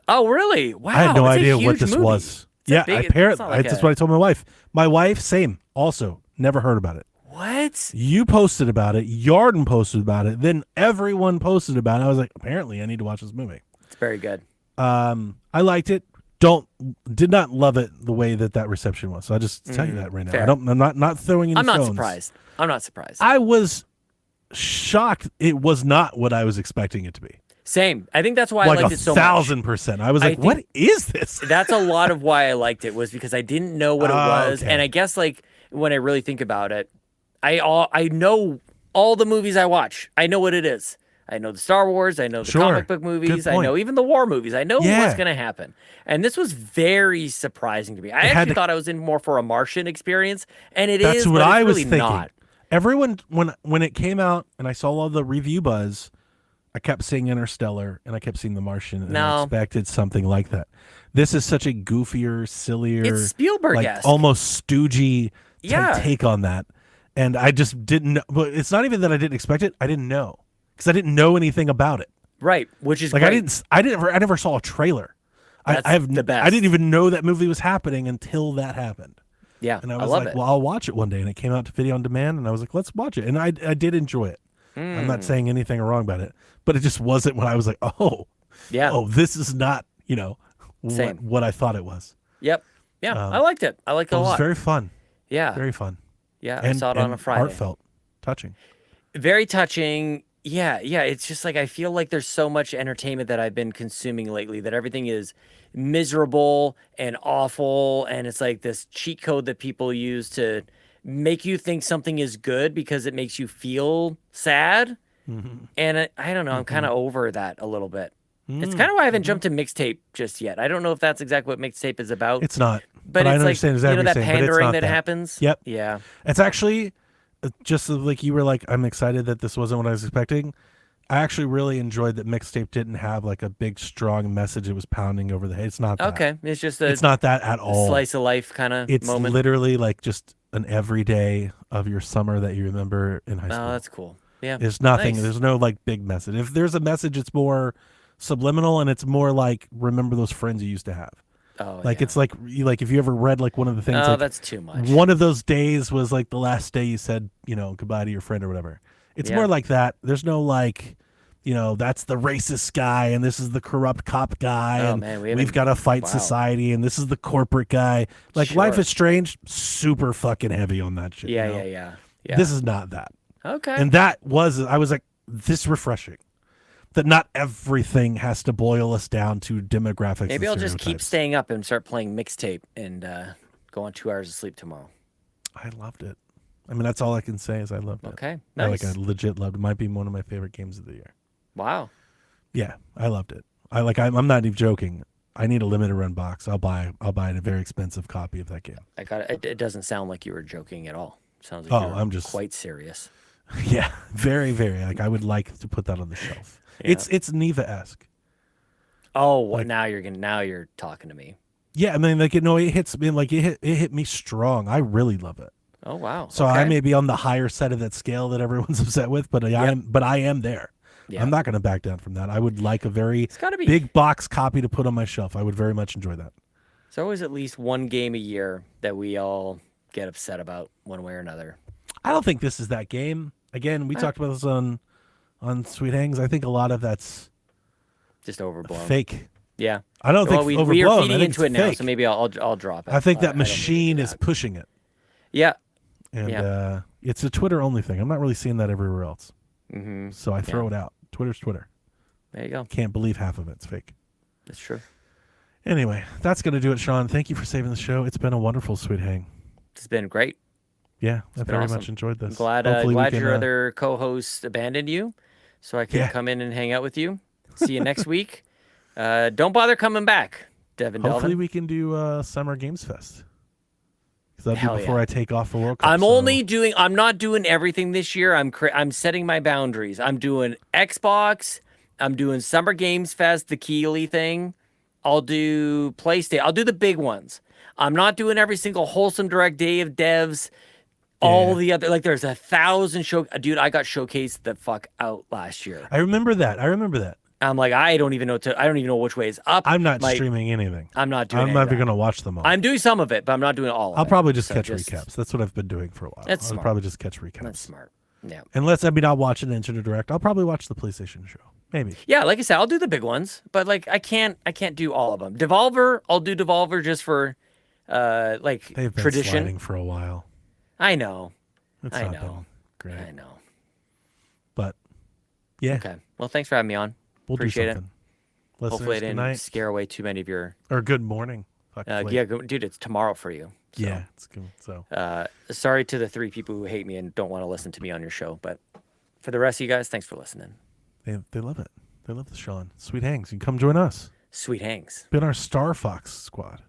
Oh, really? Wow. I had no idea what this was. That's what I told my wife. My wife, same, also never heard about it. What? You posted about it. Yarden posted about it. Then everyone posted about it. I was like, apparently I need to watch this movie. It's very good. I liked it. Did not love it the way that reception was. So I just tell you that right now. Fair. I'm not throwing any stones. I'm not surprised. I was shocked. It was not what I was expecting it to be. Same. I think that's why I liked it so much. 1,000%. I was like, what is this? That's a lot of why I liked it, was because I didn't know what it was. Okay. And I guess like when I really think about it, I know all the movies I watch. I know what it is. I know the Star Wars. I know the comic book movies. I know even the war movies. I know what's going to happen. And this was very surprising to me. I actually thought I was in more for a Martian experience, and that's what I was really thinking. Not. Everyone, when it came out and I saw all the review buzz, I kept seeing Interstellar and I kept seeing The Martian, and I expected something like that. This is such a goofier, sillier, it's Spielberg-esque, like almost stoogey type take on that. And I just didn't know. But it's not even that I didn't expect it. I didn't know. Because I didn't know anything about it. Right, which is like great. I never saw a trailer. That's the best. I didn't even know that movie was happening until that happened. Yeah, and I was like, well, I'll watch it one day. And it came out to video on demand, and I was like, let's watch it. And I did enjoy it. I'm not saying anything wrong about it, but it just wasn't when I was like, this is not what I thought it was. Yep. Yeah, I liked it. I liked it a lot. It was very fun. Yeah, very fun. Yeah, I saw it on a Friday. Heartfelt, touching. Very touching. Yeah. It's just like I feel like there's so much entertainment that I've been consuming lately that everything is miserable and awful, and it's like this cheat code that people use to make you think something is good because it makes you feel sad. Mm-hmm. And I don't know, I'm kind of over that a little bit. It's kind of why I haven't jumped to mixtape just yet. I don't know if that's exactly what mixtape is about. It's not. But I it's understand like, exactly that what you're saying, pandering that happens. Yep. Yeah. It's actually just like you were like, I'm excited that this wasn't what I was expecting. I actually really enjoyed that mixtape didn't have like a big strong message it was pounding over the head. It's not that. Okay, it's not that at all. Slice of life kind of It's moment. literally like just an everyday of your summer that you remember in high school. Oh, that's cool. Yeah. There's nothing. Nice. There's no like big message. If there's a message, it's more subliminal and it's more like remember those friends you used to have. Oh, like yeah. it's like if you ever read like one of the things. Oh, like, that's too much. One of those days was like the last day you said goodbye to your friend or whatever. It's more like that. There's no like. That's the racist guy, and this is the corrupt cop guy, and man, we've got to fight society, and this is the corporate guy. Like Life is Strange, super fucking heavy on that shit. Yeah. This is not that. Okay. And I was like, this refreshing. That not everything has to boil us down to demographics. Maybe I'll just keep staying up and start playing mixtape and go on 2 hours of sleep tomorrow. I loved it. I mean, that's all I can say is I loved it. Okay, nice. I legit loved it. Might be one of my favorite games of the year. Wow. Yeah, I loved it. I'm not even joking. I need a limited run box. I'll buy a very expensive copy of that game. I got it. It doesn't sound like you were joking at all. It sounds like I'm just quite serious. Yeah, very, very. Like I would like to put that on the shelf. Yeah. It's Neva-esque. Oh, well, now you're talking to me. Yeah, I mean, like it hits me like it hit me strong. I really love it. Oh wow. So I may be on the higher side of that scale that everyone's upset with, but I am there. Yeah. I'm not going to back down from that. I would like a very big box copy to put on my shelf. I would very much enjoy that. There's always at least one game a year that we all get upset about one way or another. I don't think this is that game. Again, we talked about this on Sweet Hangs. I think a lot of that's just overblown. Fake. Yeah. I don't think overblown. We are feeding into it fake. now, so maybe I'll drop it. I think that machine is pushing it. Yeah. And it's a Twitter only thing. I'm not really seeing that everywhere else. Mm-hmm. So I throw it out. Twitter's Twitter. There you go. Can't believe half of it's fake. That's true. Anyway, that's going to do it, Sean. Thank you for saving the show. It's been a wonderful Sweet Hang. It's been great. Yeah, I very much enjoyed this. I'm glad your other co-host abandoned you, so I can come in and hang out with you. See you next week. Don't bother coming back, Delvin. Hopefully we can do Summer Games Fest. Because that'll be before I take off for World Cup. I'm not doing everything this year. I'm setting my boundaries. I'm doing Xbox. I'm doing Summer Games Fest, the Keeley thing. I'll do PlayStation. I'll do the big ones. I'm not doing every single wholesome direct day of devs. All the other, like there's 1,000 show. Dude, I got showcased the fuck out last year. I remember that. I'm like, I don't even know which way is up. I'm not streaming anything. I'm not doing. I'm not even going to watch them all. I'm doing some of it, but I'm not doing all of it. I'll probably just catch recaps. That's what I've been doing for a while. That's smart. I'll probably just catch recaps. That's smart. Yeah. I'll watch an Nintendo Direct. I'll probably watch the PlayStation show. Maybe. Yeah, like I said, I'll do the big ones, but like I can't do all of them. Devolver, I'll do Devolver just for They've been tradition. sliding for a while. I know. I know. Great. I know. But yeah. Okay. Well, thanks for having me on. We'll Appreciate do something. Listeners, hopefully I didn't scare away too many of your. Or good morning. Dude, it's tomorrow for you. So. Yeah, it's good. So. Sorry to the 3 people who hate me and don't want to listen to me on your show, but for the rest of you guys, thanks for listening. They love it. They love the Sean. Sweet Hangs. You can come join us. Sweet Hangs. Been our Star Fox squad.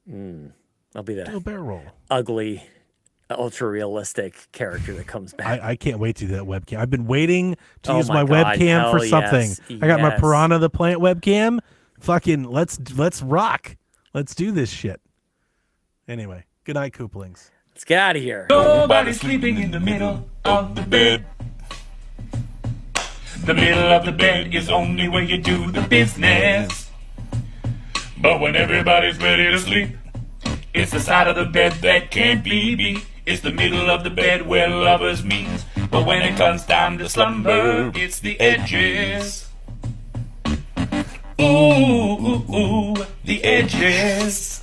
I'll be the do a bear roll. Ugly, ultra realistic character that comes back. I can't wait to do that webcam. I've been waiting to use my webcam for something. Yes. I got my Piranha the Plant webcam. Fucking let's rock. Let's do this shit. Anyway, good night, Kooplings. Let's get out of here. Nobody's sleeping in the middle of the bed. The middle of the bed is only where you do the business. But when everybody's ready to sleep, it's the side of the bed that can't be beat. It's the middle of the bed where lovers meet. But when it comes time to slumber, it's the edges. Ooh, the edges.